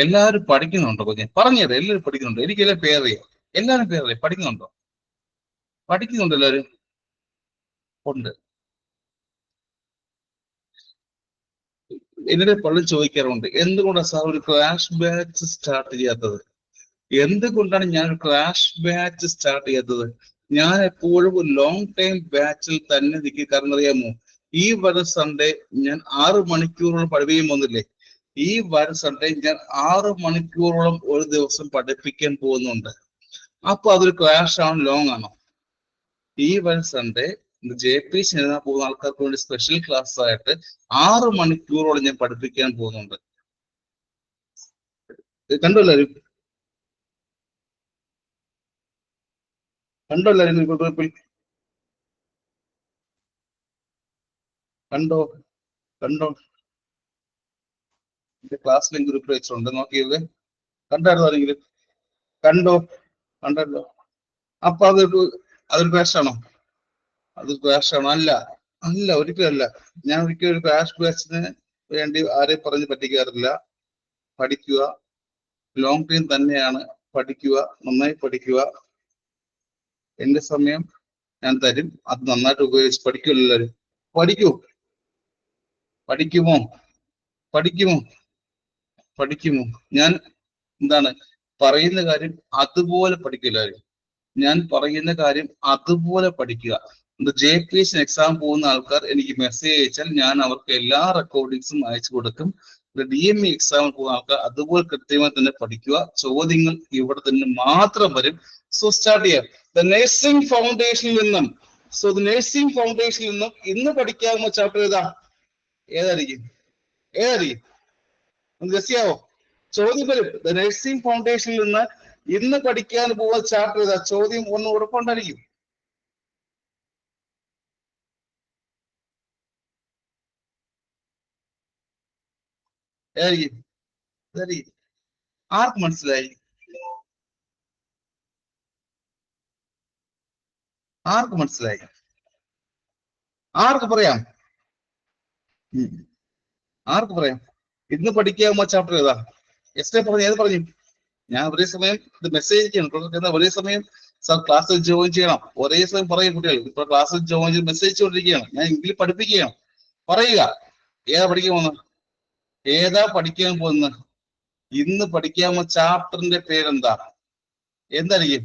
എല്ലാവരും പഠിക്കുന്നുണ്ടോ കുഞ്ഞെ? പറഞ്ഞുതരാം. എല്ലാവരും പഠിക്കുന്നുണ്ടോ? എനിക്കെല്ലാം പേരറിയാം. എല്ലാവരും പേരറിയാം. പഠിക്കുന്നുണ്ടോ? പഠിക്കുന്നുണ്ടോ എല്ലാവരും? ഉണ്ട്. എന്നിട്ട് പലരും ചോദിക്കാറുണ്ട്, എന്തുകൊണ്ടാണ് സാർ ഒരു ക്രാഷ് ബാച്ച് സ്റ്റാർട്ട് ചെയ്യാത്തത്? എന്തുകൊണ്ടാണ് ഞാൻ ഒരു ക്രാഷ് ബാച്ച് സ്റ്റാർട്ട് ചെയ്യാത്തത്? ഞാൻ എപ്പോഴും ഒരു ലോങ് ടൈം ബാച്ചിൽ തന്നെ നിൽക്കുക. കാരണം അറിയാമോ, ഈ വരുന്ന സൺഡേ ഞാൻ 6 മണിക്കൂറോളം പഠിപ്പിക്കാൻ പോകുന്നില്ലേ? ഈ വരുന്ന സൺഡേ ഞാൻ 6 മണിക്കൂറോളം ഒരു ദിവസം പഠിപ്പിക്കാൻ പോകുന്നുണ്ട്. അപ്പൊ അതൊരു ക്രാഷ് ആണോ, ലോങ് ആണോ? ഈ വരുന്ന സൺഡേ JP എഴുതാൻ പോകുന്ന ആൾക്കാർക്ക് വേണ്ടി സ്പെഷ്യൽ ക്ലാസ് ആയിട്ട് 6 മണിക്കൂറോളം ഞാൻ പഠിപ്പിക്കാൻ പോകുന്നുണ്ട്. കണ്ടോ എല്ലാവരും? കണ്ടോ എല്ലാവരും ഗ്രൂപ്പിൽ? കണ്ടോ? കണ്ടോ? എന്റെ ക്ലാസ് ലിങ്ക് ഗ്രൂപ്പിൽ വെച്ചിട്ടുണ്ട്, നോക്കിയത്. കണ്ടായിരുന്നോ ആരെങ്കിലും? കണ്ടോ? കണ്ടല്ലോ. അപ്പൊ അതൊരു ക്രാഷ് ആണോ? അത് ക്രാഷ് ആണോ? അല്ല, അല്ല, ഒരിക്കലും അല്ല. ഞാൻ ഒരിക്കലും ഒരു ക്രാഷ് ബാച്ചിന് വേണ്ടി ആരെയും പറഞ്ഞ് പറ്റിക്കാറില്ല. പഠിക്കുക, ലോങ് ടൈം തന്നെയാണ്. പഠിക്കുക, നന്നായി പഠിക്കുക. എന്റെ സമയം ഞാൻ തരും, അത് നന്നായിട്ട് ഉപയോഗിച്ച് പഠിക്കുമല്ലോ എല്ലാവരും. പഠിക്കൂ. പഠിക്കുമോ? പഠിക്കുമോ? പഠിക്കുമോ? ഞാൻ എന്താണ് പറയുന്ന കാര്യം അതുപോലെ പഠിക്കും എല്ലാവരും. ഞാൻ പറയുന്ന കാര്യം അതുപോലെ പഠിക്കുക. JPS എക്സാം പോകുന്ന ആൾക്കാർ എനിക്ക് മെസ്സേജ് അയച്ചാൽ ഞാൻ അവർക്ക് എല്ലാ റെക്കോർഡിങ്സും അയച്ചു കൊടുക്കും. DME എക്സാമിൽ പോകുന്ന ആൾക്കാർ അതുപോലെ കൃത്യമായി തന്നെ പഠിക്കുക. ചോദ്യങ്ങൾ ഇവിടെ തന്നെ മാത്രം വരും. സോ സ്റ്റാർട്ട് ചെയ്യാം. നഴ്സിംഗ് ഫൗണ്ടേഷനിൽ നിന്നും ഇന്ന് പഠിക്കാവുന്ന ചാപ്റ്റർ ഏതായിരിക്കും? ഒന്ന് ഗസ് ചെയ്യാവോ? ചോദ്യം വരും. നഴ്സിംഗ് ഫൗണ്ടേഷനിൽ നിന്ന് ഇന്ന് പഠിക്കാൻ പോകുന്ന ചാപ്റ്റർ ഏതാ? ചോദ്യം ഒന്ന് ഉറപ്പുണ്ടായിരിക്കും. ഏതായിരിക്കും? ആർക്ക് മനസ്സിലായി? ആർക്ക് മനസ്സിലായി? ആർക്ക് പറയാം? ആർക്ക് പറയാം? ഇന്ന് പഠിക്കാവുന്ന ചാപ്റ്റർ ഏതാ? എസ്റ്റേ പറഞ്ഞു, ഏത് പറഞ്ഞു? ഞാൻ ഒരേ സമയം ഇത് മെസ്സേജ് ചെയ്യണം. ഒരേ സമയം സാർ ക്ലാസ്സിൽ ജോയിൻ ചെയ്യണം. ഒരേ സമയം പറയും കുട്ടികൾ. ഇപ്പൊ ക്ലാസ്സിൽ ജോയിൻ ചെയ്ത് മെസ്സേജ് ചെയ്തുകൊണ്ടിരിക്കുകയാണ്. ഞാൻ ഇംഗ്ലീഷ് പഠിപ്പിക്കുകയാണ്. പറയുക, ഏതാ പഠിക്കാൻ പോകുന്നത്? ഏതാ പഠിക്കാൻ പോകുന്നത്? ഇന്ന് പഠിക്കാവുന്ന ചാപ്റ്ററിന്റെ പേരെന്താ? എന്തായിരിക്കും?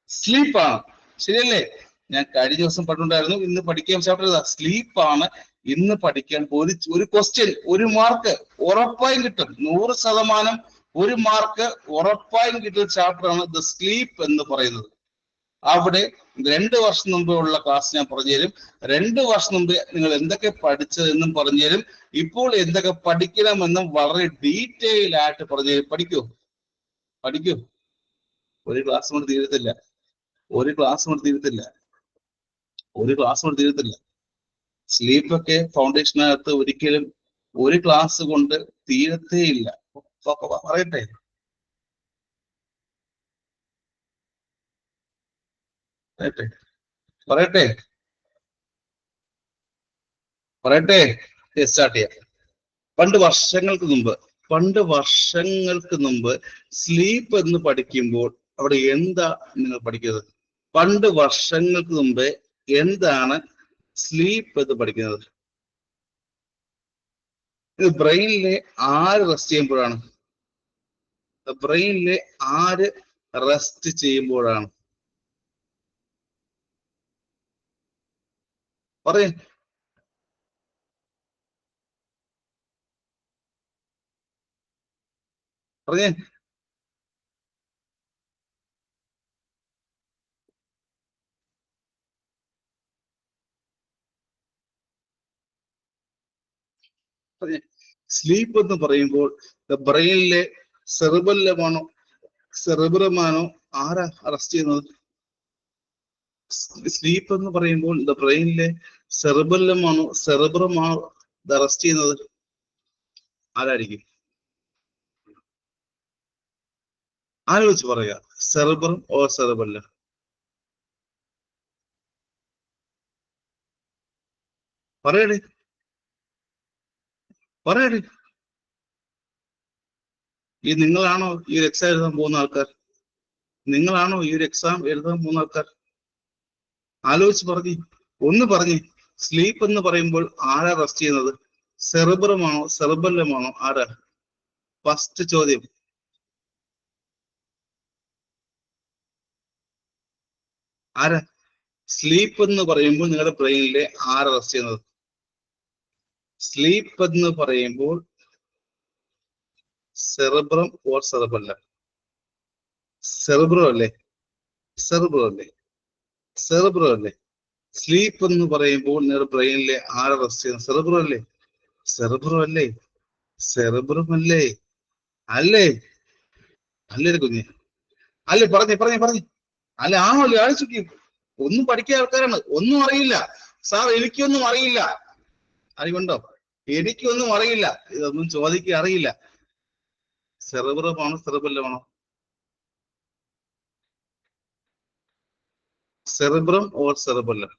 സ്ലീപ്പാണ്. ശരിയല്ലേ? ഞാൻ കഴിഞ്ഞ ദിവസം പറഞ്ഞിട്ടുണ്ടായിരുന്നു, ഇന്ന് പഠിക്കാൻ ചാപ്റ്റർ ഏതാ? സ്ലീപ്പാണ്. ഇന്ന് പഠിക്കാൻ ഒരു ക്വസ്റ്റ്യൻ, ഒരു മാർക്ക് ഉറപ്പായും കിട്ടും. 100% ഒരു മാർക്ക് ഉറപ്പായും കിട്ടുന്ന ചാപ്റ്ററാണ് ദ സ്ലീപ്പ് എന്ന് പറയുന്നത്. അവിടെ 2 വർഷം മുമ്പ് ഉള്ള ക്ലാസ് ഞാൻ പറഞ്ഞുതരും. 2 വർഷം മുമ്പ് നിങ്ങൾ എന്തൊക്കെ പഠിച്ചതെന്നും പറഞ്ഞുതരും. ഇപ്പോൾ എന്തൊക്കെ പഠിക്കണമെന്നും വളരെ ഡീറ്റെയിൽ ആയിട്ട് പറഞ്ഞുതരും. പഠിക്കൂ. പഠിക്കൂ. ഒരു ക്ലാസ് കൊണ്ട് തീരത്തില്ല. ഒരു ക്ലാസ് കൊണ്ട് തീരത്തില്ല. ഒരു ക്ലാസ് കൊണ്ട് തീരത്തില്ല. സ്ലീപ്പൊക്കെ ഫൗണ്ടേഷനകത്ത് ഒരിക്കലും ഒരു ക്ലാസ് കൊണ്ട് തീരത്തേ ഇല്ല. പറയട്ടെ? പറയട്ടെ? പറയട്ടെ? പറയട്ടെ? സ്റ്റാർട്ട് ചെയ്യാം. പണ്ട് വർഷങ്ങൾക്ക് മുമ്പ് സ്ലീപ്പ് എന്ന് പഠിക്കുമ്പോൾ അവിടെ എന്താ നിങ്ങൾ പഠിക്കുന്നത്? പണ്ട് വർഷങ്ങൾക്ക് മുമ്പ് എന്താണ് സ്ലീപ്പ് എന്ന് പഠിക്കുന്നത്? ഇത് ബ്രെയിനിലെ ആര് റെസ്റ്റ് ചെയ്യുമ്പോഴാണ്? ബ്രെയിനിലെ ആര് റെസ്റ്റ് ചെയ്യുമ്പോഴാണ്? പറയേ. പറഞ്ഞേ. പറഞ്ഞേ. സ്ലീപ്പ് എന്ന് പറയുമ്പോൾ ബ്രെയിനിലെ സെറിബല്ലമാണോ, സെറിബ്രമാണോ, ആരാ റെസ്റ്റ് ചെയ്യുന്നത്? സ്ലീപ്പ് എന്ന് പറയുമ്പോൾ ബ്രെയിനിലെ സെറിബല്ലമാണോ, സെറിബ്രമാണോ റെസ്റ്റ് ചെയ്യുന്നത്? ആരായിരിക്കും? ആലോചിച്ച് പറയാ. സെറിബ്രം ഓ സെറിബല്ലം? പറയടേ. പറയടേ. ഈ നിങ്ങളാണോ ഈ ഒരു എക്സാം എഴുതാൻ പോകുന്ന ആൾക്കാർ? നിങ്ങളാണോ ഈ ഒരു എക്സാം എഴുതാൻ പോകുന്ന ആൾക്കാർ? ആലോചിച്ച് പറഞ്ഞ് ഒന്ന് പറഞ്ഞ്. സ്ലീപ്പ് എന്ന് പറയുമ്പോൾ ആരാ റെസ്റ്റ് ചെയ്യുന്നത്? സെറിബ്രമാണോ സെറിബല്ലമാണോ? ആരാ? ഫസ്റ്റ് ചോദ്യം. ആരാ? സ്ലീപ്പ് എന്ന് പറയുമ്പോൾ നിങ്ങളുടെ ബ്രെയിനിലെ ആരാ റെസ്റ്റ് ചെയ്യുന്നത്? സ്ലീപ്പ് എന്ന് പറയുമ്പോൾ സെറിബ്രം ഓർ സെറിബല്ലം? സെറിബ്രം അല്ലേ? സെറിബ്രം അല്ലേ? സെറിബ്രം അല്ലേ? സ്ലീപ്പ് എന്ന് പറയുമ്പോൾ നിങ്ങളുടെ ബ്രെയിനിലെ ആരാ റെസ്റ്റ് ചെയ്യുന്നത്? സെറിബ്രം അല്ലേ? സെറിബ്രം അല്ലേ? സെറിബ്രം അല്ലേ? അല്ലേ? അല്ലേ കുഞ്ഞ്? അല്ലേ? പറഞ്ഞേ. അല്ല ആണോ അല്ലേ? ആലോചിക്കും. ഒന്നും പഠിക്കാത്ത ആൾക്കാരാണ്. ഒന്നും അറിയില്ല സാർ, എനിക്കൊന്നും അറിയില്ല. അറിവുണ്ടോ? എനിക്കൊന്നും അറിയില്ല. ഇതൊന്നും ചോദിക്കുക അറിയില്ല. സെറിബ്രമാണോ സെറിബല്ലമാണോ? Cerebrum or cerebellum?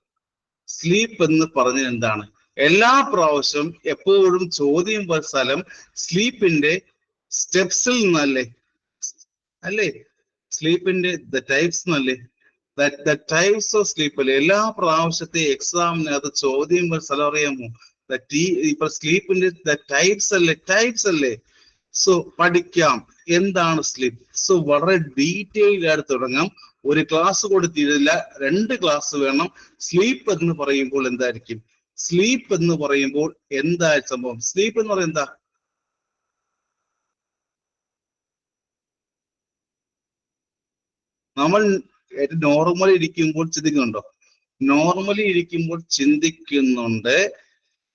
സ്ലീപ്പ് എന്ന് പറഞ്ഞത് എന്താണ്? എല്ലാ പ്രാവശ്യം എപ്പോഴും ചോദ്യം സ്ഥലം സ്ലീപ്പിന്റെ സ്റ്റെപ്സിൽ നിന്നല്ലേ? അല്ലേ? സ്ലീപ്പിന്റെ ദ ടൈപ്സ് എന്നല്ലേ? ദ ടൈപ്സ് ഓഫ് സ്ലീപ്പ് അല്ലേ? എല്ലാ പ്രാവശ്യത്തെ എക്സാമിനകത്ത് ചോദ്യം സ്ഥലം അറിയാമോ? ഇപ്പൊ സ്ലീപ്പിന്റെ ദ ടൈപ്സ് അല്ലേ? ടൈപ്സ് അല്ലേ? സോ പഠിക്കാം എന്താണ് സ്ലീപ്പ്. സോ വളരെ ഡീറ്റെയിൽഡ് ആയിട്ട് തുടങ്ങാം. ഒരു ക്ലാസ് കൊടുത്തില്ല, 2 ക്ലാസ് വേണം. സ്ലീപ്പ് എന്ന് പറയുമ്പോൾ എന്തായിരിക്കും? സ്ലീപ്പ് എന്ന് പറയുമ്പോൾ എന്താ സംഭവം? സ്ലീപ്പ് എന്ന് പറയുന്നത് എന്താ? നമ്മൾ നോർമലി ഇരിക്കുമ്പോൾ ചിന്തിക്കുന്നുണ്ടോ? നോർമലി ഇരിക്കുമ്പോൾ ചിന്തിക്കുന്നുണ്ട്,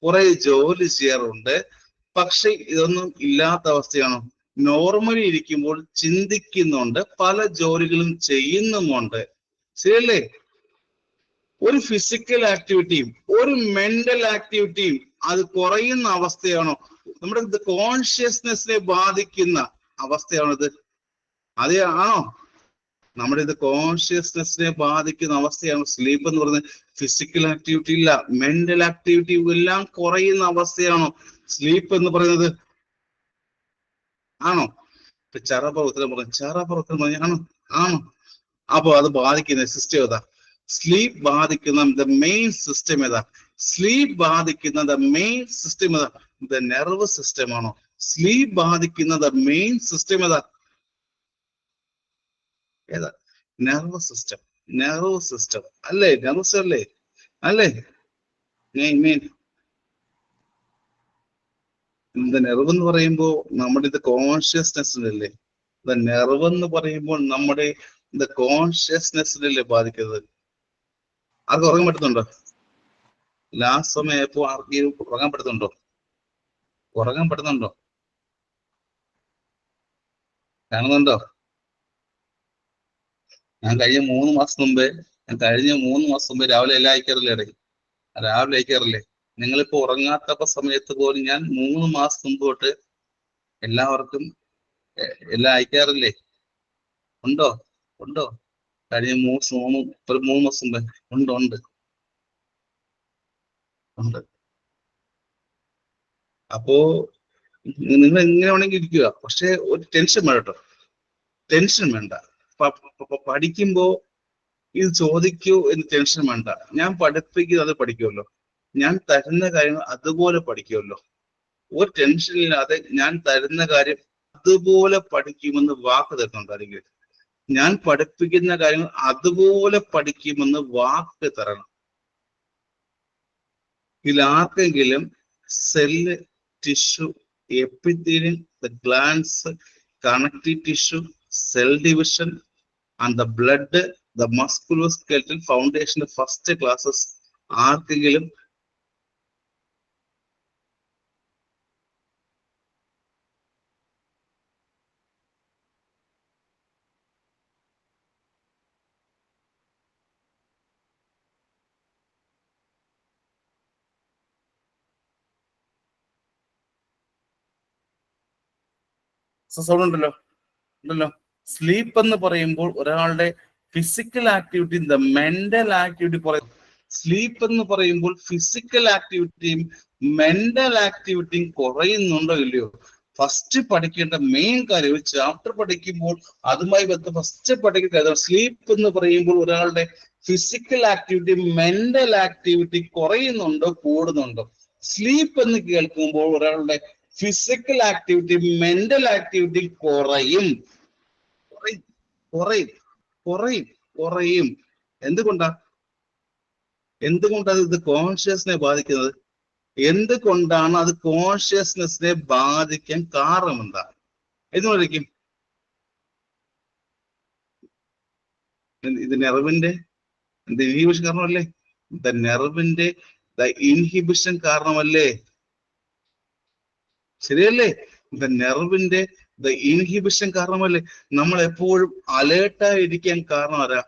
കുറെ ജോലി ചെയ്യാറുണ്ട്. പക്ഷെ ഇതൊന്നും ഇല്ലാത്ത അവസ്ഥയാണോ? നോർമലി ഇരിക്കുമ്പോൾ ചിന്തിക്കുന്നുണ്ട്, പല ജോലികളും ചെയ്യുന്നുമുണ്ട്. ശരിയല്ലേ? ഒരു ഫിസിക്കൽ ആക്ടിവിറ്റിയും ഒരു മെന്റൽ ആക്ടിവിറ്റിയും അത് കുറയുന്ന അവസ്ഥയാണോ? നമ്മുടെ കോൺഷ്യസ്നെസ്സിനെ ബാധിക്കുന്ന അവസ്ഥയാണിത്. അതേ ആണോ? നമ്മുടെ ഇത് കോൺഷ്യസ്നെസ്സിനെ ബാധിക്കുന്ന അവസ്ഥയാണ് സ്ലീപ്പ് എന്ന് പറയുന്നത്. ഫിസിക്കൽ ആക്ടിവിറ്റി ഇല്ല, മെന്റൽ ആക്ടിവിറ്റി എല്ലാം കുറയുന്ന അവസ്ഥയാണോ സ്ലീപ്പ് എന്ന് പറയുന്നത്? ആണോ? ഇപ്പൊ ചറപുറത്തിലും പറഞ്ഞു ആണോ? ആണോ? അപ്പൊ അത് ബാധിക്കുന്ന സിസ്റ്റം ഏതാ? സ്ലീപ്പ് ബാധിക്കുന്ന ദ മെയിൻ സിസ്റ്റം ഏതാ? സ്ലീപ്പ് ബാധിക്കുന്ന ദ മെയിൻ സിസ്റ്റം ഏതാ? ദ നെർവ് സിസ്റ്റം ആണോ? സ്ലീപ്പ് ബാധിക്കുന്ന ദ മെയിൻ സിസ്റ്റം ഏതാ? ഏതാ? Nerve system. നെർവ് സിസ്റ്റം അല്ലേ? നെർവ് സിസ്റ്റം അല്ലേ? അല്ലേ? മെയിൻ നെർവ് എന്ന് പറയുമ്പോ നമ്മുടെ ഇത് കോൺഷ്യസ്നെസ്സിനല്ലേ? നെർവ് എന്ന് പറയുമ്പോൾ നമ്മുടെ ഇത് കോൺഷ്യസ്നെസ്സിനല്ലേ ബാധിക്കുന്നത്? ആർക്കും ഉറങ്ങാൻ പറ്റുന്നുണ്ടോ? ലാസ്റ്റ് സമയപ്പോ ആർക്കെങ്കിലും ഉറങ്ങാൻ പറ്റുന്നുണ്ടോ? ഉറങ്ങാൻ പറ്റുന്നുണ്ടോ? കാണുന്നുണ്ടോ? ഞാൻ കഴിഞ്ഞ 3 മാസം മുമ്പേ രാവിലെ എല്ലാം അയക്കാറില്ലേ? രാവിലെ അയക്കാറില്ലേ? നിങ്ങളിപ്പോ ഉറങ്ങാത്ത സമയത്ത് പോലും ഞാൻ 3 മാസം മുമ്പ് തൊട്ട് എല്ലാവർക്കും എല്ലാം അയക്കാറില്ലേ? ഉണ്ടോ? കഴിഞ്ഞ 3 മാസം മുമ്പേ ഉണ്ട്. അപ്പോ നിങ്ങൾ എങ്ങനെ വേണമെങ്കിൽ ഇരിക്കുക, പക്ഷെ ഒരു ടെൻഷൻ വേണ്ട കേട്ടോ. ടെൻഷൻ വേണ്ട. പഠിക്കുമ്പോ ഇത് ചോദിക്കൂ എന്ന് ടെൻഷൻ വേണ്ട. ഞാൻ പഠിപ്പിക്കുന്നത് അത് പഠിക്കുമല്ലോ, ഞാൻ തരുന്ന കാര്യങ്ങൾ അതുപോലെ പഠിക്കുമല്ലോ. ഒരു ടെൻഷൻ ഇല്ലാതെ ഞാൻ തരുന്ന കാര്യം അതുപോലെ പഠിക്കുമെന്ന് വാക്ക് തരുന്നുണ്ടായിരിക്കും. ഞാൻ പഠിപ്പിക്കുന്ന കാര്യങ്ങൾ അതുപോലെ പഠിക്കുമെന്ന് വാക്ക് തരണം. ഇതിൽ ആർക്കെങ്കിലും cell, tissue, epithelium, the glands, connective tissue, cell division and the blood, the musculoskeletal foundation first classes ആർക്കെങ്കിലും സൗണ്ട് ഉണ്ടല്ലോ. സ്ലീപ്പ് എന്ന് പറയുമ്പോൾ ഒരാളുടെ physical activity, the mental activity പറയും. സ്ലീപ്പ് എന്ന് പറയുമ്പോൾ ഫിസിക്കൽ ആക്ടിവിറ്റിയും മെന്റൽ ആക്ടിവിറ്റിയും കുറയുന്നുണ്ടോ ഇല്ലയോ? ഫസ്റ്റ് പഠിക്കേണ്ട മെയിൻ കാര്യം, ഒരു ചാപ്റ്റർ പഠിക്കുമ്പോൾ അതുമായി ബന്ധം ഫസ്റ്റ് പഠിക്കേണ്ട കാര്യം, സ്ലീപ്പ് എന്ന് പറയുമ്പോൾ ഒരാളുടെ ഫിസിക്കൽ ആക്ടിവിറ്റി, മെന്റൽ ആക്ടിവിറ്റി കുറയുന്നുണ്ടോ കൂടുന്നുണ്ടോ? സ്ലീപ്പ് എന്ന് കേൾക്കുമ്പോൾ ഒരാളുടെ ഫിസിക്കൽ ആക്ടിവിറ്റി, മെന്റൽ ആക്ടിവിറ്റി കുറയും കുറയും കുറയും കുറയും കുറയും. എന്തുകൊണ്ടാണ് ഇത് കോൺഷ്യസിനെ ബാധിക്കുന്നത്? എന്തുകൊണ്ടാണ് അത് കോൺഷ്യസ്നെസ്സിനെ ബാധിക്കാൻ കാരണം എന്താ? എന്തുകൊണ്ടായിരിക്കും? ഇത് നെർവിന്റെ ഇൻഹിബിഷൻ കാരണമല്ലേ? നെർവിന്റെ ഇൻഹിബിഷൻ കാരണമല്ലേ? ശരിയല്ലേ? നെർവിന്റെ ഇൻഹിബിഷൻ കാരണമല്ലേ? നമ്മൾ എപ്പോഴും അലേർട്ടായിരിക്കാൻ കാരണം ആരാ?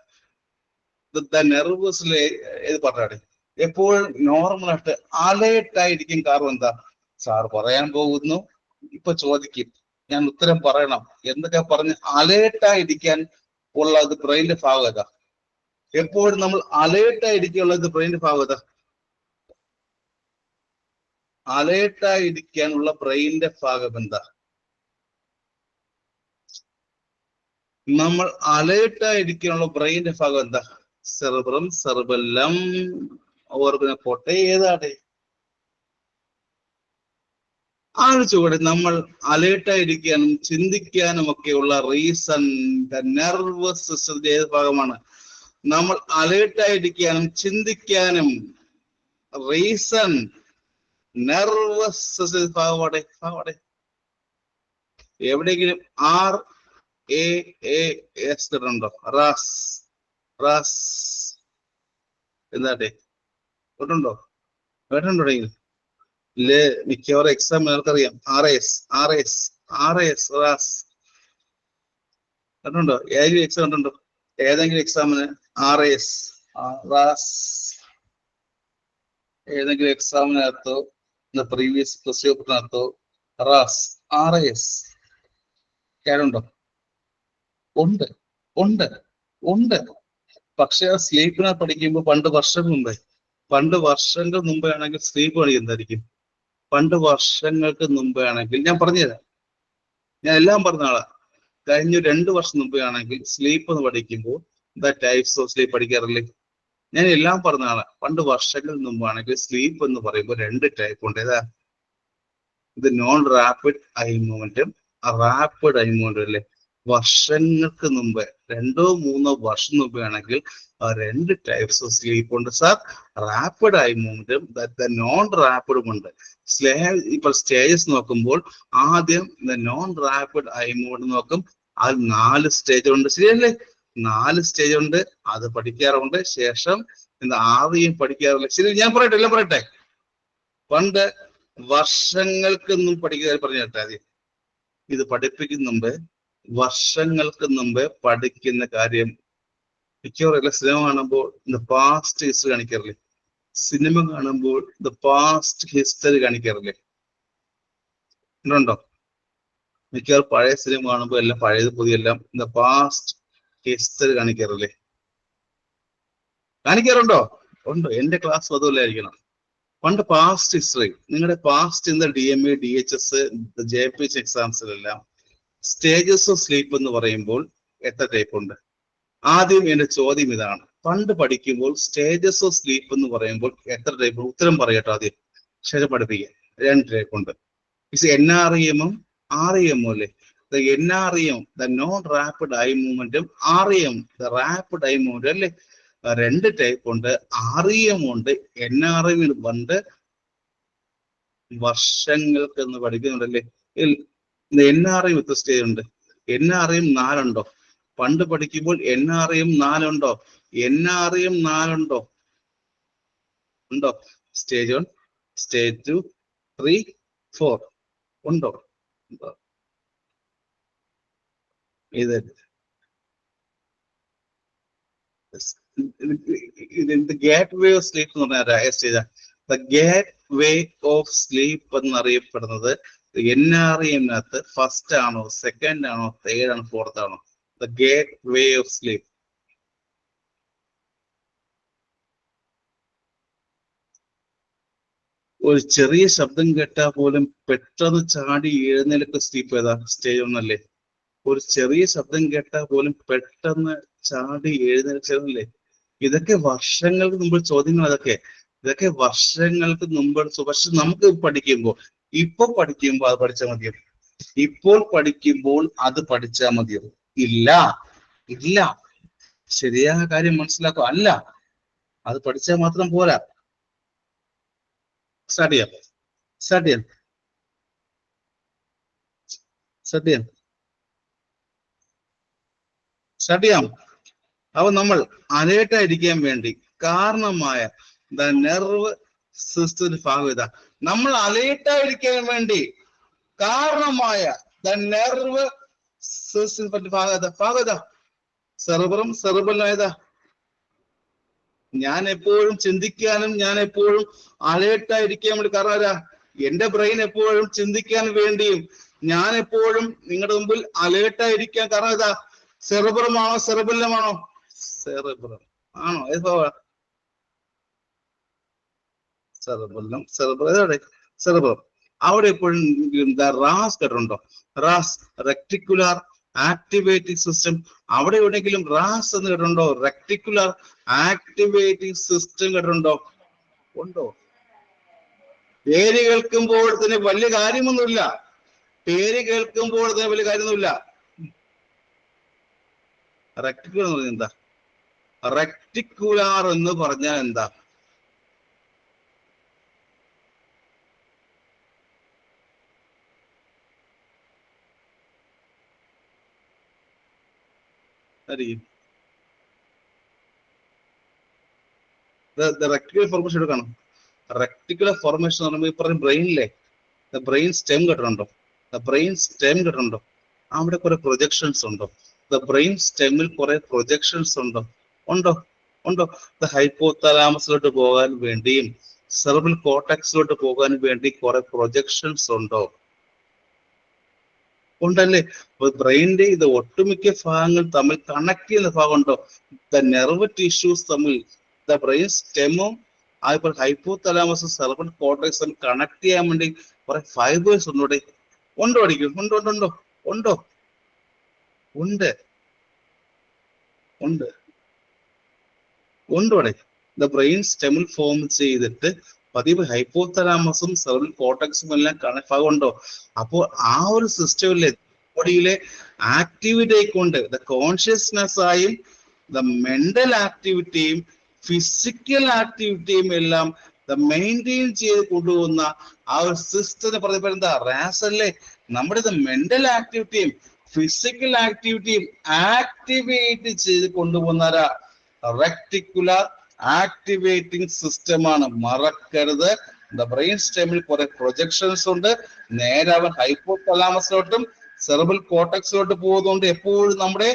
നെർവസിലെ ഏത് പറഞ്ഞാടെ എപ്പോഴും നോർമലായിട്ട് അലേർട്ടായിരിക്കും കാരണം എന്താ? സാർ പറയാൻ പോകുന്നു, ഇപ്പൊ ചോദിക്കും, ഞാൻ ഉത്തരം പറയണം എന്നൊക്കെ പറഞ്ഞ് അലേർട്ടായിരിക്കാൻ ഉള്ളത് ബ്രെയിനിന്റെ ഭാഗം ഏതാ? എപ്പോഴും നമ്മൾ അലേർട്ടായിരിക്കുള്ളത് ബ്രെയിനിന്റെ ഭാഗം ഏതാ? അലേർട്ടായിരിക്കാനുള്ള ബ്രെയിനിന്റെ ഭാഗം എന്താ? നമ്മൾ അലേർട്ടായിരിക്കാനുള്ള ബ്രെയിനിന്റെ ഭാഗം എന്താ? സെറിബ്രം, സെറിബെല്ലം, ഓർഗനെ പോട്ടെ, ഏതാടെ? ആലോചിച്ചുകൂടെ, നമ്മൾ അലേർട്ടായിരിക്കാനും ചിന്തിക്കാനും ഒക്കെയുള്ള റീസൺ നെർവസ് സിസ്റ്റത്തിന്റെ ഏത് ഭാഗമാണ്? നമ്മൾ അലേർട്ടായിരിക്കാനും ചിന്തിക്കാനും റീസൺ നെർവസ് സിസ്റ്റത്തിന്റെ ഭാഗമാടെ. എവിടെയെങ്കിലും RAS ഉണ്ടോ? റാസ് എന്താട്ടെ കേട്ടുണ്ടോ? കേട്ടുണ്ടെങ്കിൽ മിക്കവാറും എക്സാം നിങ്ങൾക്കറിയാം. RAS റാസ് കണ്ടുണ്ടോ? ഏതെങ്കിലും എക്സാം കണ്ടുണ്ടോ? ഏതെങ്കിലും എക്സാമിന് RAS റാസ് ഏതെങ്കിലും എക്സാമിനകത്തോ പ്രീവിയസ് പ്ലസ് പേപ്പറിനകത്തോ RAS കേടുണ്ടോ? ഉണ്ട് ഉണ്ട് ഉണ്ട്. പക്ഷെ ആ സ്ലീപ്പിനെ പഠിക്കുമ്പോൾ പണ്ട് വർഷങ്ങൾ മുമ്പേ ആണെങ്കിൽ സ്ലീപ്പ് പണി എന്തായിരിക്കും? പണ്ട് വർഷങ്ങൾക്ക് മുമ്പേ ആണെങ്കിൽ ഞാൻ പറഞ്ഞുതരാം, ഞാൻ എല്ലാം പറഞ്ഞ ആളാ. കഴിഞ്ഞ 2 വർഷം മുമ്പേ ആണെങ്കിൽ സ്ലീപ്പ് എന്ന് പഠിക്കുമ്പോൾ ടൈപ്സ് ഓഫ് സ്ലീപ്പ് പഠിക്കാറില്ലേ? ഞാൻ എല്ലാം പറഞ്ഞ ആളാ. പണ്ട് വർഷങ്ങൾ മുമ്പാണെങ്കിൽ സ്ലീപ്പ് എന്ന് പറയുമ്പോൾ 2 ടൈപ്പ് ഉണ്ട്. ഏതാ? ഇത് നോൺ റാപ്പിഡ് ഐ മൂവ്മെന്റും റാപ്പിഡ് ഐ മൂവ്മെന്റും അല്ലേ? വർഷങ്ങൾക്ക് മുമ്പ് 2-3 വർഷം മുമ്പേ ആണെങ്കിൽ 2 ടൈപ്സ് ഓഫ് സ്ലീപ്പ് ഉണ്ട് സാർ. റാപ്പിഡ് ഐ മൂവ്മെന്റും നോൺ റാപ്പിഡും ഉണ്ട്. ഇപ്പോൾ സ്റ്റേജസ് നോക്കുമ്പോൾ ആദ്യം നോൺ റാപ്പിഡ് ഐ മൂവ്മെന്റ് നോക്കും. അത് 4 സ്റ്റേജ് ഉണ്ട്. ശരിയല്ലേ? 4 സ്റ്റേജ് ഉണ്ട്. അത് പഠിക്കാറുണ്ട്. ശേഷം ആദ്യം പഠിക്കാറില്ല. ശരി, ഞാൻ പറയട്ടെ, എല്ലാം പറയട്ടെ. പണ്ട് വർഷങ്ങൾക്കൊന്നും പഠിക്കാൻ പറഞ്ഞിട്ട് ആദ്യം ഇത് പഠിപ്പിക്കുന്ന മുമ്പ് വർഷങ്ങൾക്ക് മുമ്പ് പഠിക്കുന്ന കാര്യം മിക്കവാറും സിനിമ കാണുമ്പോൾ പാസ്റ്റ് ഹിസ്റ്ററി കാണിക്കാറില്ലേ? സിനിമ കാണുമ്പോൾ പാസ്റ്റ് ഹിസ്റ്ററി കാണിക്കാറില്ലേ? ഉണ്ടോ? മിക്കവാറും പഴയ സിനിമ കാണുമ്പോൾ എല്ലാം പഴയത് പുതിയെല്ലാം പാസ്റ്റ് ഹിസ്റ്ററി കാണിക്കാറില്ലേ? കാണിക്കാറുണ്ടോ? ഉണ്ട്. എന്റെ ക്ലാസ് അതുപോലെ ആയിരിക്കണം. പണ്ട് പാസ്റ്റ് ഹിസ്റ്ററി, നിങ്ങളുടെ പാസ്റ്റ് DMA, DHS, JPH എക്സാംസിലെല്ലാം സ്റ്റേജസ് ഓഫ് സ്ലീപ്പ് എന്ന് പറയുമ്പോൾ എത്ര ടൈപ്പ് ഉണ്ട്? ആദ്യം എന്റെ ചോദ്യം ഇതാണ്, പണ്ട് പഠിക്കുമ്പോൾ സ്റ്റേജസ് ഓഫ് സ്ലീപ്പ് എന്ന് പറയുമ്പോൾ എത്ര ടൈപ്പ്? ഉത്തരം പറയട്ടോ ആദ്യം, ശരി പഠിപ്പിക്കുക. 2 ടൈപ്പ് ഉണ്ട്. NREM-ഉം REM-ഉം അല്ലേ? NREM നോൺ റാപ്പിഡ് ഐ മൂവ്മെന്റും REM റാപ്പിഡ് ഐ മൂവ്മെന്റ് അല്ലേ? 2 ടൈപ്പ് ഉണ്ട്. REM ഉണ്ട്, NREM ഉണ്ട്. വർഷങ്ങൾക്ക് എന്ന് പഠിക്കുന്നുണ്ടല്ലേ? NREM എത്ര സ്റ്റേജ് ഉണ്ട്? NREM 4 ഉണ്ടോ? പണ്ട് പഠിക്കുമ്പോൾ NREM 4 ഉണ്ടോ? NREM 4 ഉണ്ടോ? സ്റ്റേജ് 1, സ്റ്റേജ് 2, 3, 4 ഉണ്ടോ? ഇത് ഗേറ്റ് വേ ഓഫ് സ്ലീപ്പ് എന്ന് പറഞ്ഞ stage. Gate way of sleep എന്നറിയപ്പെടുന്നത് NREM-നകത്ത് ഫസ്റ്റ് ആണോ, സെക്കൻഡ് ആണോ, തേർഡ് ആണോ, ഫോർത്ത് ആണോ? Gate way of sleep. ഒരു ചെറിയ ശബ്ദം കേട്ടാൽ പോലും പെട്ടെന്ന് ചാടി എഴുന്നേൽക്ക് സ്റ്റീപ്പ് ഏതാ? സ്റ്റേജ് ഒന്നല്ലേ? ഒരു ചെറിയ ശബ്ദം കേട്ടാൽ പോലും പെട്ടെന്ന് ചാടി എഴുന്നേൽക്കല്ലേ? ഇതൊക്കെ വർഷങ്ങൾക്ക് മുമ്പ് ചോദ്യങ്ങൾ. ഇതൊക്കെ വർഷങ്ങൾക്ക് മുമ്പ്. പക്ഷെ നമുക്ക് പഠിക്കുമ്പോൾ ഇപ്പൊ പഠിക്കുമ്പോൾ അത് പഠിച്ചാൽ മതിയോ? ഇപ്പോൾ പഠിക്കുമ്പോൾ അത് പഠിച്ചാൽ മതിയോ? ഇല്ല, ഇല്ല. ശരിയായ കാര്യം മനസ്സിലാക്കുക. അല്ല, അത് പഠിച്ചാൽ മാത്രം പോരാ. സ്റ്റാർട്ട് ചെയ്യാം. അപ്പൊ നമ്മൾ അലേർട്ടായിരിക്കാൻ വേണ്ടി കാരണമായ നെർവ് സിസ്റ്റത്തിന്റെ ഭാഗം ഇതാ. നമ്മൾ അലേർട്ടായിരിക്കാൻ വേണ്ടി കാരണമായ നെർവ് സിസ്റ്റത്തിന്റെ ഭാഗം ഇതാ. സെറിബെല്ലം ഏതാ? ഞാൻ എപ്പോഴും ചിന്തിക്കാനും ഞാൻ എപ്പോഴും അലേർട്ടായിരിക്കാൻ വേണ്ടി കാരണം ആരാ? എന്റെ ബ്രെയിൻ എപ്പോഴും ചിന്തിക്കാൻ വേണ്ടിയും ഞാൻ എപ്പോഴും നിങ്ങളുടെ മുമ്പിൽ അലേർട്ടായിരിക്കാൻ കാരണം ഇതാ. സെറിബ്രമാണോ സെറിബെല്ലമാണോ? സെറിബ്രം ആണോ? സെറിബ്രം. അവിടെ എപ്പോഴും റാസ് കേട്ടിട്ടുണ്ടോ? RAS, reticular activating system. അവിടെ എവിടെയെങ്കിലും റാസ് എന്ന് കേട്ടിട്ടുണ്ടോ? റെക്ടിക്കുലാർ ആക്ടിവേറ്റിംഗ് സിസ്റ്റം കേട്ടിട്ടുണ്ടോ? ഉണ്ടോ? പേര് കേൾക്കുമ്പോൾ തന്നെ വലിയ കാര്യമൊന്നുമില്ല. റെക്ടിക്കുലർ എന്ന് പറഞ്ഞാൽ എന്താ? റെക്ടിക്കുലാർ എന്ന് പറഞ്ഞാൽ എന്താ? റെക്ടിക്കുലർ ഫോർമേഷൻ എടുക്കണം. റെക്ടിക്കുലർ ഫോർമേഷൻ എന്ന് പറയുമ്പോൾ ഈ പറഞ്ഞ ബ്രെയിനിലെ ബ്രെയിൻ സ്റ്റെം കേട്ടിട്ടുണ്ടോ? അവിടെ കുറെ പ്രൊജക്ഷൻസ് ഉണ്ടോ? ബ്രെയിൻ സ്റ്റെമ്മിൽ കുറെ പ്രൊജക്ഷൻസ് ഉണ്ടോ? ഉണ്ടോ? ഹൈപ്പോതലാമസിലോട്ട് പോകാൻ വേണ്ടിയും സെറിബ്രൽ കോർട്ടക്സിലോട്ട് പോകാൻ വേണ്ടി കുറെ പ്രൊജക്ഷൻസ് ഉണ്ടോ? ഉണ്ടല്ലേ? ബ്രെയിനിന്റെ ഇത് ഒട്ടുമിക്ക ഭാഗങ്ങൾ തമ്മിൽ കണക്ട് ചെയ്യുന്ന ഭാഗമുണ്ടോ? നെർവ് ടിഷ്യൂസ് തമ്മിൽ ബ്രെയിൻ സ്റ്റെമ്മും അതുപോലെ ഹൈപ്പോതലാമസും സെറിബ്രൽ കോർട്ടക്സും കണക്ട് ചെയ്യാൻ വേണ്ടി കുറെ ഫൈബേഴ്സ് ഉണ്ടോ? ഉണ്ടോ? അടിക്കും. ഉണ്ടോ? ബ്രെയിൻ സ്റ്റെമ്മിൽ ഫോം ചെയ്തിട്ട് പതിവ് ഹൈപ്പോതലാമസും സെറിബ്രൽ കോർട്ടക്സും എല്ലാം കണക്ട് ഭാഗമുണ്ടോ? അപ്പോൾ ആ ഒരു സിസ്റ്റമിലെ ബോഡിയിലെ ആക്ടിവിറ്റി കൊണ്ട് കോൺഷ്യസ്നെസ് ആയും മെന്റൽ ആക്ടിവിറ്റിയും ഫിസിക്കൽ ആക്ടിവിറ്റിയും എല്ലാം മെയിൻറ്റെയിൻ ചെയ്ത് കൊണ്ടുപോകുന്ന ആ ഒരു സിസ്റ്റത്തെ പറയുമ്പോൾ എന്താ? റാസ് അല്ലേ? നമ്മുടെ മെന്റൽ ആക്ടിവിറ്റിയും ഫിസിക്കൽ ആക്ടിവിറ്റിയും ആക്ടിവേറ്റ് ചെയ്ത് കൊണ്ടുപോകുന്ന റെക്ടിക്കുലർ ആക്ടിവേറ്റിംഗ് സിസ്റ്റമാണ്. മറക്കരുത്. ബ്രെയിൻ സ്റ്റെമിൽ കുറെ പ്രൊജക്ഷൻസ് ഉണ്ട്. നേരെ അവൻ ഹൈപ്പോതലാമസിലോട്ടും സെറിബ്രൽ കോർട്ടക്സിലോട്ട് പോകുന്നതുകൊണ്ട് എപ്പോഴും നമ്മുടെ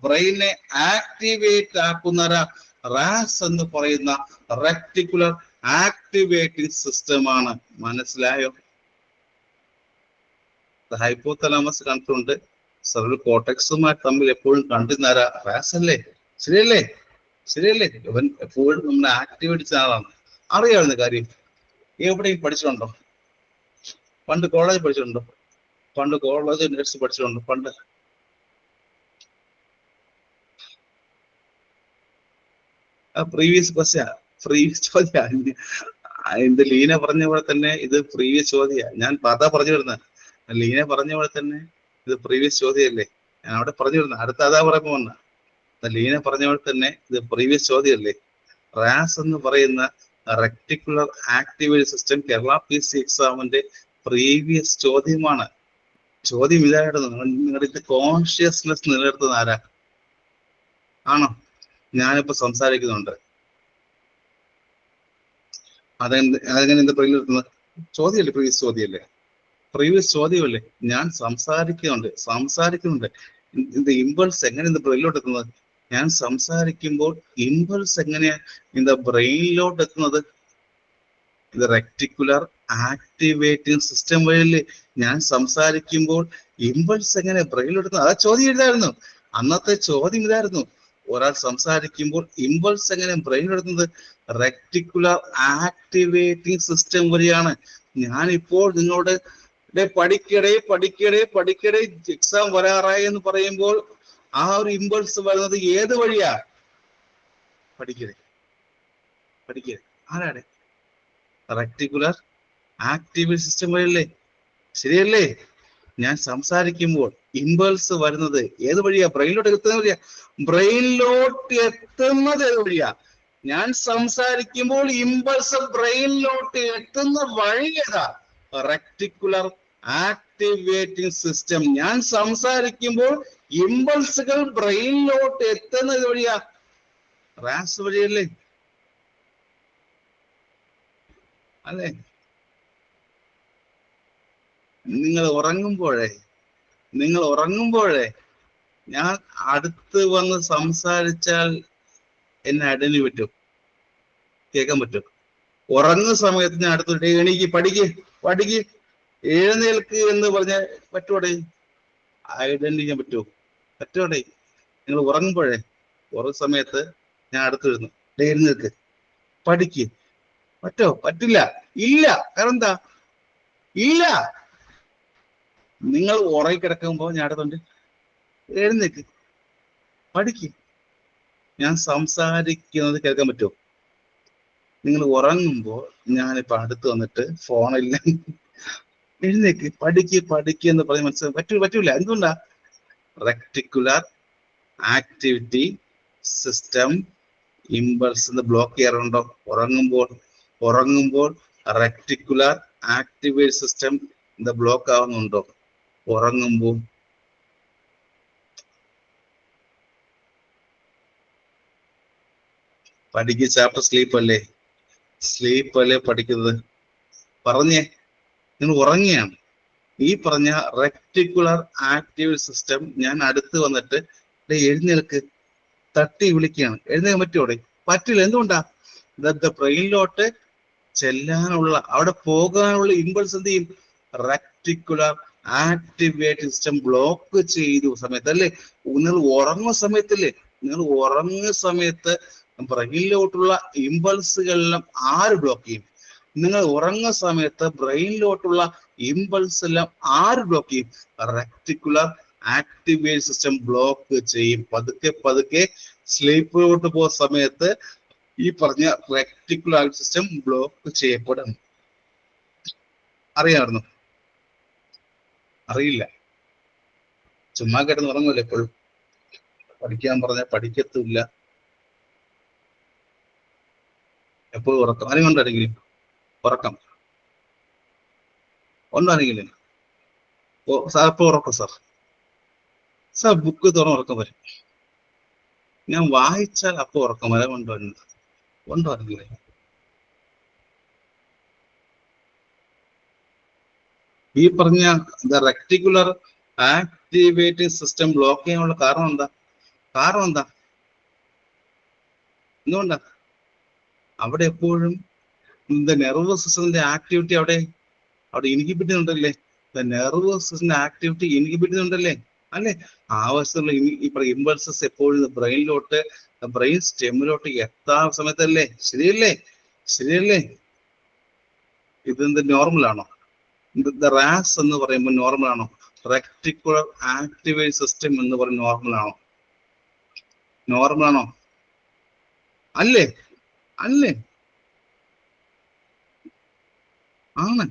ബ്രെയിനെ ആക്ടിവേറ്റ് ആക്കുന്ന റാസ് എന്ന് പറയുന്ന റെക്ടിക്കുലർ ആക്ടിവേറ്റിംഗ് സിസ്റ്റമാണ്. മനസ്സിലായോ? ഹൈപ്പോതലാമസ് കണ്ടിട്ടുണ്ട്. സെറിബ്രൽ കോർട്ടക്സുമായി തമ്മിൽ എപ്പോഴും കണ്ടിരുന്ന റാസ് അല്ലേ? ശരിയല്ലേ? ഇവൻ എപ്പോഴും നമ്മളെ ആക്ടിവേറ്റ് ചെയ്യുന്ന ആളാണ്. അറിയാവുന്ന കാര്യം എവിടെയും പഠിച്ചിട്ടുണ്ടോ? പണ്ട് കോളേജ് പഠിച്ചിട്ടുണ്ടോ? യൂണിവേഴ്സിറ്റി പഠിച്ചിട്ടുണ്ടോ? പണ്ട് പ്രീവിയസ് ചോദ്യം. ഇത് ലീന പറഞ്ഞ പോലെ തന്നെ ഇത് പ്രീവിയസ് ചോദ്യ. ഞാൻ പറഞ്ഞു വരുന്നത് ലീന പറഞ്ഞ പോലെ തന്നെ ഇത് പ്രീവിയസ് ചോദ്യമല്ലേ? ഞാൻ അവിടെ പറഞ്ഞു വരുന്നത് അടുത്ത അതാ പറയുമ്പോ വന്ന ലീന പറഞ്ഞ പോലെ തന്നെ ഇത് പ്രീവിയസ് ചോദ്യമല്ലേ? റാസ് എന്ന് പറയുന്ന reticular activate system Kerala PC എക്സാമിന്റെ പ്രീവിയസ് ചോദ്യമാണ്. ചോദ്യം ഇതായിരുന്നു, നിങ്ങളുടെ ഇത് കോൺഷ്യസ്നെസ് നിലനിർത്തുന്ന ആരാ? ആണോ? ഞാനിപ്പോ സംസാരിക്കുന്നുണ്ട്, അതെങ്ങനെ എന്ത് നിലനിർത്തുന്നത്? ചോദ്യമല്ലേ? പ്രീവിയസ് ചോദ്യമല്ലേ? ഞാൻ സംസാരിക്കുന്നുണ്ട്. ഇത് ഇമ്പൾസ് എങ്ങനെ ഇത് ബ്രെയിനിലോട്ട് എത്തുന്നത്? ഞാൻ സംസാരിക്കുമ്പോൾ ഇമ്പൾസ് എങ്ങനെയാ ഇത് ബ്രെയിനിലോട്ട് എത്തുന്നത്? ഇത് റെക്ടിക്കുലർ ആക്ടിവേറ്റിംഗ് സിസ്റ്റം വഴിയല്ലേ? ഞാൻ സംസാരിക്കുമ്പോൾ ഇമ്പൾസ് എങ്ങനെ ബ്രെയിനിലോട്ട് എത്തുന്നത്? അതാ ചോദ്യം ഇതായിരുന്നു. അന്നത്തെ ചോദ്യം ഇതായിരുന്നു. ഒരാൾ സംസാരിക്കുമ്പോൾ ഇമ്പൾസ് എങ്ങനെ ബ്രെയിൻ എടുക്കുന്നത്? റെക്ടിക്കുലർ ആക്ടിവേറ്റിംഗ് സിസ്റ്റം വഴിയാണ്. ഞാനിപ്പോൾ നിങ്ങളോട് പഠിക്കടേ എക്സാം വരാറായി എന്ന് പറയുമ്പോൾ ആ ഒരു ഇമ്പൾസ് വരുന്നത് ഏത് വഴിയാ? പഠിക്കടേ ആരാടെ? റെക്ടിക്കുലർ ആക്ടിവേറ്റ് സിസ്റ്റം വഴിയല്ലേ? ശരിയല്ലേ? ഞാൻ സംസാരിക്കുമ്പോൾ ഇമ്പൾസ് വരുന്നത് ഏത് വഴിയാ? ബ്രെയിനിലോട്ട് എത്തുന്ന വഴിയാ. ബ്രെയിനിലോട്ട് എത്തുന്നത് ഏത് വഴിയാ? ഞാൻ സംസാരിക്കുമ്പോൾ ഇമ്പൾസ് ബ്രെയിനിലോട്ട് എത്തുന്ന വഴി ഏതാ? Reticular activating system. ഞാൻ സംസാരിക്കുമ്പോൾ ഇമ്പൾസുകൾ ബ്രെയിനിലോട്ട് എത്തുന്നത് വഴിയാ? റാസ് വഴിയല്ലേ? അല്ലേ? നിങ്ങൾ ഉറങ്ങുമ്പോഴേ ഞാൻ അടുത്ത് വന്ന് സംസാരിച്ചാൽ എന്നെ അടനി പറ്റും, കേൾക്കാൻ പറ്റും. ഉറങ്ങുന്ന സമയത്ത് ഞാൻ അടുത്തോട്ട് എണീക്ക്, പഠിക്ക്, എഴുന്നേൽക്ക് എന്ന് പറഞ്ഞാൽ പറ്റൂടെ? ഐഡന്റി ചെയ്യാൻ പറ്റൂടെ? നിങ്ങൾ ഉറങ്ങുമ്പോഴേ, ഉറങ്ങുന്ന സമയത്ത് ഞാൻ അടുത്ത് വരുന്നു, എഴുന്നേൽക്ക്, പഠിക്ക്, പറ്റില്ല, ഇല്ല. കാരണം എന്താ? ഇല്ല. നിങ്ങൾ ഉറങ്ങിക്കിടക്കുമ്പോ ഞാൻ അടുത്തുണ്ട്, എഴുന്നേക്ക്, പഠിക്ക്. ഞാൻ സംസാരിക്കുന്നത് കേൾക്കാൻ പറ്റുമോ? നിങ്ങൾ ഉറങ്ങുമ്പോൾ ഞാനിപ്പോ അടുത്ത് വന്നിട്ട് ഫോണിൽ എഴുന്നേക്ക്, പഠിക്ക് എന്ന് പറഞ്ഞ് പറ്റൂല. എന്തുകൊണ്ടാ? Reticular activity system impulse block ചെയ്യാറുണ്ടോ? ഉറങ്ങുമ്പോൾ റെക്ടിക്കുലർ ആക്ടിവേറ്റ് സിസ്റ്റം ബ്ലോക്ക് ആവുന്നുണ്ടോ? ഉറങ്ങുമ്പോൾ പഠിക്കുക. ചാപ്റ്റർ സ്ലീപ്പ് അല്ലേ പഠിക്കുന്നത്? പറഞ്ഞേ, നിങ്ങൾ ഉറങ്ങിയാണ്. ഈ പറഞ്ഞ റെക്ടിക്കുലർ ആക്ടിവേറ്റ് സിസ്റ്റം ഞാൻ അടുത്ത് വന്നിട്ട് എഴുന്നേൽക്ക്, തട്ടി വിളിക്കുകയാണ്. എഴുന്നേൽക്കാൻ പറ്റുമോടെ? പറ്റില്ല. എന്തുകൊണ്ടാ? ബ്രെയിനിലോട്ട് ചെല്ലാനുള്ള, അവിടെ പോകാനുള്ള ഇമ്പൾസ് എന്ത് ചെയ്യും? റെക്ടിക്കുലർ ആക്ടിവേറ്റ് സിസ്റ്റം ബ്ലോക്ക് ചെയ്തു സമയത്ത് അല്ലേ? നിങ്ങൾ ഉറങ്ങുന്ന സമയത്ത് ബ്രെയിനിലോട്ടുള്ള ഇമ്പൾസുകളെല്ലാം ആര് ബ്ലോക്ക് ചെയ്യും? നിങ്ങൾ ഉറങ്ങുന്ന സമയത്ത് ബ്രെയിനിലോട്ടുള്ള ഇമ്പൾസ് എല്ലാം ആര് ബ്ലോക്ക് ചെയ്യും? റെക്ടിക്കുലർ ആക്ടിവേറ്റ് സിസ്റ്റം ബ്ലോക്ക് ചെയ്യും. പതുക്കെ സ്ലീപ്പിലോട്ട് പോകുന്ന സമയത്ത് ഈ പറഞ്ഞ റെക്ടിക്കുലർ സിസ്റ്റം ബ്ലോക്ക് ചെയ്യപ്പെടും. അറിയാമായിരുന്നു? അറിയില്ല. ചുമ്മാ കിടന്ന് ഉറങ്ങൂല്ലേ എപ്പോഴും? പഠിക്കാൻ പറഞ്ഞാൽ പഠിക്കത്തില്ല, എപ്പോഴും ഉറക്കം. ആരും കൊണ്ടാണെങ്കിലും ഉറക്കം ഉണ്ടാണെങ്കിലും സാർ എപ്പോ ഉറക്കം? സാർ ബുക്ക് തുറന്ന് ഉറക്കം വരും. ഞാൻ വായിച്ചാൽ അപ്പൊ ഉറക്കം വരെ കൊണ്ടുവരുന്നില്ലേ? ഈ പറഞ്ഞ റെക്ടിക്കുലർ ആക്ടിവേറ്റിംഗ് സിസ്റ്റം ബ്ലോക്ക് ചെയ്യാനുള്ള കാരണം എന്താ? എന്തുകൊണ്ടാ? അവിടെ എപ്പോഴും നെർവസ് സിസ്റ്റത്തിന്റെ ആക്ടിവിറ്റി അവിടെ ഇൻഹിബിറ്റ് ചെയ്യുന്നുണ്ടല്ലേ? നെർവസ് സിസ്റ്റത്തിന്റെ ആക്ടിവിറ്റി ഇൻഹിബിറ്റ് ചെയ്യുന്നുണ്ടല്ലേ? അല്ലെ? ആവശ്യമുള്ള ഈ ഇമ്പൾസസ് എപ്പോഴും ബ്രെയിൻ സ്റ്റെമ്മിലോട്ട് എത്താൻ സമയത്തല്ലേ? ശരിയല്ലേ? ഇതെന്ത് നോർമലാണോ? റാസ് എന്ന് പറയുമ്പോൾ നോർമലാണോ? റെക്ടിക്കുലർ ആക്ടിവേറ്റ് സിസ്റ്റം എന്ന് പറയുന്നത് നോർമലാണോ? അല്ലേ? ആണ്.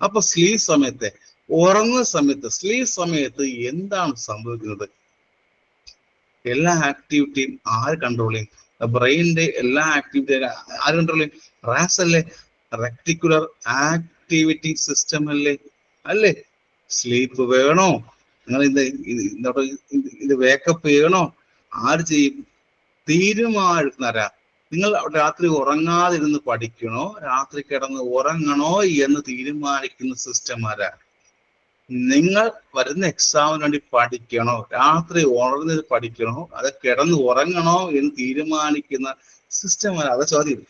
അപ്പൊ ഉറങ്ങുന്ന സമയത്ത് എന്താണ് സംഭവിക്കുന്നത്? എല്ലാ ആക്ടിവിറ്റിയും ആര് കൺട്രോൾ ചെയ്യും? ബ്രെയിനിന്റെ എല്ലാ ആക്ടിവിറ്റിയും ആര് കൺട്രോൾ ചെയ്യും? റാസ് അല്ലേ? റെക്ടിക്കുലർ ആക്ടിവിറ്റി സിസ്റ്റം അല്ലേ? സ്ലീപ്പ് വേണോ? നിങ്ങൾ ഇത് വേക്കപ്പ് ചെയ്യണോ? ആര് ചെയ്യും? തീരുമാനിക്കുന്നവരാ. നിങ്ങൾ രാത്രി ഉറങ്ങാതിരുന്ന് പഠിക്കണോ, രാത്രി കിടന്ന് ഉറങ്ങണോ എന്ന് തീരുമാനിക്കുന്ന സിസ്റ്റം ആരാ? നിങ്ങൾ വരുന്ന എക്സാമിന് വേണ്ടി പഠിക്കണോ, രാത്രി ഉണർന്ന് പഠിക്കണോ, അത് കിടന്ന് ഉറങ്ങണോ എന്ന് തീരുമാനിക്കുന്ന സിസ്റ്റം ആരാ? അത് ചോദ്യം.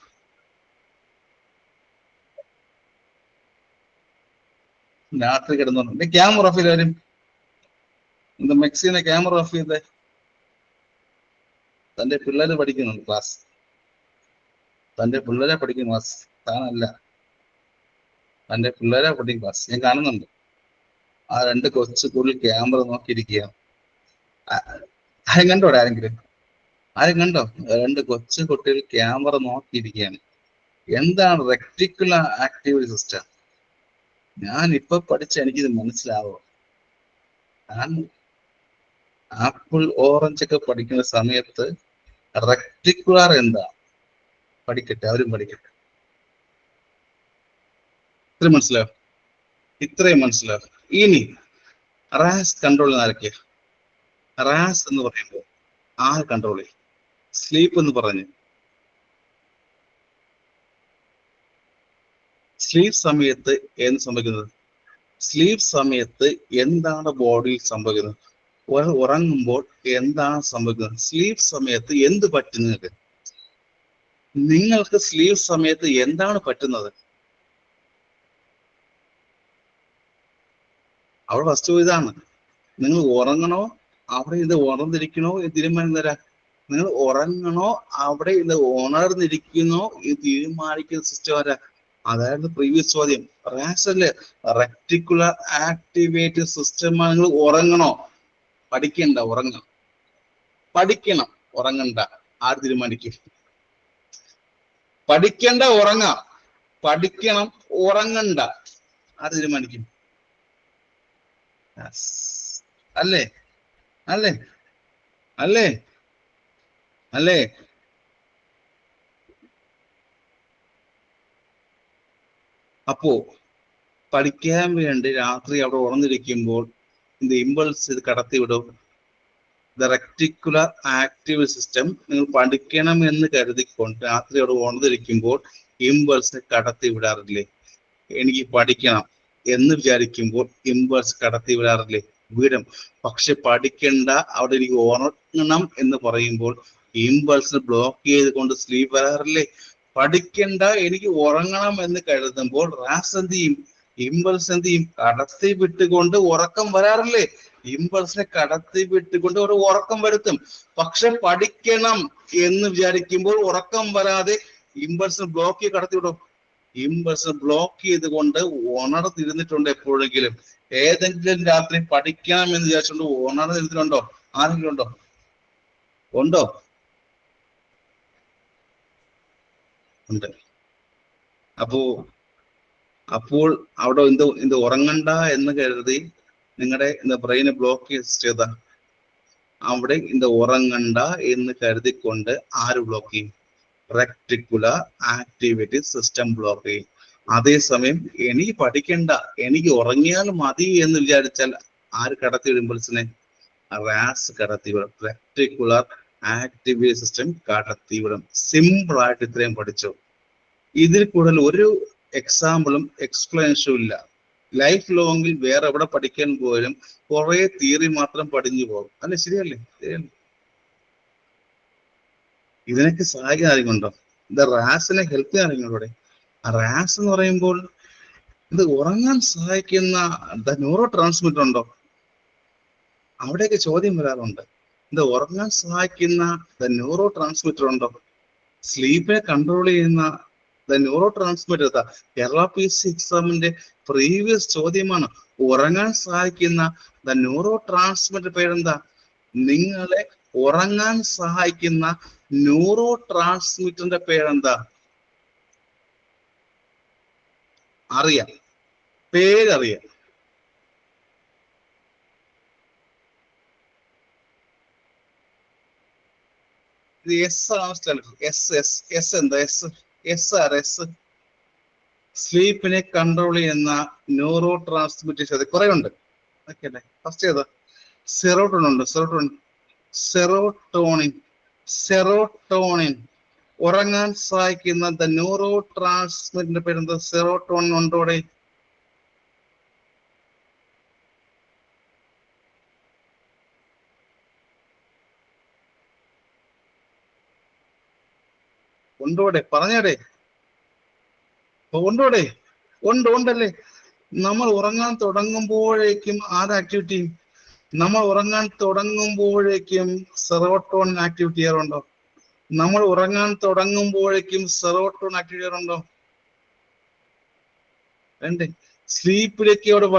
രാത്രി കിടന്നു ക്യാമറ ഓഫ് ചെയ്താലും മെക്സിന്റെ ക്യാമറ ഓഫ് ചെയ്തേ. തന്റെ പിള്ളേര് പഠിക്കുന്നുണ്ട് ക്ലാസ്, തന്റെ പിള്ളേരെ പഠിക്കുന്ന ക്ലാസ്, താനല്ല, തന്റെ പിള്ളേരെ പഠിക്കുന്ന ക്ലാസ് ഞാൻ കാണുന്നുണ്ട്. ആ 2 കൊച്ചു കൂടുതൽ ക്യാമറ നോക്കിയിരിക്കുകയാണ്. ആരും കണ്ടോ? ആരും കണ്ടോ? 2 കൊച്ചു കുട്ടികൾ ക്യാമറ നോക്കിയിരിക്കുകയാണ്. എന്താണ് റെക്ടിക്കുലർ ആക്റ്റീവ് സിസ്റ്റം? ഞാൻ ഇപ്പൊ പഠിച്ച എനിക്കിത് മനസ്സിലാവോ? ഞാൻ ആപ്പിൾ ഓറഞ്ച് ഒക്കെ പഠിക്കുന്ന സമയത്ത് റെക്ടിക്കുലർ എന്താ പഠിക്കട്ടെ, അവരും പഠിക്കട്ടെ. ഇത്രയും മനസ്സിലാവും, ഇത്രയും മനസ്സിലാവും. ഇനി റാസ് കൺട്രോൾ ആരൊക്കെയാ? റാസ് എന്ന് പറയുമ്പോൾ ആര് കൺട്രോൾ ചെയ്യും? സ്ലീപ്പ് എന്ന് പറഞ്ഞു, സ്ലീപ്പ് സമയത്ത് എന്ത് സംഭവിക്കുന്നത്? സ്ലീപ്പ് സമയത്ത് എന്താണ് ബോഡിയിൽ സംഭവിക്കുന്നത്? ഉറങ്ങുമ്പോൾ എന്താണ് സംഭവിക്കുന്നത്? സ്ലീപ്പ് സമയത്ത് എന്ത് പറ്റും നിങ്ങൾക്ക്? നിങ്ങൾക്ക് സ്ലീപ്പ് സമയത്ത് എന്താണ് പറ്റുന്നത്? അവിടെ ഫസ്റ്റ് ഇതാണ്, നിങ്ങൾ ഉറങ്ങണോ അവിടെ ഇത് ഉണർന്നിരിക്കണോ എന്ന് തീരുമാനം തരാം. നിങ്ങൾ ഉറങ്ങണോ അവിടെ ഇത് ഉണർന്നിരിക്കുന്നോ ഇത് തീരുമാനിക്കുന്ന സിസ്റ്റം ആരാ? അതായിരുന്നു പ്രീവിയസ് ചോദ്യം. റാഷല്ലേ, റെക്ടിക്കുലർ ആക്ടിവേറ്റ് സിസ്റ്റമാണ്. നിങ്ങൾ ഉറങ്ങണോ? പഠിക്കണ്ട, ഉറങ്ങണം. പഠിക്കണം, ഉറങ്ങണ്ട. ആര് തീരുമാനിക്കും? പഠിക്കണ്ട, ഉറങ്ങാം. പഠിക്കണം, ഉറങ്ങണ്ട. ആര് തീരുമാനിക്കും? അല്ലേ? അല്ലേ? അല്ലേ? അല്ലേ? അപ്പോ പഠിക്കാൻ വേണ്ടി രാത്രി അവിടെ ഉണർന്നിരിക്കുമ്പോൾ ഇത് ഇമ്പൾസ് ഇത് കടത്തിവിടും. ദ റെക്ടിക്കുലർ ആക്റ്റീവ് സിസ്റ്റം നിങ്ങൾ പഠിക്കണം എന്ന് കരുതിക്കൊണ്ട് രാത്രി അവിടെ ഉണർന്നിരിക്കുമ്പോൾ ഇമ്പൾസ് കടത്തി വിടാറില്ലേ? എനിക്ക് പഠിക്കണം എന്ന് വിചാരിക്കുമ്പോൾ ഇമ്പൾസ് കടത്തി വിടാറില്ലേ? വിടും. പക്ഷെ പഠിക്കണ്ട അവിടെ എനിക്ക് ഉറങ്ങണം എന്ന് പറയുമ്പോൾ ഇമ്പൾസ് ബ്ലോക്ക് ചെയ്തുകൊണ്ട് സ്ലീപ്പ് വരാറില്ലേ? പഠിക്കണ്ട എനിക്ക് ഉറങ്ങണം എന്ന് കരുതുമ്പോൾ റാസ് എന്ത് ചെയ്യും? ഇമ്പൾസ് എന്ത് ചെയ്യും? കടത്തി വിട്ടുകൊണ്ട് ഉറക്കം വരാറില്ലേ? ഇമ്പൾസിനെ കടത്തി വിട്ടുകൊണ്ട് ഒരു ഉറക്കം വരുത്തും. പക്ഷെ പഠിക്കണം എന്ന് വിചാരിക്കുമ്പോൾ ഉറക്കം വരാതെ ഇമ്പൾസിനെ ബ്ലോക്ക് ചെയ്ത് കടത്തി വിടും. ഇമ്പൾസ് ബ്ലോക്ക് ചെയ്തുകൊണ്ട് ഉണർന്നിരുന്നിട്ടുണ്ട് എപ്പോഴെങ്കിലും? ഏതെങ്കിലും രാത്രി പഠിക്കണം എന്ന് വിചാരിച്ചുകൊണ്ട് ഉണർന്നിരുന്നിട്ടുണ്ടോ? ആരെങ്കിലും ഉണ്ടോ? ഉണ്ടോ? ഉണ്ട്. അപ്പോൾ അവിടെ എന്ത് ഉറങ്ങണ്ട എന്ന് കരുതി നിങ്ങളുടെ ബ്രെയിന് ബ്ലോക്ക് ചെയ്താ അവിടെ ഉറങ്ങണ്ട എന്ന് കരുതിക്കൊണ്ട് ആര് ബ്ലോക്ക് ചെയ്യും? റെക്ടിക്കുലർ ആക്ടിവിറ്റി സിസ്റ്റം ബ്ലോക്ക് ചെയ്യും. അതേസമയം എനിക്ക് പഠിക്കണ്ട എനിക്ക് ഉറങ്ങിയാൽ മതി എന്ന് വിചാരിച്ചാൽ ആര് കടത്തിവിടും ഇമ്പൾസിനെ? റാസ് കടത്തിവിടും. റെക്ടിക്കുലർ ആക്ടിവിറ്റി സിസ്റ്റം കടത്തിവിടും. സിമ്പിൾ ആയിട്ട് ഇത്രയും പഠിച്ചു. ഇതിൽ കൂടുതൽ ഒരു എക്സാമ്പിളും എക്സ്പ്ലനേഷനും ഇല്ല. ലൈഫ് ലോങ്ങിൽ വേറെ എവിടെ പഠിക്കാൻ പോലും കുറെ തിയറി മാത്രം പഠിഞ്ഞു പോകും. അല്ലെ? ശരിയല്ലേ? ഇതിനൊക്കെ സഹായിക്കുന്ന ആരെങ്കിലുണ്ടോ? ഇത് റാസിനെ ഹെൽപ്പ് ചെയ്യാൻ ആരെങ്കിലും? റാസ് എന്ന് പറയുമ്പോൾ ഇത് ഉറങ്ങാൻ സഹായിക്കുന്ന ന്യൂറോ ട്രാൻസ്മിറ്റർ ഉണ്ടോ? അവിടെയൊക്കെ ചോദ്യം വരാറുണ്ട്. ഇത് ഉറങ്ങാൻ സഹായിക്കുന്ന ന്യൂറോ ട്രാൻസ്മിറ്റർ ഉണ്ടോ? സ്ലീപ്പിനെ കൺട്രോൾ ചെയ്യുന്ന ന്യൂറോ ട്രാൻസ്മിറ്റർ കേരള PC എക്സാമിന്റെ പ്രീവിയസ് ചോദ്യമാണ്. ഉറങ്ങാൻ സഹായിക്കുന്ന ന്യൂറോ ട്രാൻസ്മിറ്റർ പേരെന്താ? നിങ്ങളെ ഉറങ്ങാൻ സഹായിക്കുന്ന ന്യൂറോ ട്രാൻസ്മിറ്ററിന്റെ പേരെന്താ? അറിയാം, പേരറിയാം. ഇത് സ്ലീപ്പിനെ കൺട്രോൾ ചെയ്യുന്ന ന്യൂറോ ട്രാൻസ്മിറ്റേഴ്സ് അത് കുറെ ഉണ്ട്. ഓക്കെ അല്ലേ? ഫസ്റ്റ് ഏതാ? സെറോട്ടോണിൻ ഉണ്ട്. സെറോട്ടോണിൻ ഉറങ്ങാൻ സഹായിക്കുന്ന ന്യൂറോ ട്രാൻസ്മിറ്ററിന്റെ പേരെന്താ? സെറോട്ടോണിൻ ഉണ്ടോടെ? ഉണ്ടോടെ? പറഞ്ഞോടെ. ഉണ്ടോടെ? ഉണ്ടല്ലേ? നമ്മൾ ഉറങ്ങാൻ തുടങ്ങുമ്പോഴേക്കും ആര് ആക്ടിവേറ്റ് ചെയ്യും? നമ്മൾ ഉറങ്ങാൻ തുടങ്ങുമ്പോഴേക്കും സെറോട്ടോണിൻ ആക്ടിവിറ്റി ചെയ്യാറുണ്ടോ? നമ്മൾ ഉറങ്ങാൻ തുടങ്ങുമ്പോഴേക്കും സെറോട്ടോണിൻ ആക്ടിവിറ്റി ചെയ്യാറുണ്ടോ? വേണ്ടേ? സ്ലീപ്പിലേക്ക് അവിടെ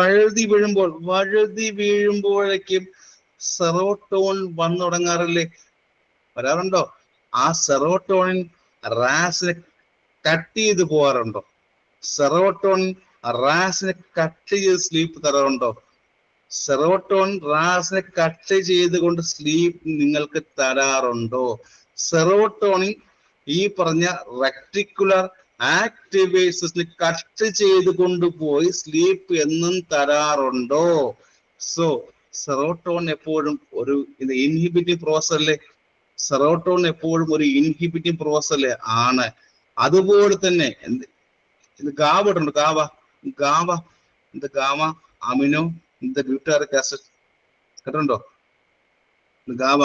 വഴുതി വീഴുമ്പോഴേക്കും സെറോട്ടോൺ വന്നു തുടങ്ങാറില്ലേ? വരാറുണ്ടോ? ആ സെറോട്ടോണിൻ റാസിനെ കട്ട് ചെയ്ത് പോകാറുണ്ടോ? സെറോട്ടോണിൻ റാസിനെ കട്ട് ചെയ്ത് സ്ലീപ്പ് തരാറുണ്ടോ? സെറോട്ടോണിൻ റാസിനെ കട്ട് ചെയ്തുകൊണ്ട് സ്ലീപ്പ് നിങ്ങൾക്ക് തരാറുണ്ടോ? സെറോട്ടോണിൻ ഈ പറഞ്ഞ റെക്ടിക്കുലർ ആക്ടിവേഷൻസിന് കട്ട് ചെയ്ത് കൊണ്ടുപോയി സ്ലീപ്പ് എന്നും തരാറുണ്ടോ? സോ സെറോട്ടോൺ എപ്പോഴും ഒരു ഇൻഹിബിറ്റിംഗ് പ്രോസസ് അല്ലേ? സെറോട്ടോൺ എപ്പോഴും ഒരു ഇൻഹിബിറ്റിംഗ് പ്രോസസ് അല്ലേ? ആണ്. അതുപോലെ തന്നെ ഇത് ഗാബ ഇട്ടുണ്ട്. GABA gamma amino butyric acid കേട്ടോ? ഗാബ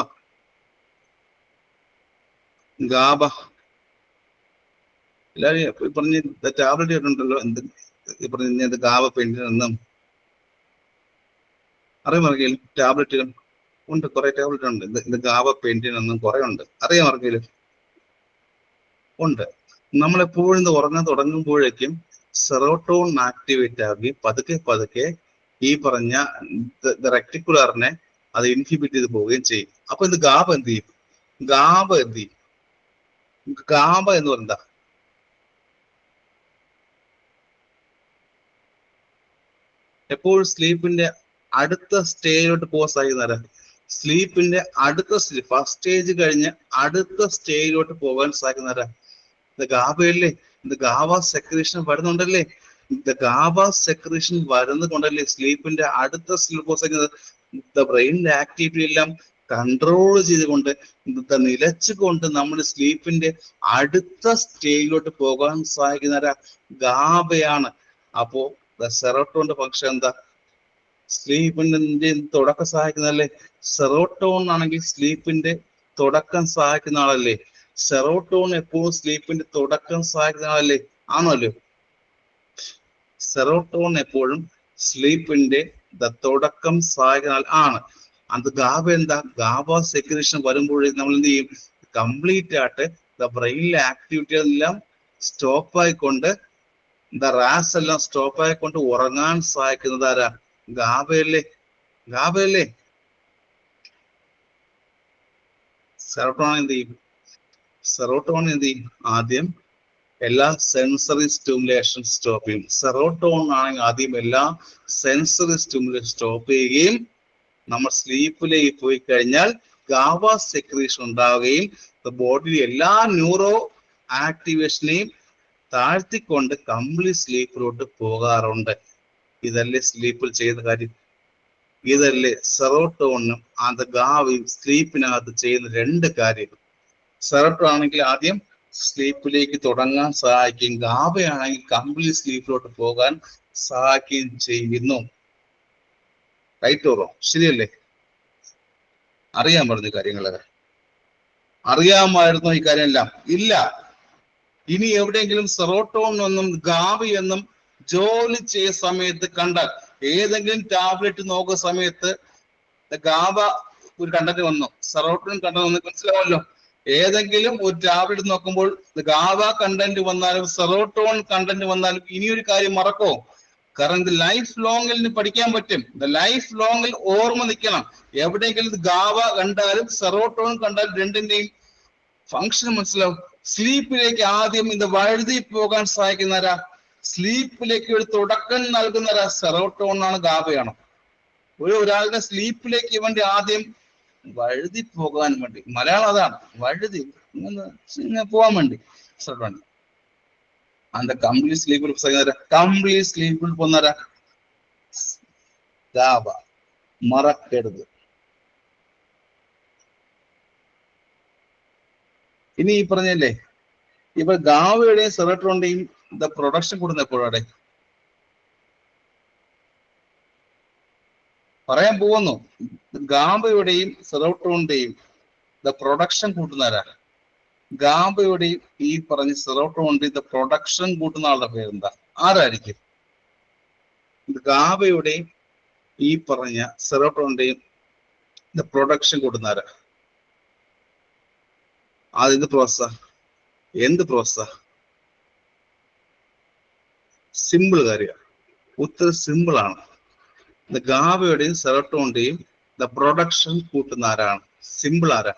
എല്ലാവരും പറഞ്ഞ ടാബ്ലറ്റ് കേട്ടിട്ടുണ്ടല്ലോ. പറഞ്ഞ ഗാബ പെയിന്റിൽ നിന്നും അറിയാം. ടാബ്ലറ്റുകൾ ഉണ്ട്, കുറെ ടാബ്ലറ്റ് ഉണ്ട്. ഇത് ഗാബ പെയിന്റിൽ നിന്നും കുറെ ഉണ്ട്. അറിയാം ആർക്കെങ്കിലും? ഉണ്ട്. നമ്മളെപ്പോഴും ഇത് ഉറങ്ങാൻ തുടങ്ങുമ്പോഴേക്കും സെറോട്ടോൺ ആക്ടിവേറ്റ് ആവുകയും പതുക്കെ ഈ പറഞ്ഞ റെക്ടിക്കുലറിനെ അത് ഇൻഹിബിറ്റ് ചെയ്ത് പോവുകയും ചെയ്യും. അപ്പൊ ഇത് ഗാബ എന്ത് ചെയ്യും? ഗാബ എന്ന് പറയുന്നത് എപ്പോഴും സ്ലീപ്പിന്റെ അടുത്ത സ്റ്റേജിലോട്ട് പോകാൻ സാധിക്കുന്നവരാ. സ്ലീപ്പിന്റെ അടുത്ത ഫസ്റ്റ് സ്റ്റേജ് കഴിഞ്ഞ് അടുത്ത സ്റ്റേജിലോട്ട് പോകാൻ സാധിക്കുന്നവരാ. ഇത് ഗാബയല്ലേ? ഇത് ഗാബ സെക്രീഷൻ വരുന്നുണ്ടല്ലേ? ഇത് ഗാബ സെക്രീഷൻ വരുന്നത് കൊണ്ടല്ലേ സ്ലീപ്പിന്റെ അടുത്ത ബ്രെയിനിന്റെ ആക്ടിവിറ്റി എല്ലാം കൺട്രോൾ ചെയ്തുകൊണ്ട് നിലച്ചുകൊണ്ട് നമ്മൾ സ്ലീപ്പിന്റെ അടുത്ത സ്റ്റേജിലോട്ട് പോകാൻ സഹായിക്കുന്നവരാ ഗാബയാണ്. അപ്പോ സെറോട്ടോണിന്റെ ഫംഗ്ഷൻ എന്താ? സ്ലീപ്പിന്റെ തുടക്കം സഹായിക്കുന്നതല്ലേ? സെറോട്ടോൺ ആണെങ്കിൽ സ്ലീപ്പിന്റെ തുടക്കം സഹായിക്കുന്ന ആളല്ലേ? സെറോട്ടോൺ എപ്പോഴും സ്ലീപ്പിന്റെ തുടക്കം സഹായിക്കുന്ന ആളല്ലേ? ആണല്ലോ. സെറോട്ടോൺ എപ്പോഴും സ്ലീപ്പിന്റെ തുടക്കം സഹായിക്കുന്ന ആൾ ആണ്. അത് ഗാബ എന്താ? ഗാബ സെക്രീഷൻ വരുമ്പോഴേ നമ്മൾ എന്ത് ചെയ്യും? കംപ്ലീറ്റ് ആയിട്ട് ബ്രെയിനിലെ ആക്ടിവിറ്റി എല്ലാം സ്റ്റോപ്പ് ആയിക്കൊണ്ട് റാസ് എല്ലാം സ്റ്റോപ്പ് ആയിക്കൊണ്ട് ഉറങ്ങാൻ സഹായിക്കുന്നത് ആരാ? ഗാബയല്ലേ? സെറോട്ടോൺ എന്ത് ചെയ്യും? ആദ്യം എല്ലാ സെൻസറി സ്റ്റിമുലേഷൻ സ്റ്റോപ്പ് ചെയ്യും. സെറോട്ടോൺ ആണെങ്കിൽ ആദ്യം എല്ലാ സെൻസറി സ്റ്റിമുലേഷൻ സ്റ്റോപ്പ് ചെയ്യുകയും നമ്മൾ സ്ലീപ്പിലേക്ക് പോയി കഴിഞ്ഞാൽ ഗാബ സെക്രീഷൻ ഉണ്ടാവുകയും ബോഡിയിലെ എല്ലാ ന്യൂറോ ആക്ടിവേഷനെയും താഴ്ത്തിക്കൊണ്ട് കംപ്ലീറ്റ് സ്ലീപ്പിലോട്ട് പോകാറുണ്ട്. ഇതല്ലേ സ്ലീപ്പിൽ ചെയ്യുന്ന കാര്യം? ഇതല്ലേ സെറോട്ടോണിനും അത് ഗാബയും സ്ലീപ്പിനകത്ത് ചെയ്യുന്ന രണ്ട് കാര്യങ്ങൾ? സെറോട്ടോൺ ആണെങ്കിൽ ആദ്യം സ്ലീപ്പിലേക്ക് തുടങ്ങാൻ സഹായിക്കും, ഗാബയാണെങ്കിൽ കംപ്ലീറ്റ് സ്ലീപ്പിലോട്ട് പോകാൻ സഹായിക്കുകയും ചെയ്യുന്നു. റൈറ്റ് ഓറോ? ശരിയല്ലേ? അറിയാൻ പറഞ്ഞ കാര്യങ്ങളൊക്കെ അറിയാമായിരുന്നോ? ഈ കാര്യമെല്ലാം ഇല്ല. ഇനി എവിടെയെങ്കിലും സെറോട്ടോൺ എന്നും ഗാബ എന്നും ജോലി ചെയ്ത സമയത്ത് കണ്ടാൽ, ഏതെങ്കിലും ടാബ്ലറ്റ് നോക്കുന്ന സമയത്ത് ഗാബ ഒരു കണ്ടന്റ് വന്നു, സെറോട്ടോൺ കണ്ടന്റ് വന്നു, മനസ്സിലാവല്ലോ. ഏതെങ്കിലും ഒരു ടാബ്ലറ്റ് നോക്കുമ്പോൾ ഗാബ കണ്ടന്റ് വന്നാലും സെറോട്ടോൺ കണ്ടന്റ് വന്നാലും ഇനിയൊരു കാര്യം മറക്കോ? കാരണം ഇത് ലൈഫ് ലോങ്ങിൽ പഠിക്കാൻ പറ്റും. ലൈഫ് ലോങ്ങിൽ ഓർമ്മ നിൽക്കണം. എവിടെയെങ്കിലും ഗാബ കണ്ടാലും സെറോട്ടോൺ കണ്ടാലും രണ്ടിന്റെയും ഫങ്ഷൻ മനസ്സിലാവും. സ്ലീപ്പിലേക്ക് ആദ്യം ഇത് വഴുതി പോകാൻ സഹായിക്കുന്നവരാ? സ്ലീപ്പിലേക്ക് ഒരു തുടക്കം നൽകുന്നവരാ? സെറോട്ടോൺ ആണ് ഗാബയാണോ? ഒരാളുടെ സ്ലീപ്പിലേക്ക് വേണ്ടി ആദ്യം വഴുതി പോകാൻ വേണ്ടി, മലയാളം അതാണ്, വഴുതി പോകാൻ വേണ്ടി സെറോട്ടോൺ. அந்த കംപ്ലീറ്റ് സ്ലീപ്പിൽ കംപ്ലീറ്റ് സ്ലീപ്പിൽ പോകുന്നവരാ? ഗാബ. മറക്കരുത്. ഇനി ഈ പറഞ്ഞല്ലേ, ഇപ്പൊ ഗാബയുടെയും സെറോട്ടോണിന്റെയും പ്രൊഡക്ഷൻ കൂടുന്ന എപ്പോഴാടെ പറയാൻ പോകുന്നു. ഗാബയുടെയും സെറോട്ടോണിന്റെയും പ്രൊഡക്ഷൻ കൂട്ടുന്നവരാ? ഗാബയുടെയും ഈ പറഞ്ഞ സെറോട്ടോണിന്റെയും പ്രൊഡക്ഷൻ കൂട്ടുന്ന ആളുടെ പേരെന്താ? ആരായിരിക്കും? ഗാബയുടെയും ഈ പറഞ്ഞ സെറോട്ടോണിന്റെയും പ്രൊഡക്ഷൻ കൂട്ടുന്ന ആരാ? അത് എന്ത് പ്രോസസ്സാ? എന്ത് പ്രോസസ്സാ? സിമ്പിൾ കാര്യം, ഉത്തരം സിമ്പിൾ ആണ്. ഗാബയുടെയും സെറട്ടോണിന്റെയും പ്രൊഡക്ഷൻ കൂട്ടുന്ന ആരാണ്? സിമ്പിൾ ആരാ?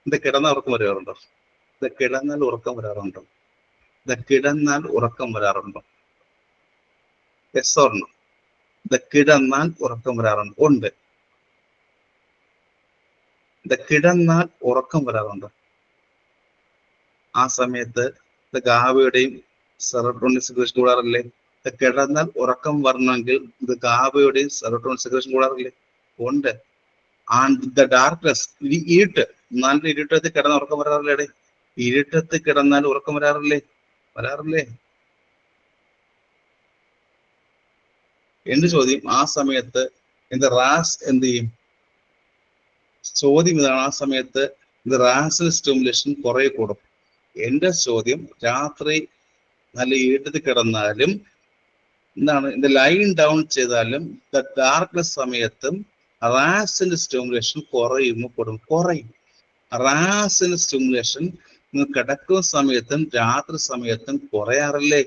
ഇത് കിടന്ന ഉറക്കം വരാറുണ്ടോ? ഇത് കിടന്നാൽ ഉറക്കം വരാറുണ്ടോ? ഇത് കിടന്നാൽ ഉറക്കം വരാറുണ്ടോ? Yes or no? ഇത് കിടന്നാൽ ഉറക്കം വരാറുണ്ട്? ഉണ്ട്. ഇത് കിടന്നാൽ ഉറക്കം വരാറുണ്ട്. ആ സമയത്ത് ഗാബയുടെയും സെറട്ടോണിൻ സെക്രീഷൻ കൂടാറില്ലേ? കിടന്നാൽ ഉറക്കം വരണമെങ്കിൽ ഇത് ഗാബയുടെയും സെറട്ടോണിൻ സെക്രീഷൻ കൂടാറില്ലേ? ഉണ്ട്. ആൻഡ് ദ ഡാർക്ക്നെസ്, ഇരുട്ട്, നല്ല ഇരുട്ടത്ത് കിടന്ന ഉറക്കം വരാറില്ലേ? ഇരുട്ടത്ത് കിടന്നാൽ ഉറക്കം വരാറില്ലേ? വരാറില്ലേ? എന്ത് ചോദ്യം? ആ സമയത്ത് റാസ് എന്ത് ചെയ്യും? ചോദ്യം ഇതാണ്, ആ സമയത്ത് റാസിൽ സ്റ്റിമുലേഷൻ കുറെ കൂടും. എന്റെ ചോദ്യം, രാത്രി നല്ല ഇരുട്ടത്തിൽ കിടന്നാലും എന്താണ് ലൈൻ ഡൗൺ ചെയ്താലും ഡാർക്ക്നെസ് സമയത്തും റാസിന്റെ സ്റ്റിമുലേഷൻ കുറയുമോ കൂടും? കുറയും. റാസിന്റെ സ്റ്റിമുലേഷൻ നിങ്ങൾ കിടക്കുന്ന സമയത്തും രാത്രി സമയത്തും കുറയാറില്ലേ?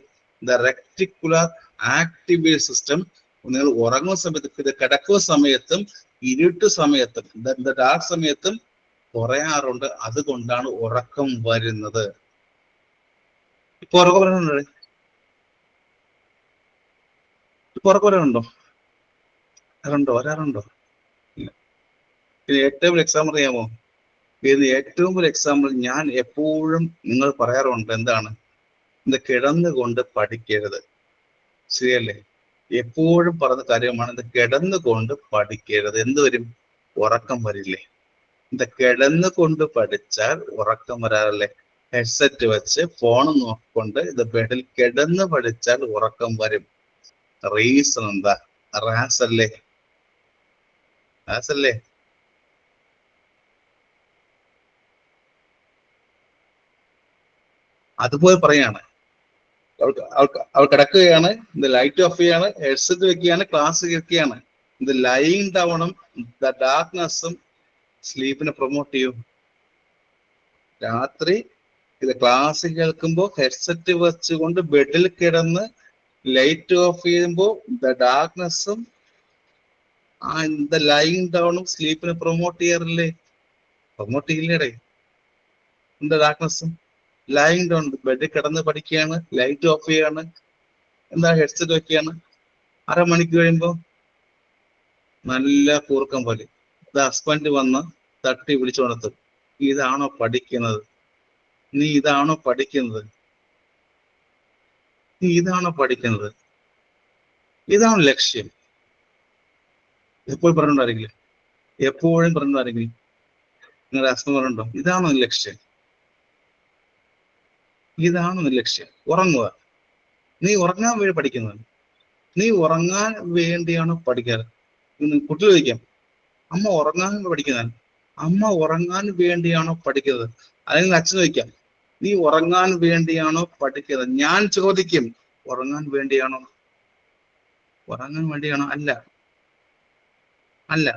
റെക്ടിക്കുലർ ആക്ടിവേറ്റ് സിസ്റ്റം നിങ്ങൾ ഉറങ്ങുന്ന സമയത്ത്, കിടക്കുന്ന സമയത്തും ഇരുട്ട് സമയത്തും ഡാർക്ക് സമയത്തും കുറയാറുണ്ട്. അതുകൊണ്ടാണ് ഉറക്കം വരുന്നത്. ഇപ്പൊ ഉറക്കം വരുന്നുണ്ടോ? ഇപ്പൊ ഉറക്കം വരാറുണ്ടോ? വരാറുണ്ടോ? ഇല്ല. ഇനി ഏറ്റവും വലിയ എക്സാമ്പിൾ അറിയാമോ? ഇത് ഏറ്റവും വലിയ എക്സാമ്പിൾ ഞാൻ എപ്പോഴും നിങ്ങൾ പറയാറുണ്ട്, എന്താണ്? കിടന്നുകൊണ്ട് പഠിക്കരുത്. ശരിയല്ലേ? എപ്പോഴും പറഞ്ഞ കാര്യമാണ്, കിടന്നുകൊണ്ട് പഠിക്കരുത്. എന്ത് വരും? ഉറക്കം വരില്ലേ? കിടന്നുകൊണ്ട് പഠിച്ചാൽ ഉറക്കം വരാറില്ലേ? ഹെഡ്സെറ്റ് വെച്ച് ഫോൺ നോക്കിക്കൊണ്ട് ബെഡിൽ കിടന്ന് പഠിച്ചാൽ ഉറക്കം വരും. റീസൺ എന്താ? റാസല്ലേ? റാസല്ലേ? അതുപോലെ പറയാണ്, അവൾ കിടക്കുകയാണ്, ലൈറ്റ് ഓഫ് ചെയ്യാണ്, ഹെഡ്സെറ്റ് വെക്കുകയാണ്, ക്ലാസ് കേൾക്കുകയാണ്. ലൈങ് ഡൗണും ഡാർക്ക്നെസ്സും സ്ലീപ്പിനെ പ്രൊമോട്ട് ചെയ്യും. രാത്രി ക്ലാസ് കേൾക്കുമ്പോൾ ഹെഡ്സെറ്റ് വെച്ചുകൊണ്ട് ബെഡിൽ കിടന്ന് ലൈറ്റ് ഓഫ് ചെയ്യുമ്പോൾ ഡാർക്ക്നെസ്സും ലൈങ് ഡൗണും സ്ലീപ്പിനെ പ്രൊമോട്ട് ചെയ്യാറില്ലേ? പ്രൊമോട്ട് ചെയ്യില്ലേടേ? ഡാർക്ക്നെസ്സും ലൈങ് ഡൗൺ, ബെഡിൽ കിടന്ന് പഠിക്കുകയാണ്, ലൈറ്റ് ഓഫ് ചെയ്യാണ്, ഹെഡ്സെറ്റ് വെക്കുകയാണ്. അരമണിക്ക് കഴിയുമ്പോൾ നല്ല കൂർക്കം പോലെ ഹസ്ബൻഡ് വന്ന് തട്ടി വിളിച്ചുണർത്തും. ഇതാണോ പഠിക്കുന്നത്? നീ ഇതാണോ പഠിക്കുന്നത്? നീ ഇതാണോ പഠിക്കുന്നത്? ഇതാണ് ലക്ഷ്യം. എപ്പോഴും പറഞ്ഞിട്ടുണ്ടായിരിക്കില്ലേ? എപ്പോഴും പറഞ്ഞിട്ടുണ്ടായിരിക്കില്ലേ? നിങ്ങളുടെ ഹസ്ബൻഡ് പറഞ്ഞിട്ടുണ്ടോ ഇതാണോ ലക്ഷ്യം? ഇതാണോ ലക്ഷ്യം? ഉറങ്ങുക. നീ ഉറങ്ങാൻ വേണ്ടി പഠിക്കുന്നത്? നീ ഉറങ്ങാൻ വേണ്ടിയാണോ പഠിക്കാറ്? കുട്ടികൾ ചോദിക്കാം, അമ്മ ഉറങ്ങാൻ പഠിക്കുന്നത്? അമ്മ ഉറങ്ങാൻ വേണ്ടിയാണോ പഠിക്കുന്നത്? അല്ലെങ്കിൽ അച്ഛൻ ചോദിക്കാം, നീ ഉറങ്ങാൻ വേണ്ടിയാണോ പഠിക്കുന്നത്? ഞാൻ ചോദിക്കും, ഉറങ്ങാൻ വേണ്ടിയാണോ? ഉറങ്ങാൻ വേണ്ടിയാണോ? അല്ല, അല്ല.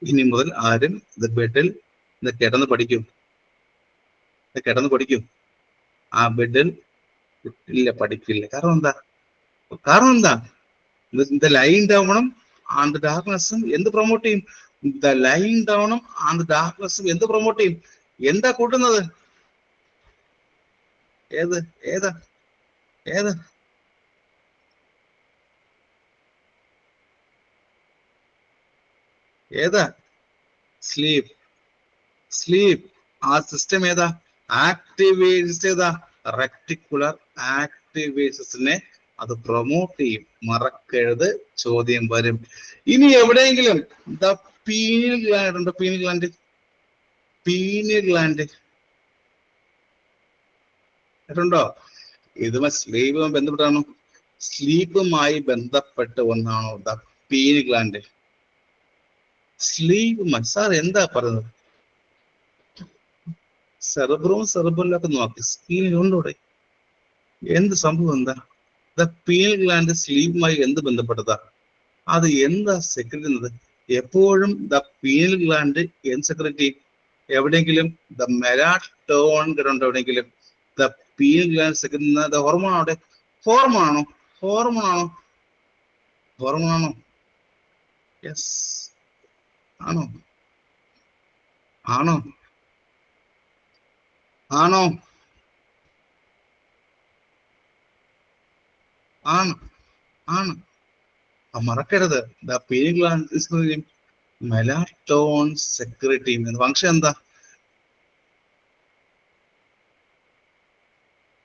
ഇനി മുതൽ ആരും ബെഡിൽ കിടന്ന് പഠിക്കും. കിടന്ന് പഠിക്കും. ആ ബെഡിൽ ഇല്ല, പഠിക്കില്ല. കാരണം എന്താ? കാരണം എന്താ? ലൈൻ ഡൗണും ആൻഡ് ഡാർക്ക്നെസ്സും എന്ത് പ്രൊമോട്ട് ചെയ്യും? ലൈൻ ഡൗണും ആൻഡ് ഡാർക്ക്നെസ്സും എന്ത് പ്രൊമോട്ട് ചെയ്യും? എന്താ കൂട്ടുന്നത്? ഏത്? ഏതാ? ഏത്? ഏതാ? സ്ലീപ്പ്. സ്ലീപ്പ്. ആ സിസ്റ്റം ഏതാ? ആക്ടിവേറ്റ് ഏതാ? റെക്ടിക്കുലർ ആക്ടിവേഷനെ അത് പ്രൊമോട്ട് ചെയ്യും. മറക്കരുത്, ചോദ്യം വരും. ഇനി എവിടെയെങ്കിലും പീനിയൽ ഗ്ലാൻഡ് ഉണ്ടോ? പീനിയൽ ഗ്ലാൻഡ്, പീനിയൽ ഗ്ലാൻഡ് കേട്ടുണ്ടോ? ഇതുമായി സ്ലീപ്പുമായി ബന്ധപ്പെട്ടാണോ? സ്ലീപ്പുമായി ബന്ധപ്പെട്ട ഒന്നാണോ പീനിയൽ ഗ്ലാൻഡ്? സ്ലീപ്പുമായി സാർ എന്താ പറയുന്നത്? സെറിബ്രവും സെറിബ്രലൊക്കെ നോക്കി സ്പീനിൽ ഉണ്ടോടെ? എന്ത് സംഭവം? എന്താ ദ പീനൽ ഗ്ലാൻഡ് സ്ലീപ്പുമായി എന്ത് ബന്ധപ്പെട്ടതാ? അത് എന്താ സെക്രറ്റ് ചെയ്യുന്നത്? എപ്പോഴും ദ പീനൽ ഗ്ലാൻഡ് എന്ത് സെക്രറ്റ് ചെയ്യും? എവിടെയെങ്കിലും ദ മെലാറ്റോൺ ഗ്രൗണ്ട് എവിടെയെങ്കിലും ദ പീനൽ ഗ്ലാൻഡ് സെക്രറ്റ് ചെയ്യുന്ന ഹോർമോൺ അവിടെ ഹോർമോണാണോ? ഹോർമോണാണോ? ഹോർമോണാണോ? യെസ്. ആണോ? ആണോ? ആണോ? ആണ്. ആണ്. മറക്കരുത്. ദ പീനൽ ഗ്ലാൻഡ് മെലാറ്റോൺ സെക്രറ്റ് ചെയ്യുന്നത്. ഫംഗ്ഷൻ എന്താ?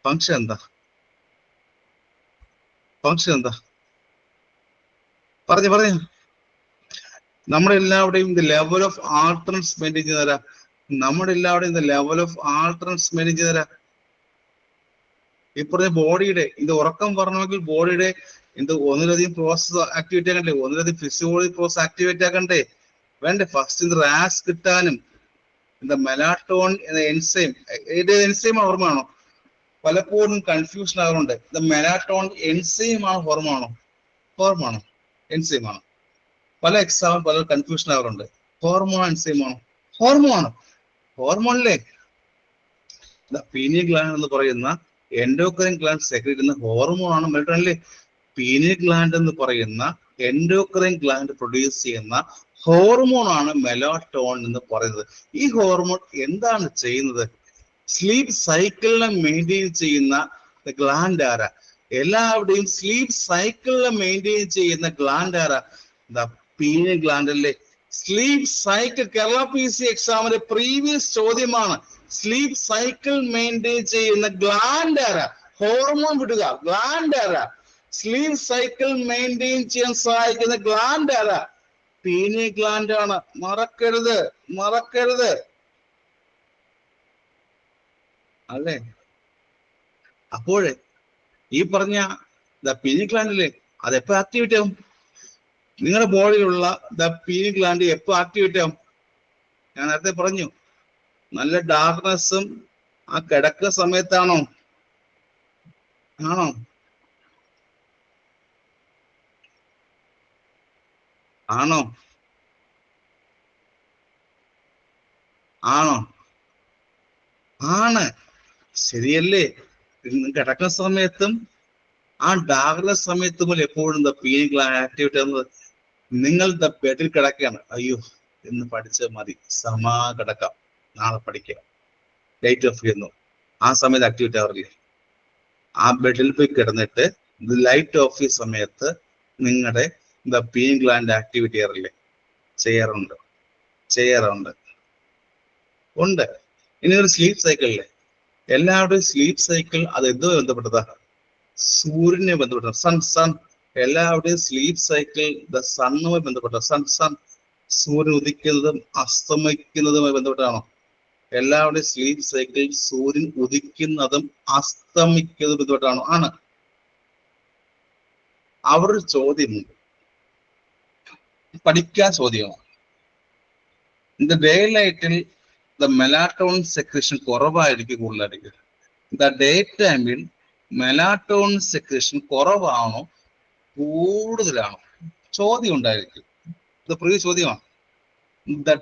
ഫംഗ്ഷൻ എന്താ? ഫംഗ്ഷൻ എന്താ? പറഞ്ഞു. നമ്മുടെ എല്ലാവരുടെയും ദ ലെവൽ ഓഫ് ആൾട്ടറൻസ് മെയിൻറ്റെയിൻ ചെയ്യുന്നവരാ. നമ്മുടെ എല്ലാവരുടെയും ദ ലെവൽ ഓഫ് ആൾട്ടറൻസ് മെയിൻറ്റെയിൻ ചെയ്യുന്നവരാ. ഈ പറഞ്ഞ ബോഡിയുടെ ഇത് ഉറക്കം പറഞ്ഞെങ്കിൽ ബോഡിയുടെ ഒന്നിലധികം പ്രോസസ് ആക്ടിവേറ്റ് ആക്കണ്ടേ? ഒന്നിലധികം ഫിസിയോളജി പ്രോസസ് ആക്ടിവേറ്റ് ആക്കണ്ടേ? വേണ്ടേ? ഫസ്റ്റ് ഇത് റാസ് കിട്ടാനും മെലാറ്റോൺ എന്ന എൻസൈം ഹോർമോണാണോ? പലപ്പോഴും കൺഫ്യൂഷൻ ആകാറുണ്ട്. മെലാറ്റോൺ എൻസൈം ആണ് ഹോർമോണാണോ? ഹോർമോണോ? എൻസൈം ആണ്. പല എക്സാമിൽ പല കൺഫ്യൂഷൻ ആകാറുണ്ട്. ഹോർമോൺ എൻസൈം ആണോ? ഹോർമോൺ. ഹോർമോണിലെ പീനിയൽ ഗ്ലാൻഡ് എന്ന് പറയുന്ന എൻഡോക്രൈൻ ഗ്ലാൻഡ് സെക്രറ്റ് ചെയ്യുന്ന ഹോർമോൺ ആണ് മെലാറ്റോൺ അല്ലേ? പീനിയൽ ഗ്ലാൻഡ് എന്ന് പറയുന്ന എൻഡോക്രൈൻ ഗ്ലാൻഡ് പ്രൊഡ്യൂസ് ചെയ്യുന്ന ഹോർമോൺ ആണ് മെലാറ്റോൺ എന്ന് പറയുന്നത്. ഈ ഹോർമോൺ എന്താണ് ചെയ്യുന്നത്? സ്ലീപ്പ് സൈക്കിളിനെ മെയിൻറ്റെയിൻ ചെയ്യുന്ന ഗ്ലാൻഡ് ആരാ? എല്ലാവരുടെയും സ്ലീപ്പ് സൈക്കിളിനെ മെയിൻറ്റെയിൻ ചെയ്യുന്ന ഗ്ലാൻഡ് ആരാ? പീനിയൽ ഗ്ലാൻഡ് അല്ലേ? സ്ലീപ്പ് സൈക്കിൾ കേരള PC എക്സാമിന്റെ പ്രീവിയസ് ചോദ്യമാണ്. സ്ലീപ്പ് സൈക്കിൾ മെയിൻറ്റെയിൻ ചെയ്യുന്ന ഗ്ലാൻഡ് ആരാ? ഹോർമോൺ വിടുക. ഗ്ലാൻഡ് ആരാ? സ്ലീപ്പ് സൈക്കിൾ മെയിൻറ്റെയിൻ ചെയ്യാൻ സഹായിക്കുന്ന ഗ്ലാൻഡ് ആരാ? പീനിയൽ ഗ്ലാൻഡ് ആണ്. മറക്കരുത് അല്ലേ? അപ്പോഴേ ഈ പറഞ്ഞ പീനിയൽ ഗ്ലാൻഡില്ലേ അത് എപ്പോ ആക്ടിവേറ്റ് ആവും? നിങ്ങളുടെ ബോഡിയിലുള്ള പീനിയൽ ഗ്ലാൻഡ് എപ്പോ ആക്ടിവേറ്റ് ആവും? ഞാൻ നേരത്തെ പറഞ്ഞു, നല്ല ഡാർക്ക്നെസ്സും ആ കിടക്ക സമയത്താണോ? ആണോ? ആണോ? ആണോ? ആണ്. ശരിയല്ലേ? കിടക്കുന്ന സമയത്തും ആ ഡാർക്ക്നെസ് സമയത്ത് പോലും എപ്പോഴും പീനിയൽ ഗ്ലാൻഡ് ആക്ടിവേറ്റ് ആവുന്നത്. നിങ്ങൾ ബെഡിൽ കിടക്കുകയാണ്, അയ്യോ ഇന്ന് പഠിച്ചാൽ മതി, കിടക്കാം, നാളെ പഠിക്കാം, ലൈറ്റ് ഓഫ് ചെയ്യുന്നു. ആ സമയത്ത് ആക്ടിവേറ്റ് ആവാറില്ലേ? ആ ബെഡിൽ പോയി കിടന്നിട്ട് ലൈറ്റ് ഓഫ് ചെയ്യുന്ന സമയത്ത് നിങ്ങളുടെ പീനിയൽ ഗ്ലാൻഡ് ആക്ടിവേറ്റ് ചെയ്യാറുണ്ട്. ഉണ്ട്. ഇനി ഒരു സ്ലീപ്പ് സൈക്കിളില്ലേ? എല്ലാവരുടെയും സ്ലീപ്പ് സൈക്കിൾ അത് എന്തുമായി ബന്ധപ്പെട്ടതാ? സൂര്യനെ ബന്ധപ്പെട്ട സൺ. എല്ലാവരുടെയും സ്ലീപ്പ് സൈക്കിൾ സണ്ണുമായി ബന്ധപ്പെട്ട സൺ. സൂര്യൻ ഉദിക്കുന്നതും അസ്തമിക്കുന്നതുമായി ബന്ധപ്പെട്ടാണോ? എല്ലാവരുടെയും സ്ലീപ്പ് സൈക്കിൾ സൂര്യൻ ഉദിക്കുന്നതും അസ്തമിക്കുന്നതും ബന്ധപ്പെട്ടാണോ? ആണ്. അവിടെ ഒരു ചോദ്യമുണ്ട്, പഠിക്കാൻ ചോദ്യമാണ്. ഡേ ലൈറ്റിൽ മെലാറ്റോൺ സെക്രീഷൻ കുറവായിരിക്കും, കൂടുതലായിരിക്കും. ഡേ ടൈമിൽ മെലാറ്റോൺ സെക്രീഷൻ കുറവാണോ കൂടുതലാണോ? ചോദ്യം ഉണ്ടായിരിക്കും. ഇത് പ്രിയ ചോദ്യമാണ്.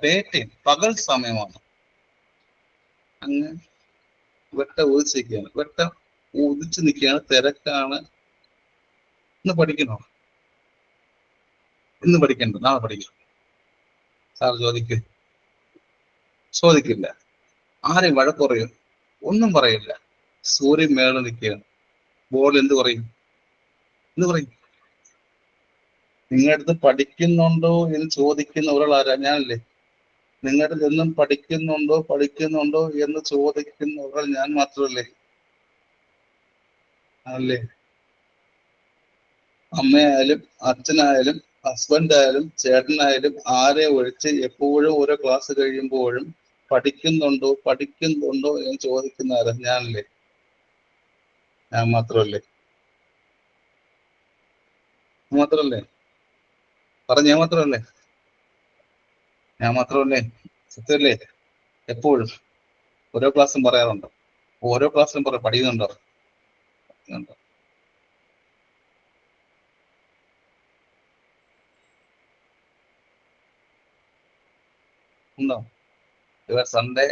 ഡേ ടൈം പകൽ സമയമാണ്. അങ്ങ് ഉദിച്ചു നിൽക്കുകയാണ്, തിരക്കാണ്. ഇന്ന് പഠിക്കണോ? ഇന്ന് പഠിക്കണ്ട, നാളെ പഠിക്കാം. സാർ ചോദിക്കില്ല. ആരെയും വഴക്കുറയോ? ഒന്നും പറയില്ല. സൂര്യൻ മേളിൽ നിൽക്കുകയാണ്. ബോർഡിൽ എന്ത് പറയും? നിങ്ങളുടെ അടുത്ത് പഠിക്കുന്നുണ്ടോ എന്ന് ചോദിക്കുന്ന ഒരാളാരാ? ഞാനല്ലേ. നിങ്ങളുടെ നിന്നും പഠിക്കുന്നുണ്ടോ എന്ന് ചോദിക്കുന്ന ഒരാൾ ഞാൻ മാത്രമല്ലേ? അല്ലേ? അമ്മയായാലും അച്ഛനായാലും ഹസ്ബൻഡായാലും ചേട്ടനായാലും ആരെ ഒഴിച്ച് എപ്പോഴും ഓരോ ക്ലാസ് കഴിയുമ്പോഴും പഠിക്കുന്നുണ്ടോ എന്ന് ചോദിക്കുന്ന ആരാ? ഞാനല്ലേ. ഞാൻ മാത്രമല്ലേ? ഞാൻ മാത്രമല്ലേ? സത്യമല്ലേ? എപ്പോഴും ഓരോ ക്ലാസ്സും പറയാറുണ്ടോ? ഓരോ ക്ലാസ്സിലും പഠിക്കുന്നുണ്ടോ? ഉണ്ടോ? ഇവർ സൺഡേ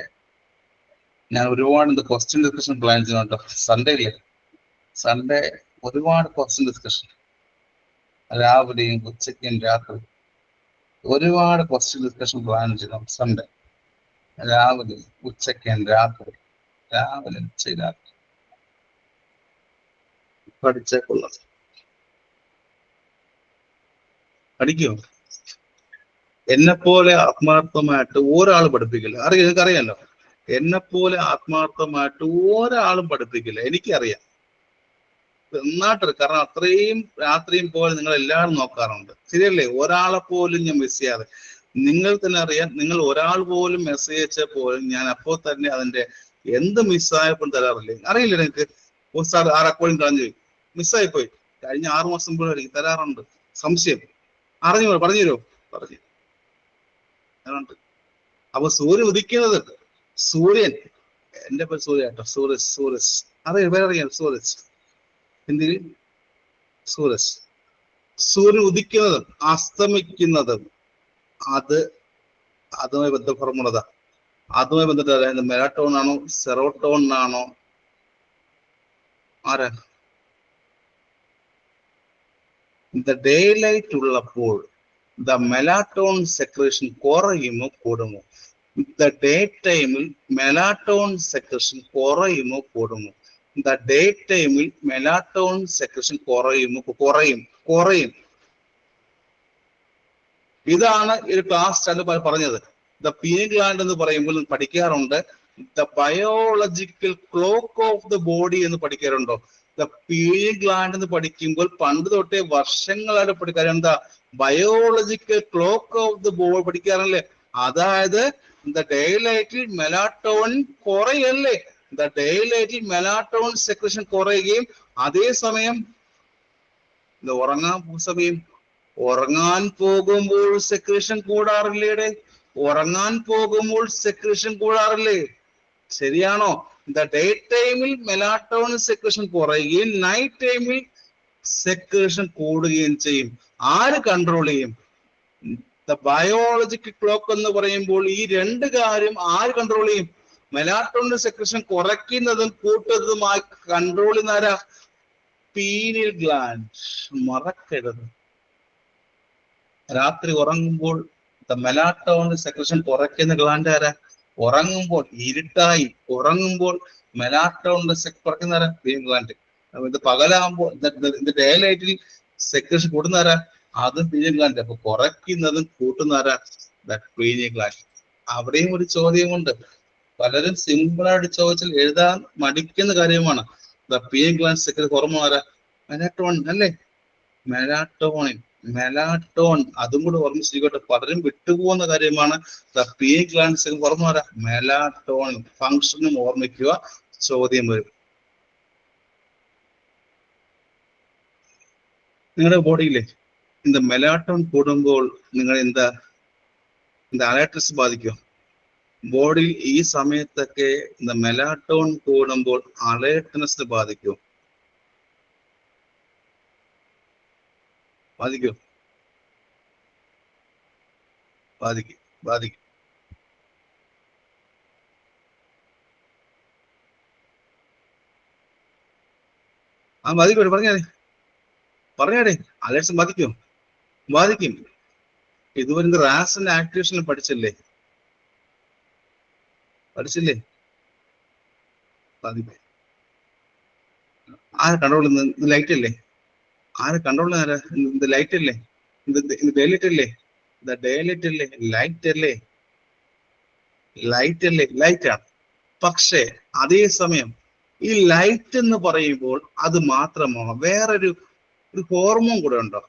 ഞാൻ ഒരുപാട് ക്വസ്റ്റ്യൻ ഡിസ്കഷൻ പ്ലാൻ ചെയ്യുന്നുണ്ടോ? സൺഡേ ഇല്ലേ? സൺഡേ ഒരുപാട് ക്വസ്റ്റ്യൻ ഡിസ്കഷൻ, രാവിലെയും ഉച്ചയ്ക്കും രാത്രി ഒരുപാട് ക്വസ്റ്റ്യൻ ഡിസ്കഷൻ പ്ലാൻ ചെയ്യണം. സൺഡേ രാവിലെ ഉച്ചയ്ക്കും രാത്രി, രാവിലെ ഉച്ച രാത്രി പഠിച്ചേക്കുള്ളത്. പഠിക്കൂ. എന്നെപ്പോലെ ആത്മാർത്ഥമായിട്ട് ഒരാൾ പഠിപ്പിക്കില്ല. നിങ്ങൾക്കറിയാലോ, എന്നെപ്പോലെ ആത്മാർത്ഥമായിട്ട് ഒരാളും പഠിപ്പിക്കില്ല. എനിക്കറിയാം നന്നായിട്ട്. കാരണം അത്രയും രാത്രിയും പോലെ നിങ്ങൾ എല്ലാവരും നോക്കാറുണ്ട്, ശരിയല്ലേ? ഒരാളെ പോലും ഞാൻ മിസ് ചെയ്യാതെ. നിങ്ങൾ തന്നെ അറിയാം, നിങ്ങൾ ഒരാൾ പോലും മെസ്സേജ് അയച്ചാൽ പോലും ഞാൻ അപ്പോൾ തന്നെ അതിന്റെ എന്ത് മിസ്സായപ്പോൾ തരാറില്ലേ? അറിയില്ല നിങ്ങൾക്ക്? സാർ ആ റെക്കോർഡിങ് കളഞ്ഞു പോയി, മിസ്സായിപ്പോയി, കഴിഞ്ഞ 6 മാസം പോലും എനിക്ക് തരാറുണ്ട്. സംശയം പറഞ്ഞു തരുമോ? പറഞ്ഞു. അപ്പൊ സൂര്യൻ ഉദിക്കുന്നത്, സൂര്യൻ, എന്റെ പേര് സൂര്യ കേട്ടോ, സൂരജ് അറിയാം, സൂരജ്, ഹിന്ദിയിൽ സൂരജ്. സൂര്യൻ ഉദിക്കുന്നതും അസ്തമിക്കുന്നതും അതുമായി ബന്ധപ്പെടുന്നതാ. അതുമായി ബന്ധപ്പെട്ട മെലാറ്റോൺ ആണോ സെറോട്ടോൺ ആണോ? ആരാ? ഡേ ലൈറ്റ് ഉള്ളപ്പോൾ മെലാറ്റോൺ സെക്രേഷൻ കുറയുമോ കൂടുമോ? ഡേ ടൈമിൽ മെലാറ്റോൺ സെക്രേഷൻ കുറയുമോ കൂടുമോ? ഡേ ടൈമിൽ മെലാറ്റോൺ സെക്രേഷൻ കുറയും. ഇതാണ് ഒരു ക്ലാസ് സ്റ്റാൻഡ് പറഞ്ഞത്. പീനിയൽ ഗ്ലാൻഡ് എന്ന് പറയുമ്പോൾ പഠിക്കാറുണ്ട്, biological clock of the body എന്ന് പഠിക്കാറുണ്ടോ? പീനിയൽ ഗ്ലാൻഡ് എന്ന് പഠിക്കുമ്പോൾ പണ്ട് തൊട്ടേ വർഷങ്ങളായിട്ട് പഠിക്കാറ്. എന്താ? Biological clock of the body പഠിക്കാറല്ലേ? അതായത് ഡേ ലൈറ്റിൽ മെലാറ്റോൺ കുറയല്ലേ? ഡേ ലൈറ്റിൽ മെലാറ്റോൺ സെക്രേഷൻ കുറയുകയും അതേസമയം ഉറങ്ങാൻ പോകുമ്പോൾ സെക്രേഷൻ കൂടാറില്ലേ? ഉറങ്ങാൻ പോകുമ്പോൾ സെക്രേഷൻ കൂടാറില്ലേ? ശരിയാണോ? ഡേ ടൈമിൽ മെലാറ്റോൺ സെക്രേഷൻ കുറയുകയും നൈറ്റ് ടൈമിൽ സെക്രേഷൻ കൂടുകയും ചെയ്യും. ആര് കൺട്രോൾ ചെയ്യും? ബയോളജിക്കൽ ക്ലോക്ക് എന്ന് പറയുമ്പോൾ ഈ രണ്ട് കാര്യം ആര് കൺട്രോൾ ചെയ്യും? മെലാറ്റോൺ സെക്രേഷൻ കുറയ്ക്കുന്നതും കൂട്ടുന്നതുമായി കൺട്രോൾ ചെയ്യുന്ന ആരാ? Pineal gland. മറക്കരുത്. രാത്രി ഉറങ്ങുമ്പോൾ മെലാറ്റോൺ സെക്രേഷൻ കുറയ്ക്കുന്ന ഗ്ലാൻഡ് ആരാ? ഉറങ്ങുമ്പോൾ ഇരുട്ടായി ഉറങ്ങുമ്പോൾ മെലാറ്റോൺ കുറയ്ക്കുന്ന ആരാ? Pineal gland. ഇത് പകലാകുമ്പോൾ ഡേ ലൈറ്റിൽ സെക്രേഷൻ കൂടുന്നാരാ? അതും പീനിയൽ ഗ്ലാൻഡ്. അപ്പൊ കുറയ്ക്കുന്നതും കൂട്ടുന്നാരാ? Pineal gland. അവിടെയും ഒരു ചോദ്യമുണ്ട്, പലരും സിമ്പിളായിട്ട് ചോദിച്ചാൽ എഴുതാൻ മടിക്കുന്ന കാര്യമാണ്. പീനിയൽ ഗ്ലാൻഡ് സെക്രേഷൻ ഹോർമോൺ ആരാ? മെലാറ്റോൺ അല്ലേ? മെലാറ്റോൺ അതും കൂടെ ഓർമ്മിച്ചിരിക്കട്ടെ, പലരും വിട്ടുപോകുന്ന കാര്യമാണ്. പീനിയൽ ഗ്ലാൻഡ് സെക്രേഷൻ ഹോർമോൺ ആരാ? മെലാറ്റോൺ. ഫംഗ്ഷനും ഓർമ്മിക്കുക, ചോദ്യം വരും. നിങ്ങളുടെ ബോഡിയിലെ മെലാറ്റോൺ കൂടുമ്പോൾ നിങ്ങൾ എന്താ അലർട്ട്നസ് ബാധിക്കും? ബോഡിയിൽ ഈ സമയത്തൊക്കെ മെലാറ്റോൺ കൂടുമ്പോൾ അലർട്ട്നസ് ബാധിക്കും. ബാധിക്കും. പറഞ്ഞേ. അലർട്ട്സ് ബാധിക്കും. ഇതുവരെ റാസിന്റെ ആക്ടിവേഷനിൽ പഠിച്ചില്ലേ? ആരെ കൺട്രോൾ ചെയ്യുന്നത്? ലൈറ്റ് അല്ലേ? ആരെ കൺട്രോൾ ചെയ്യുന്ന ആരാ? ഇത് ലൈറ്റ് അല്ലേ? ഡേ ലൈറ്റ് അല്ലേ? ലൈറ്റാണ്. പക്ഷേ അതേസമയം ഈ ലൈറ്റ് എന്ന് പറയുമ്പോൾ അത് മാത്രമാണോ? വേറൊരു ഹോർമോൺ കൂടെ ഉണ്ടോ?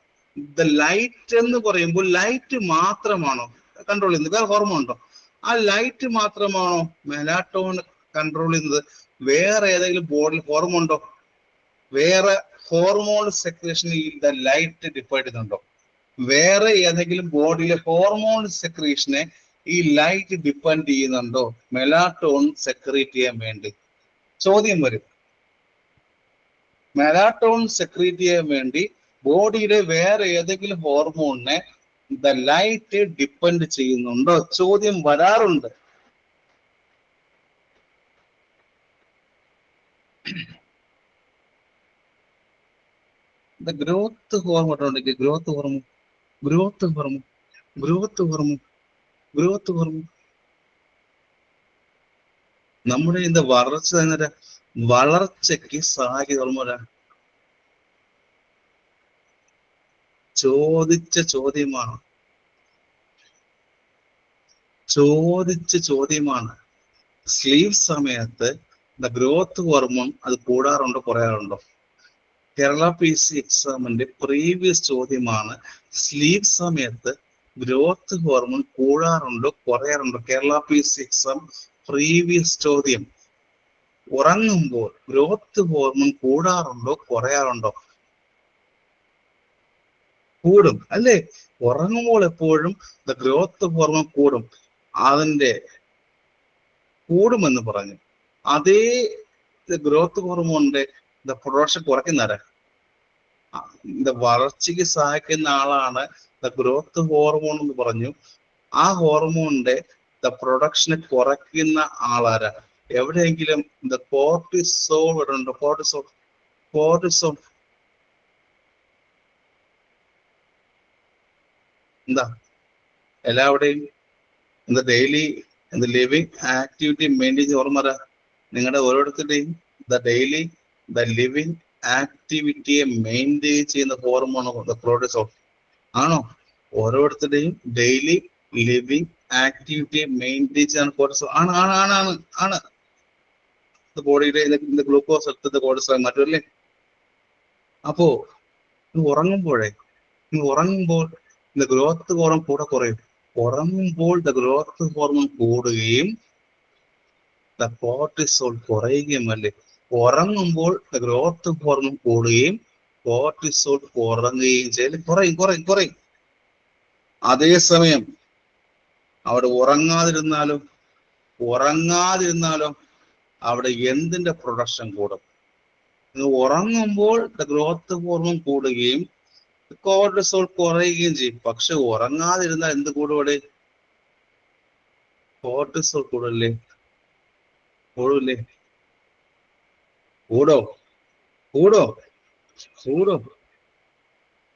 ലൈറ്റ് എന്ന് പറയുമ്പോൾ ലൈറ്റ് മാത്രമാണോ കൺട്രോൾ ചെയ്യുന്നത്? വേറെ ഹോർമോൺ ഉണ്ടോ? ആ ലൈറ്റ് മാത്രമാണോ മെലാറ്റോൺ കൺട്രോൾ ചെയ്യുന്നത്? വേറെ ഏതെങ്കിലും ബോഡിയിൽ ഹോർമോൺ ഉണ്ടോ? വേറെ ഹോർമോൺ സെക്രേഷനിൽ ലൈറ്റ് ഡിപ്പെൻഡ് ചെയ്യുന്നുണ്ടോ? വേറെ ഏതെങ്കിലും ബോഡിയിലെ ഹോർമോൺ സെക്രീഷനെ ഈ ലൈറ്റ് ഡിപ്പെൻഡ് ചെയ്യുന്നുണ്ടോ മെലാറ്റോൺ സെക്രീറ്റ് ചെയ്യാൻ വേണ്ടി? ചോദ്യം വരും. മെലാറ്റോൺ സെക്രീറ്റ് ചെയ്യാൻ വേണ്ടി ബോഡിയിലെ വേറെ ഏതെങ്കിലും ഹോർമോണിനെ ദ ലൈറ്റ് ഡിപ്പെൻഡ് ചെയ്യുന്നുണ്ടോ? ചോദ്യം വരാറുണ്ട്. ഗ്രോത്ത് ഹോർമോൺ ഉണ്ടെങ്കിൽ growth hormone growth hormone growth hormone growth hormone നമ്മുടെ இந்த വളർച്ച എന്നൊരു വളർച്ചയ്ക്ക് സഹായിക്കുന്ന ഹോർമോനാ. ചോദിച്ച ചോദ്യമാണ്. സ്ലീപ്പ് സമയത്ത് ഗ്രോത്ത് ഹോർമോൺ അത് കൂടാറുണ്ടോ കുറയാറുണ്ടോ? കേരള PC എക്സാമിന്റെ പ്രീവിയസ് ചോദ്യമാണ്. സ്ലീപ്പ് സമയത്ത് ഗ്രോത്ത് ഹോർമോൺ കൂടാറുണ്ടോ കുറയാറുണ്ടോ? കേരള PC എക്സാം പ്രീവിയസ് ചോദ്യം. ഉറങ്ങുമ്പോൾ ഗ്രോത്ത് ഹോർമോൺ കൂടാറുണ്ടോ കുറയാറുണ്ടോ? കൂടും അല്ലേ? ഉറങ്ങുമ്പോൾ എപ്പോഴും ഗ്രോത്ത് ഹോർമോൺ കൂടും. അതിന്റെ കൂടുമെന്ന് പറഞ്ഞു. അതേ ഗ്രോത്ത് ഹോർമോണിന്റെ പ്രൊഡക്ഷൻ കുറയ്ക്കുന്നവരാ. വളർച്ചയ്ക്ക് സഹായിക്കുന്ന ആളാണ് ഗ്രോത്ത് ഹോർമോൺ എന്ന് പറഞ്ഞു. ആ ഹോർമോണിന്റെ പ്രൊഡക്ഷനെ കുറയ്ക്കുന്ന ആളാരാ? എവിടെയെങ്കിലും കോർട്ടിസോൾ ഇടുന്നുണ്ടോ? കോർട്ടിസോൾ എന്താ എല്ലാവിടെയും ഡെയിലി ലിവിങ് ആക്ടിവിറ്റി മെയിൻറ്റെയിൻ ഓർമ്മ. നിങ്ങളുടെ ഓരോരുത്തരുടെയും ഡെയിലി ലിവിങ് ആക്ടിവിറ്റിയെ മെയിൻറ്റെയിൻ ചെയ്യുന്ന ഹോർമോൺ കോർട്ടിസോൾ ആണോ? ഓരോരുത്തരുടെയും ഡെയിലി ലിവിങ് ആക്ടിവിറ്റിയെ മെയിൻറ്റെയിൻ ചെയ്യുന്ന കോർട്ടിസോൾ ആണ് ആണ് ആണ് ആണ് ആണ് ബോഡിയുടെ ഗ്ലൂക്കോസ് എടുത്തത് കോർട്ടിസോൾ മാറ്റുമല്ലേ? അപ്പോ ഉറങ്ങുമ്പോൾ ഗ്രോത്ത് ഹോർമോൺ കൂടെ കുറയും. ഉറങ്ങുമ്പോൾ ഗ്രോത്ത് ഹോർമോൺ കൂടുകയും കോർട്ടിസോൾ കുറയുകയും അല്ലേ? ഉറങ്ങുമ്പോൾ ഗ്രോത്ത് ഹോർമോൺ കൂടുകയും കോർട്ടിസോൾ കുറയുകയും ചെയ്യും. കുറയും. അതേസമയം അവിടെ ഉറങ്ങാതിരുന്നാലും അവിടെ എന്തിന്റെ പ്രൊഡക്ഷൻ കൂടും? ഉറങ്ങുമ്പോൾ ഗ്രോത്ത് ഹോർമോൺ കൂടുകയും കോർട്ടിസോൾ കുറയുകയും ചെയ്യും. പക്ഷെ ഉറങ്ങാതിരുന്നാൽ എന്ത് കൂടുവിടെ? കോർട്ടിസോൾ കൂടൂല്ലേ?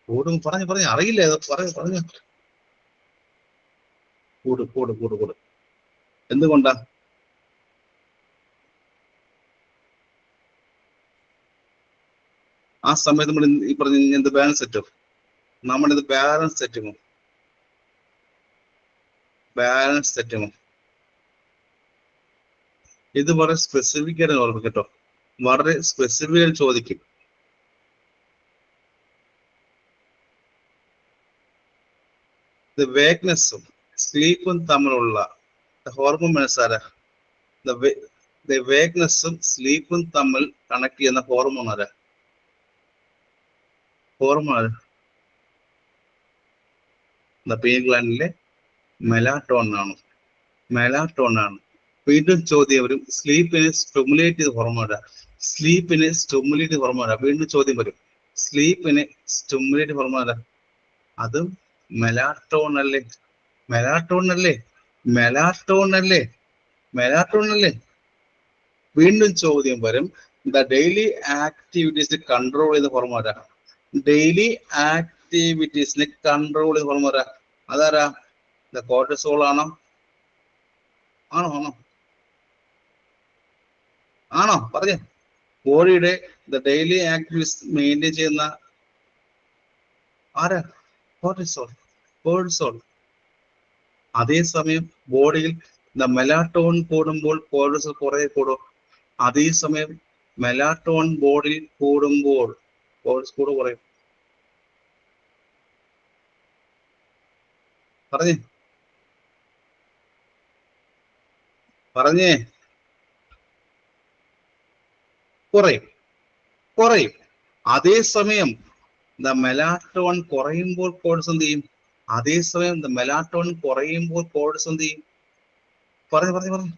കൂടും പറഞ്ഞു അറിയില്ല. പറഞ്ഞു കൂടും. എന്തുകൊണ്ടാ? ആ സമയത്ത് നമ്മൾ ഈ പറഞ്ഞ എന്ത് ബാലൻസ് തെറ്റും? നമ്മളിത് ബാലൻസ് തെറ്റുമോ? ഇത് വളരെ സ്പെസിഫിക് ആയിട്ട് ഓർമ്മ കേട്ടോ. വളരെ സ്പെസിഫിക് ആയിട്ട് ചോദിക്കും. വേക്ക്നെസ്സും സ്ലീപ്പും തമ്മിലുള്ള ഹോർമോൺ മനസ്സാരാ? വേക്ക്നെസ്സും സ്ലീപ്പും തമ്മിൽ കണക്ട് ചെയ്യുന്ന ഹോർമോൺ ആരാ? പീനൽ ഗ്ലാൻഡിലെ മെലാറ്റോൺ ആണ്. വീണ്ടും ചോദ്യം വരും. സ്ലീപ്പിനെ സ്റ്റിമുലേറ്റ് ചെയ്ത ഹോർമോണാ? വീണ്ടും ചോദ്യം വരും. സ്ലീപ്പിനെ സ്റ്റിമുലേറ്റ് ഹോർമോണാ? അതും മെലാറ്റോൺ അല്ലേ? വീണ്ടും ചോദ്യം വരും. ഡെയിലി ആക്ടിവിറ്റീസ് കൺട്രോൾ ചെയ്ത ഹോർമോണാ? ഡെയിലി ആക്ടിവിറ്റീസിനെ കൺട്രോൾ ചെയ്ത ഹോർമോണാ? അതാരാ? കോർട്ടിസോൾ ആണോ? പറഞ്ഞേ. ബോഡിയുടെ ഡെയിലി ആക്ടിവിറ്റീസ് മെയിൻറ്റെയിൻ ചെയ്യുന്ന ആരാ? കോർട്ടിസോൾ. അതേസമയം ബോഡിയിൽ മെലാറ്റോൺ കൂടുമ്പോൾ കോർട്ടിസോൾ കുറേ കൂടും. അതേസമയം മെലാറ്റോൺ ബോഡിയിൽ കൂടുമ്പോൾ കോർട്ടിസോൾ കുറയും. പറഞ്ഞേ. കുറയും. അതേസമയം മെലാറ്റോൺ കുറയുമ്പോൾ കോർട്ടിസോൾ എന്ത് ചെയ്യും? പറഞ്ഞു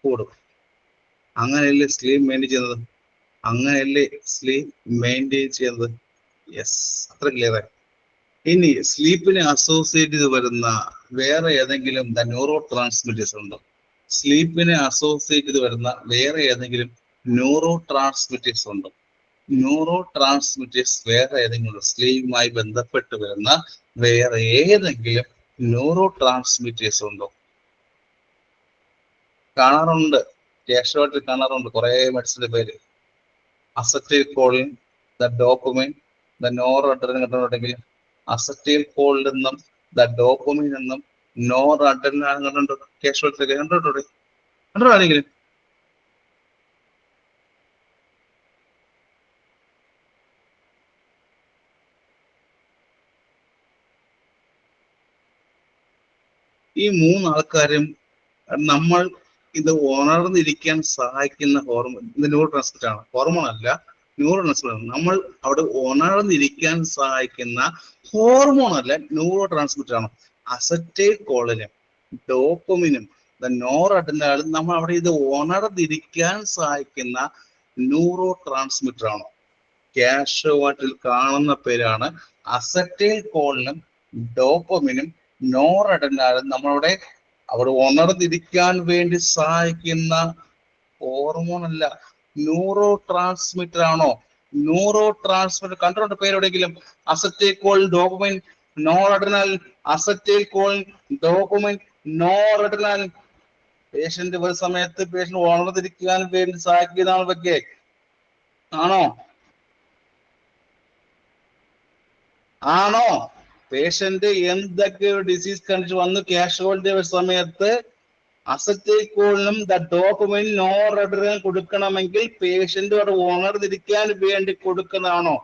കൂടും. അങ്ങനെയല്ലേ സ്ലീപ്പ് മെയിൻറ്റെയിൻ ചെയ്യുന്നത്? യെസ്, അത്ര ക്ലിയർ ആയി. ഇനി സ്ലീപ്പിനെ അസോസിയേറ്റ് ചെയ്ത് വരുന്ന വേറെ ഏതെങ്കിലും ന്യൂറോ ട്രാൻസ്മിറ്റേഴ്സ് ഉണ്ടോ? സ്ലീപ്പിനെ അസോസിയേറ്റ് ചെയ്ത് വരുന്ന വേറെ ഏതെങ്കിലും ന്യൂറോ ട്രാൻസ്മിറ്റേഴ്സ് ഉണ്ടോ? ന്യൂറോ ട്രാൻസ്മിറ്റേഴ്സ് വേറെ ഏതെങ്കിലും സ്ലീവുമായി ബന്ധപ്പെട്ട് വരുന്ന വേറെ ഏതെങ്കിലും ന്യൂറോ ട്രാൻസ്മിറ്റേഴ്സ് ഉണ്ടോ? കാണാറുണ്ട്, ക്യാഷ്വാലിറ്റി കാണാറുണ്ട് കുറെ മെഡിസിന്റെ പേര്. Acetylcholine, the dopamine, the noradrenaline കണ്ടിട്ടുണ്ടെങ്കിൽ അസറ്റൈൽ കോളിൽ നിന്നും ദ ഡോപ്പമിൻ നിന്നും നോർ അഡ്രിനലിൻ കണ്ടുണ്ട്. ക്യാഷ്വാലിറ്റി കണ്ടിട്ടുണ്ട്, കണ്ടോ ആരെങ്കിലും? ഈ മൂന്നാൾക്കാരും നമ്മൾ ഇത് ഉണർന്നിരിക്കാൻ സഹായിക്കുന്ന ഹോർമോൺ, ഇത് ന്യൂറോ ട്രാൻസ്മിറ്റർ ആണ്, ഹോർമോൺ അല്ല, ന്യൂറോ ട്രാൻസ്മിറ്റർ ആണ്. നമ്മൾ അവിടെ ഉണർന്നിരിക്കാൻ സഹായിക്കുന്ന ഹോർമോൺ അല്ല, ന്യൂറോ ട്രാൻസ്മിറ്റർ ആണ്. അസറ്റൈൽ കോളിനും ഡോപ്പമിനും നോർ അഡ്രിനലിനും നമ്മൾ അവിടെ ഇത് ഉണർന്നിരിക്കാൻ സഹായിക്കുന്ന ന്യൂറോ ട്രാൻസ്മിറ്റർ ആണ്. ക്യാഷ്വാലിറ്റിയിൽ കാണുന്ന പേരാണ് അസറ്റൈൽ കോളിനും ഡോപ്പമിനും നോർ അഡ്രിനലിനും നമ്മളവിടെ അവിടെ ഉണർന്നിരിക്കാൻ വേണ്ടി സഹായിക്കുന്ന ഹോർമോൺ അല്ല, ന്യൂറോ ട്രാൻസ്മിറ്റർ ആണോ? ന്യൂറോ ട്രാൻസ്മിറ്റർ കണ്ടിട്ടുണ്ട് പേരെവിടെയെങ്കിലും? Acetylcholine, dopamine, noradrenaline, acetylcholine, dopamine, noradrenaline. Patient ഒരു സമയത്ത് പേഷ്യന്റ് ഉണർന്നിരിക്കാൻ വേണ്ടി സഹായിക്കുന്നതാണ് ഇതൊക്കെ. ആണോ? ആണോ? പേഷ്യന്റ് എന്തൊക്കെ ഡിസീസ് കണ്ടിട്ട് വന്ന് ക്യാഷ്വാലിറ്റി സമയത്ത് അസറ്റൈൽ കോളിനും ഡോപ്പമിൻ, നോർ അഡ്രിനലിൻ കൊടുക്കണമെങ്കിൽ പേഷ്യന്റ് അവിടെ ഉണർന്നിരിക്കാൻ വേണ്ടി കൊടുക്കുന്നതാണോ?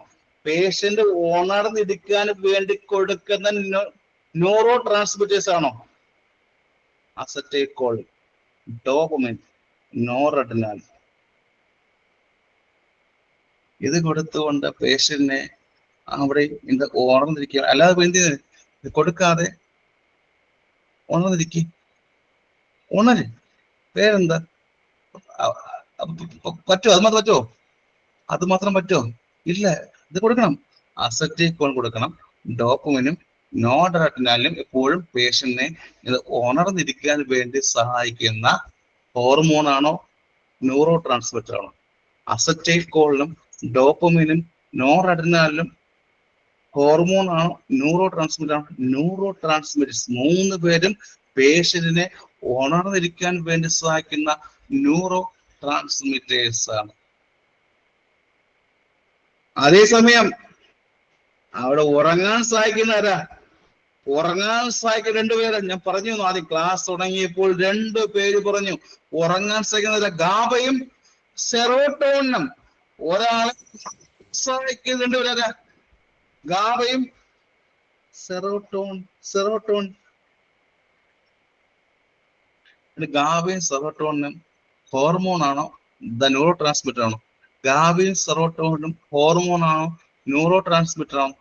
പേഷ്യന്റ് ഉണർന്നിരിക്കാൻ വേണ്ടി കൊടുക്കുന്ന ന്യൂറോ ട്രാൻസ്മിറ്റേഴ്സ് ആണോ? Acetylcholine, dopamine, noradrenaline. ഇത് കൊടുത്തുകൊണ്ട് പേഷ്യന്റിനെ അവിടെ ഉണർന്നിരിക്കുക. അല്ലാതെ എന്ത് കൊടുക്കാതെ ഉണർന്നിരിക്കുക. ഉണര്, പേരെന്താ? പറ്റുമോ? അത് മാത്രം പറ്റുമോ? അത് മാത്രം പറ്റുമോ? ഇല്ല, ഇത് കൊടുക്കണം. അസറ്റൈൽ കോളിൻ കൊടുക്കണം, ഡോപ്പമിനും നോർ അഡ്രിനലിനും എപ്പോഴും പേഷ്യന്റിനെ ഇത് ഉണർന്നിരിക്കാൻ വേണ്ടി സഹായിക്കുന്ന ഹോർമോൺ ആണോ, ന്യൂറോ ട്രാൻസ്മിറ്റർ ആണോ? അസറ്റൈൽ കോളിനും ഡോപ്പമിനും നോർ അഡ്രിനലിനും ഹോർമോൺ ആണോ, ന്യൂറോ ട്രാൻസ്മിറ്റർ ആണോ? ന്യൂറോ ട്രാൻസ്മിറ്റേഴ്സ് മൂന്ന് പേരും പേഷ്യന്റിനെ ഉണർന്നിരിക്കാൻ വേണ്ടി സഹായിക്കുന്ന ന്യൂറോ ട്രാൻസ്മിറ്റേഴ്സ് ആണ്. അതേസമയം അവിടെ ഉറങ്ങാൻ സഹായിക്കുന്ന ആരാ? ഉറങ്ങാൻ സഹായിക്കുന്ന രണ്ടുപേരെ ഞാൻ പറഞ്ഞു. ആദ്യം ക്ലാസ് തുടങ്ങിയപ്പോൾ 2 പേര് പറഞ്ഞു. ഉറങ്ങാൻ സഹായിക്കുന്ന ഗാബയും സെറോട്ടോണിനും. ഒരാളെ സഹായിക്കുന്ന 2 പേരാ? ഗാബയും സെറോട്ടോൺ. ഗാബയും സെറോട്ടോണിനും ഹോർമോൺ ആണോ, ന്യൂറോ ട്രാൻസ്മിറ്റർ ആണോ? ഗാബയും സെറോട്ടോണിനും ഹോർമോൺ ആണോ, ന്യൂറോ ട്രാൻസ്മിറ്റർ ആണോ?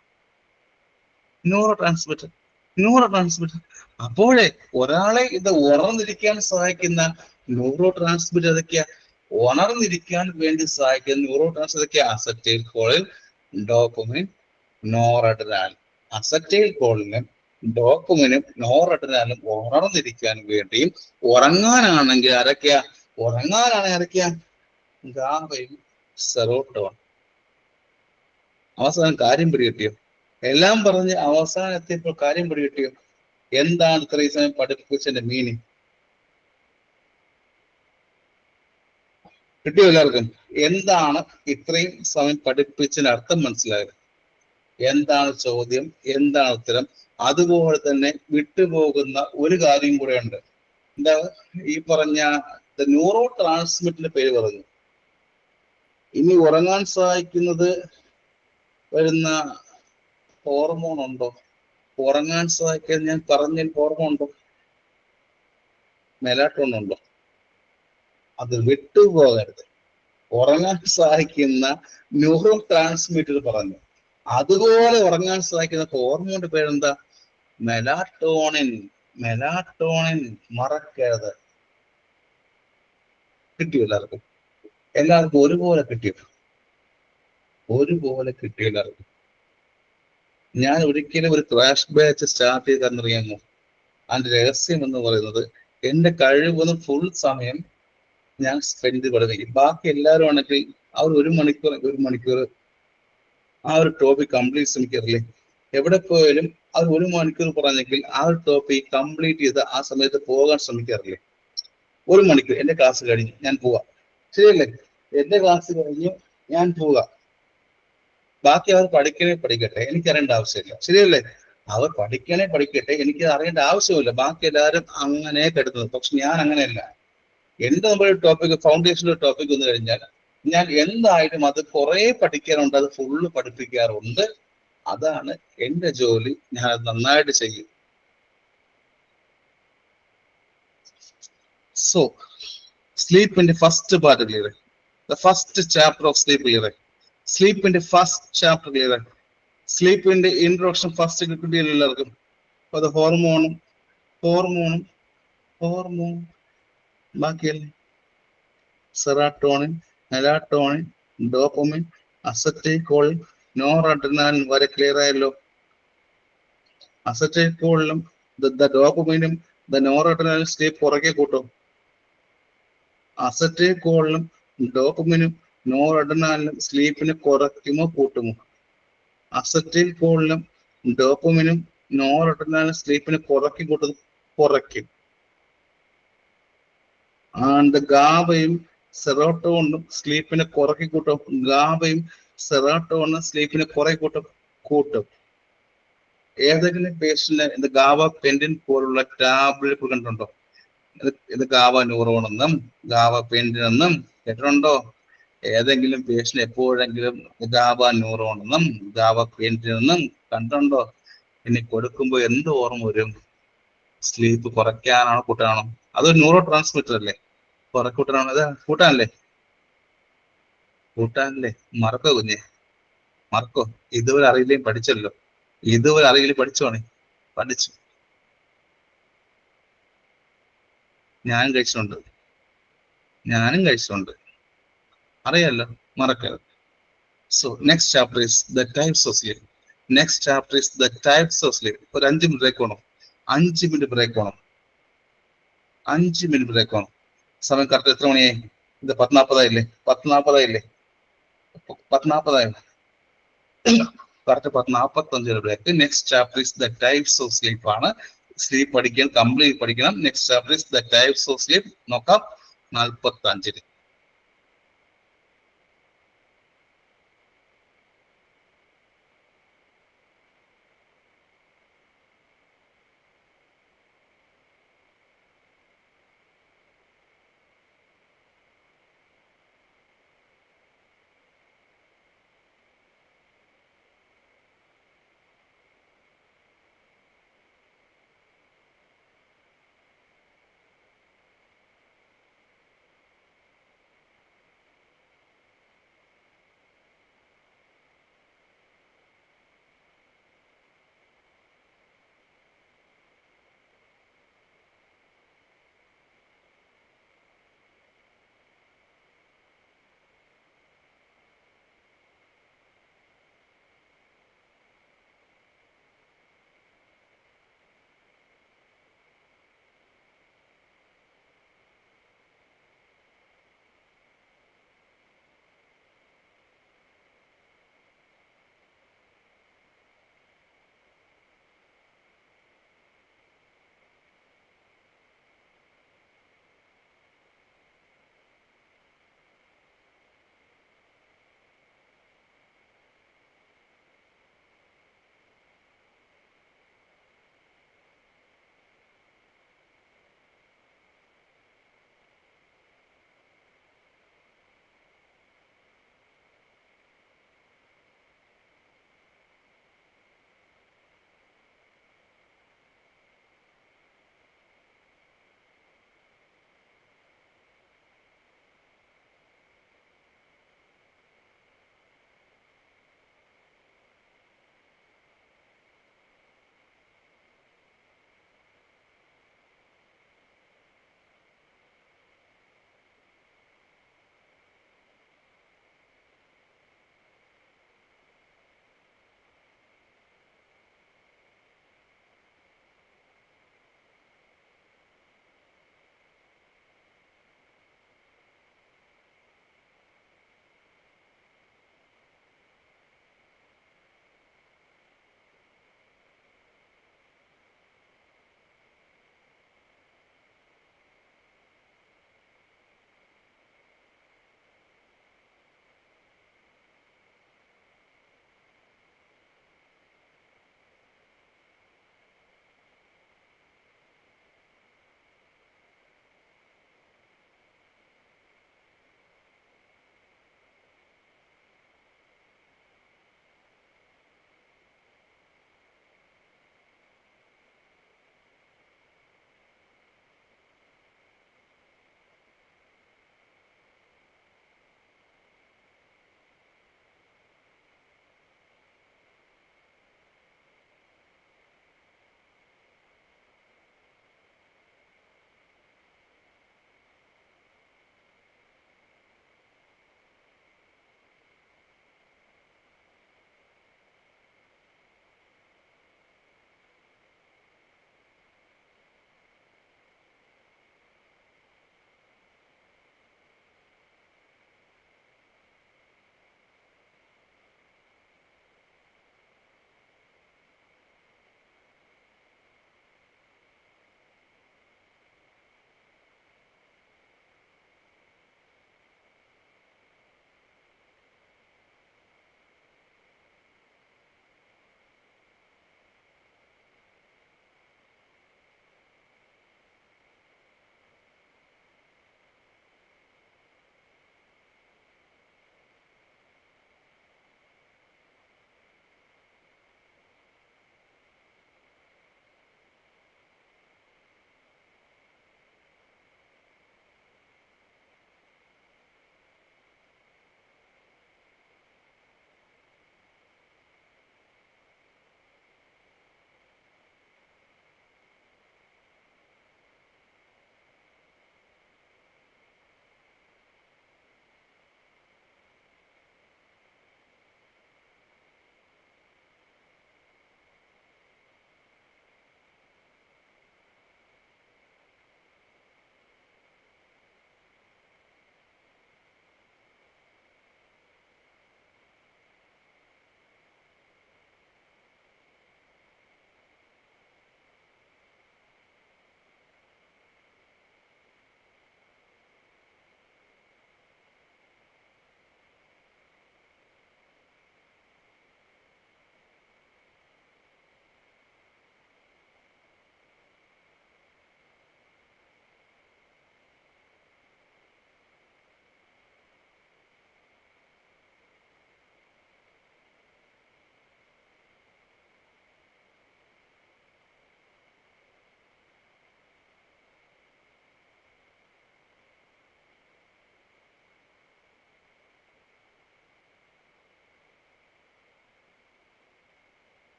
Neuro transmitter. അപ്പോഴേ ഒരാളെ ഇത് ഉണർന്നിരിക്കാൻ സഹായിക്കുന്ന ന്യൂറോ ട്രാൻസ്മിറ്റർ ഏതൊക്കെയാ? ഉണർന്നിരിക്കാൻ വേണ്ടി സഹായിക്കുന്ന ന്യൂറോ ട്രാൻസ്മിറ്റർ ഏതൊക്കെയാ? Acetylcholine, dopamine, noradrenaline. അസറ്റൈൽ കോളിനും ഡോപ്പമിനും നോർ അഡ്രിനലിനും ഉണർന്നിരിക്കാൻ വേണ്ടിയും, ഉറങ്ങാനാണെങ്കിൽ ആരൊക്കെയാ? ആരൊക്കെയാ? ഗാബയും സെറോട്ടോൺ. അവസാനം കാര്യം പിടികിട്ടിയോ? എല്ലാം പറഞ്ഞ് അവസാനം എത്തിയപ്പോൾ കാര്യം പിടികിട്ടിയോ? എന്താണ് ഇത്രയും സമയം പഠിപ്പിച്ചതിന്റെ മീനിങ്? കിട്ടിയോ എല്ലാവർക്കും? എന്താണ് ഇത്രയും സമയം പഠിപ്പിച്ചതിന്റെ അർത്ഥം മനസ്സിലായത്? എന്താണ് ചോദ്യം, എന്താണ് ഉത്തരം? അതുപോലെ തന്നെ വിട്ടുപോകുന്ന ഒരു കാര്യം കൂടെ ഉണ്ട്. എന്താ ഈ പറഞ്ഞ ന്യൂറോ ട്രാൻസ്മിറ്ററിന്റെ പേര് പറഞ്ഞു. ഇനി ഉറങ്ങാൻ സഹായിക്കുന്നത് വരുന്ന ഹോർമോൺ ഉണ്ടോ? ഉറങ്ങാൻ സഹായിക്കാൻ ഞാൻ പറഞ്ഞ ഹോർമോൺ ഉണ്ടോ? മെലാറ്റോൺ ഉണ്ടോ? അത് വിട്ടുപോകരുത്. ഉറങ്ങാൻ സഹായിക്കുന്ന ന്യൂറോ ട്രാൻസ്മിറ്റർ പറഞ്ഞു. അതുപോലെ ഉറങ്ങാൻ സഹായിക്കുന്ന ഹോർമോണിന്റെ പേരെന്താ? മെലാറ്റോണിൻ. മറക്കരുത്. കിട്ടിയോ എല്ലാവർക്കും? എല്ലാവർക്കും ഒരുപോലെ കിട്ടിയോ? എല്ലാവർക്കും ഞാൻ ഒരിക്കലും ഒരു ക്രാഷ് ബാച്ച് സ്റ്റാർട്ട് ചെയ്തെന്നറിയാമോ? അതിന്റെ രഹസ്യം എന്ന് പറയുന്നത് എന്റെ കഴിവൊന്നും ഫുൾ സമയം ഞാൻ സ്പെൻഡ് പഠിക്കും. ബാക്കി എല്ലാവരും ആണെങ്കിൽ ആ ഒരു മണിക്കൂർ ആ ഒരു ടോപ്പിക് കംപ്ലീറ്റ് ശ്രമിക്കാറില്ലേ? എവിടെ പോയാലും അത് 1 മണിക്കൂർ പറഞ്ഞെങ്കിൽ ആ ഒരു ടോപ്പിക് കംപ്ലീറ്റ് ചെയ്ത് ആ സമയത്ത് പോകാൻ ശ്രമിക്കാറില്ലേ? 1 മണിക്കൂർ എന്റെ ക്ലാസ് കഴിഞ്ഞ് ഞാൻ പോവാ, ശരിയല്ലേ? എന്റെ ക്ലാസ് കഴിഞ്ഞ് ഞാൻ പോവുക, ബാക്കി അവർ പഠിക്കട്ടെ, എനിക്ക് അറിയേണ്ട ആവശ്യമില്ല, ശരിയല്ലേ? അവർ പഠിക്കട്ടെ, എനിക്ക് അറിയേണ്ട ആവശ്യമില്ല. ബാക്കി എല്ലാവരും അങ്ങനെ കെടുക്കുന്നത്. പക്ഷെ ഞാൻ അങ്ങനെയല്ല. എന്റെ നമ്മുടെ ടോപ്പിക്, ഫൗണ്ടേഷണൽ ടോപ്പിക് വന്നു കഴിഞ്ഞാൽ ഞാൻ എന്തായാലും അത് കുറെ പഠിക്കാറുണ്ട്, അത് ഫുള്ള് പഠിപ്പിക്കാറുണ്ട്. അതാണ് എന്റെ ജോലി, ഞാൻ അത് നന്നായിട്ട് ചെയ്യും. സോ സ്ലീപ്പിന്റെ first part clear, the first chapter of sleep clear, സ്ലീപ്പിന്റെ ഫസ്റ്റ് ചാപ്റ്റർ ക്ലിയർ, സ്ലീപ്പിന്റെ ഇൻട്രൊഡക്ഷൻ ഫസ്റ്റ് കിട്ടിയില്ല എല്ലാവർക്കും. അത് ഹോർമോണും ഹോർമോണും ഹോർമോൺ ബാക്കിയല്ലേ, serotonin, melatonin, dopamine, acetylcholine, noradrenaline വരെ ക്ലിയർ ആയല്ലോ. അസറ്റൈൽകോളിനും ഡോപ്പമിനും നോറഡ്രിനാലിൻ സ്ലീപ്പ് പുറകെ കൂട്ടും. അസറ്റൈൽകോളിനും ഡോപ്പമിനും നോറഡ്രിനാലിനും സ്ലീപ്പിനെ കുറയ്ക്കുമോ കൂട്ടുമോ? അസറ്റൈൽകോളിനും ഡോപ്പമിനും നോറഡ്രിനാലിനും സ്ലീപ്പിനെ കുറയ്ക്കും. ആൻഡ് ഗാബയും സെറോട്ടോണിനും സ്ലീപ്പിനെ കൂട്ടും. ഗാബയും സെറോട്ടോണിനും സ്ലീപ്പിനെ കൂട്ടും. ഏതെങ്കിലും പേഷ്യന്റിന് ഗാബ പെൻഡിൻ പോലുള്ള ടാബ്ലറ്റ് കണ്ടിട്ടുണ്ടോ? ഇത് ഗാബ ന്യൂറോൺ എന്നും ഗാബ പെൻഡിൻ എന്നും കേട്ടിട്ടുണ്ടോ? ഏതെങ്കിലും പേഷ്യന്റ് എപ്പോഴെങ്കിലും ഗാബ ന്യൂറോൺ എന്നും ഗാബ പെൻഡിൻ എന്നും കണ്ടിട്ടുണ്ടോ? ഇനി കൊടുക്കുമ്പോൾ എന്ത് ഓർമ്മ വരും? സ്ലീപ്പ് കുറയ്ക്കാനാണോ കൂട്ടാനാണോ? അതൊരു ന്യൂറോ ട്രാൻസ്മിറ്റർ അല്ലേ? കൂട്ടാനാണോ? ഇത് കൂട്ടാനല്ലേ? മറക്കോ കുഞ്ഞെ, മറക്കോ? ഇതുവരെ അറിയില്ലേ? പഠിച്ചല്ലോ. ഇതുവരെ അറിയില്ല, പഠിച്ചു. ഞാനും കഴിച്ചിട്ടുണ്ട്, അറിയാലോ, മറക്കരുത്. So next chapter is the types of sleep. ഒരു 5 മിനിറ്റ് ബ്രേക്ക് വേണം. 5 മിനിറ്റ് ബ്രേക്ക് വേണം. സമയം കറക്റ്റ് എത്ര മണിയായി? ഇത് 10:40 10:40 correct 10:45 break. Next chapter is the types of sleep ആണ്. സ്ലീപ്പ് കംപ്ലീറ്റ് പഠിക്കണം. Next chapter is the types of sleep. നോക്കാം 45.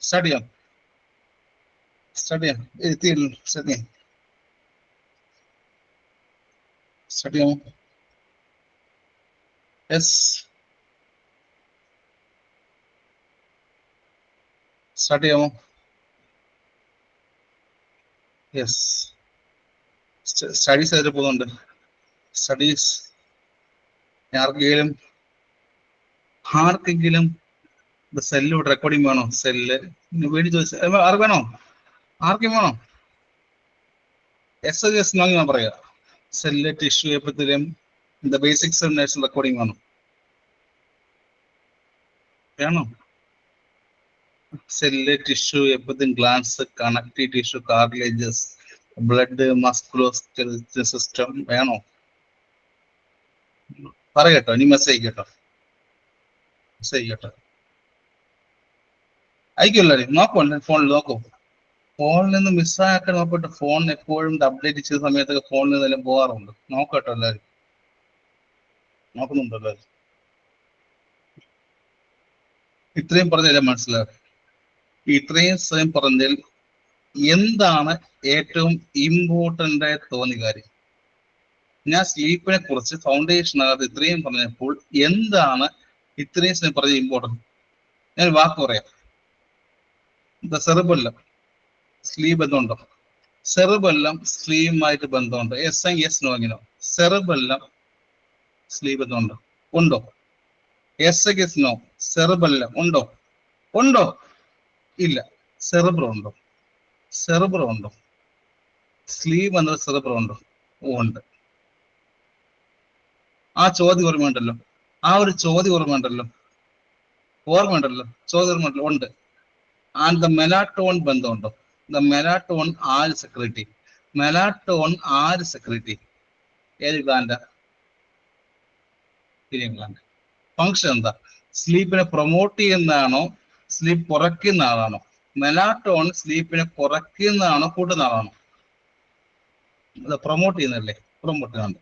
സ്റ്റാർട്ട് ചെയ്യാം. സ്റ്റാർട്ട് ചെയ്യാം. സ്റ്റാർട്ട് ചെയ്യാം. സ്റ്റാർട്ട് ചെയ്യാമോ? യെസ്, സ്റ്റാർട്ട് ചെയ്യാമോ? യെസ്. സ്റ്റഡീസ് അതിൽ പോകുന്നുണ്ട്. സ്റ്റഡീസ് ആർക്കെങ്കിലും സെല്ല് റെക്കോർഡിംഗ് വേണോ? സെല്ല് വേണ്ടി ചോദിച്ച ആർക്ക് വേണോ? ആർക്കും വേണോ? എസ് ഞാൻ പറയാ. സെല്ല് ടിഷ്യൂ എപ്പത്തിലും ബേസിക്സ് റെക്കോർഡിംഗ് വേണം. വേണോ? Cell tissue epithelium glands connective tissue cartilages blood musculoskeletal system വേണോ? പറയട്ടോ, ഇനി മെസ്സേജ് കേട്ടോ. മെസ്സേജ് കേട്ടോ. അയക്കുമല്ലോ, നോക്കൂ ഫോണിൽ നോക്കൂ. ഫോണിൽ നിന്ന് മിസ്സാക്കാൻ നോക്കട്ടെ. ഫോൺ എപ്പോഴും അപ്ഡേറ്റ് ചെയ്ത സമയത്തൊക്കെ ഫോണിൽ നിന്നെല്ലാം പോകാറുണ്ട്. നോക്കട്ടോ എല്ലാവരും. നോക്കുന്നുണ്ടോ എല്ലാവരും? ഇത്രയും പറഞ്ഞാലേ മനസ്സിലാവും. ഇത്രയും സമയം പറഞ്ഞാൽ എന്താണ് ഏറ്റവും ഇമ്പോർട്ടൻ്റ് ആയി തോന്നിയ കാര്യം? ഞാൻ സ്ലീപ്പിനെ കുറിച്ച് ഫൗണ്ടേഷനകത്ത് ഇത്രയും പറഞ്ഞപ്പോൾ എന്താണ് ഇത്രയും സമയം പറഞ്ഞ ഇമ്പോർട്ടൻറ്റ്? ഞാൻ വാക്ക് പറയാം. സെറിബെല്ലം സ്ലീപ് ബന്ധമുണ്ടോ? സെറിബെല്ലം സ്ലീവുമായിട്ട് ബന്ധമുണ്ട്. യെസ് നോ എങ്കിനോ? സെറിബെല്ലം സ്ലീപ് ബന്ധമുണ്ടോ? ഉണ്ടോ? Yes no. സെറിബെല്ലം ഉണ്ടോ? ഉണ്ടോ? ഇല്ല. സെറിബ്രം ഉണ്ടോ? സെറിബ്രം ഉണ്ടോ? സ്ലീവ് എന്നത് സെറിബ്രം ഉണ്ടോ? ഉണ്ട്. ആ ചോദ്യം ഓർമ്മയുണ്ടല്ലോ. ആ ഒരു ചോദ്യം ഓർമ്മയുണ്ടല്ലോ. ചോദ്യം ഓർമ്മയുണ്ടല്ലോ. ഉണ്ട്. ആൻഡ് ദ മെലാറ്റോൺ ബന്ധമുണ്ടോ? ദ മെലാറ്റോൺ ആര് സെക്രട്ടറി? മെലാറ്റോൺ ആര് സെക്രട്ടറി? ഏത് ഗ്ലാൻഡ്? ഗ്ലാൻഡ്. ഫങ്ഷൻ എന്താ? സ്ലീപ്പിനെ പ്രൊമോട്ട് ചെയ്യുന്നതാണോ സ്ലീപ്പ് കുറയ്ക്കുന്ന ആളാണോ? മെലാറ്റോൺ സ്ലീപ്പിനെ കുറയ്ക്കുന്നതാണോ കൂട്ടുന്ന ആളാണോ? അത് പ്രൊമോട്ട് ചെയ്യുന്നതല്ലേ? പ്രൊമോട്ട് ചെയ്യുന്നുണ്ട്.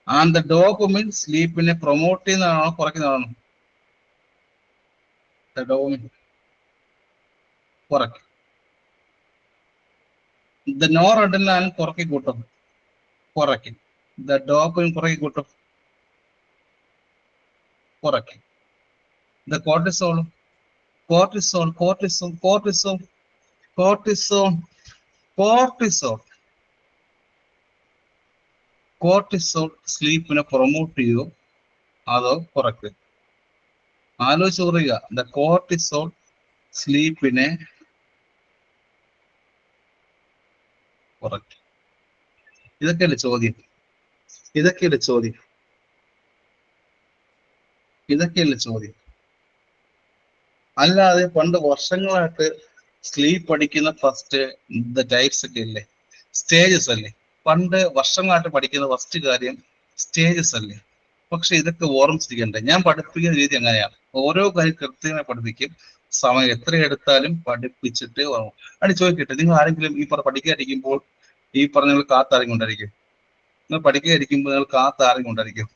ആൻഡ് ദ ഡോപമിൻ സ്ലീപ്പിനെ പ്രൊമോട്ട് ചെയ്യുന്നതാണോ കുറയ്ക്കുന്നതാണോ? ഡോപമിൻ കുറയ്ക്കും. ദ നോർ അഡ്രിനാലിൻ കുറയ്ക്കി കൂട്ടും. കുറയ്ക്കും. ദ ഡോപമിൻ കുറയ്ക്കി കൂട്ടും. കുറയ്ക്കും. ദ കോർട്ടിസോൾ സ്ലീപ്പിനെ പ്രൊമോട്ട് ചെയ്യോ അതോ കുറയ്ക്കും? ആലോചിച്ച് പറയുക. ദ കോർട്ടിസോൾ സ്ലീപ്പിനെ കുറയ്ക്കും. ഇതൊക്കെയല്ലേ ചോദ്യം? അല്ലാതെ പണ്ട് വർഷങ്ങളായിട്ട് സ്ലീപ്പ് പഠിക്കുന്ന ഫസ്റ്റ് ടൈപ്സ് ഒക്കെ ഇല്ലേ? സ്റ്റേജസ് അല്ലേ? പണ്ട് വർഷങ്ങളായിട്ട് പഠിക്കുന്ന ഫസ്റ്റ് കാര്യം സ്റ്റേജസ് അല്ലേ? പക്ഷെ ഇതൊക്കെ ഓർമ്മിച്ചിരിക്കണ്ടേ? ഞാൻ പഠിപ്പിക്കുന്ന രീതി എങ്ങനെയാണ്? ഓരോ കാര്യം കൃത്യമായി പഠിപ്പിക്കും. സമയം എത്ര എടുത്താലും പഠിപ്പിച്ചിട്ട് ഓർമ്മ. അടി ചോദിക്കട്ടെ, നിങ്ങൾ ആരെങ്കിലും ഈ പഠിക്കാതിരിക്കുമ്പോൾ ഈ പറഞ്ഞ കാത്താരെങ്കിലും കൊണ്ടായിരിക്കും? നിങ്ങൾ പഠിക്കാതിരിക്കുമ്പോൾ നിങ്ങൾ കാത്താരെങ്കിലും കൊണ്ടായിരിക്കും?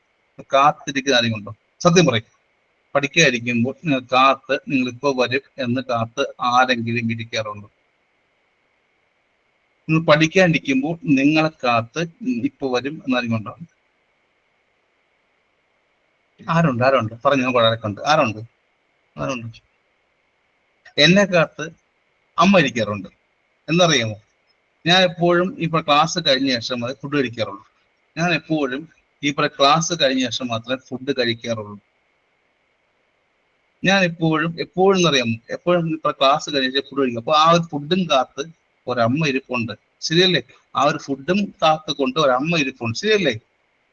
കാത്തിരിക്കുന്ന ആരെങ്കിലും ഉണ്ടോ? സത്യം പറയും. പഠിക്കാതിരിക്കുമ്പോൾ നിങ്ങൾ ഇപ്പൊ വരും എന്ന് കാത്ത് ആരെങ്കിലും ഇരിക്കാറുണ്ടോ? നിങ്ങൾ പഠിക്കാതിരിക്കുമ്പോൾ നിങ്ങളെ കാത്ത് ഇപ്പൊ വരും എന്നാരെങ്കിലും ഉണ്ടോ? ആരുണ്ട്? പറഞ്ഞു നമുക്ക് ആരൊക്കെ ആരുണ്ട്? എന്നെ കാത്ത് അമ്മ ഇരിക്കാറുണ്ട്. എന്നറിയാമോ? ഞാൻ എപ്പോഴും ക്ലാസ് കഴിഞ്ഞ ശേഷം അത് ഫുഡ് കഴിക്കാറുള്ളൂ. ഞാൻ എപ്പോഴും ക്ലാസ് കഴിഞ്ഞ ശേഷം മാത്രമേ ഫുഡ് കഴിക്കാറുള്ളൂ. ഞാൻ എപ്പോഴും എന്നറിയാമോ? എപ്പോഴും ക്ലാസ് കഴിഞ്ഞ ഫുഡ് കഴിക്കും. അപ്പൊ ആ ഒരു ഫുഡും കാത്ത് ഒരമ്മ ഇരിപ്പുണ്ട്. ശരിയല്ലേ? ആ ഒരു ഫുഡും കാത്ത് കൊണ്ട് ഒരമ്മ ഇരിപ്പുണ്ട്. ശരിയല്ലേ?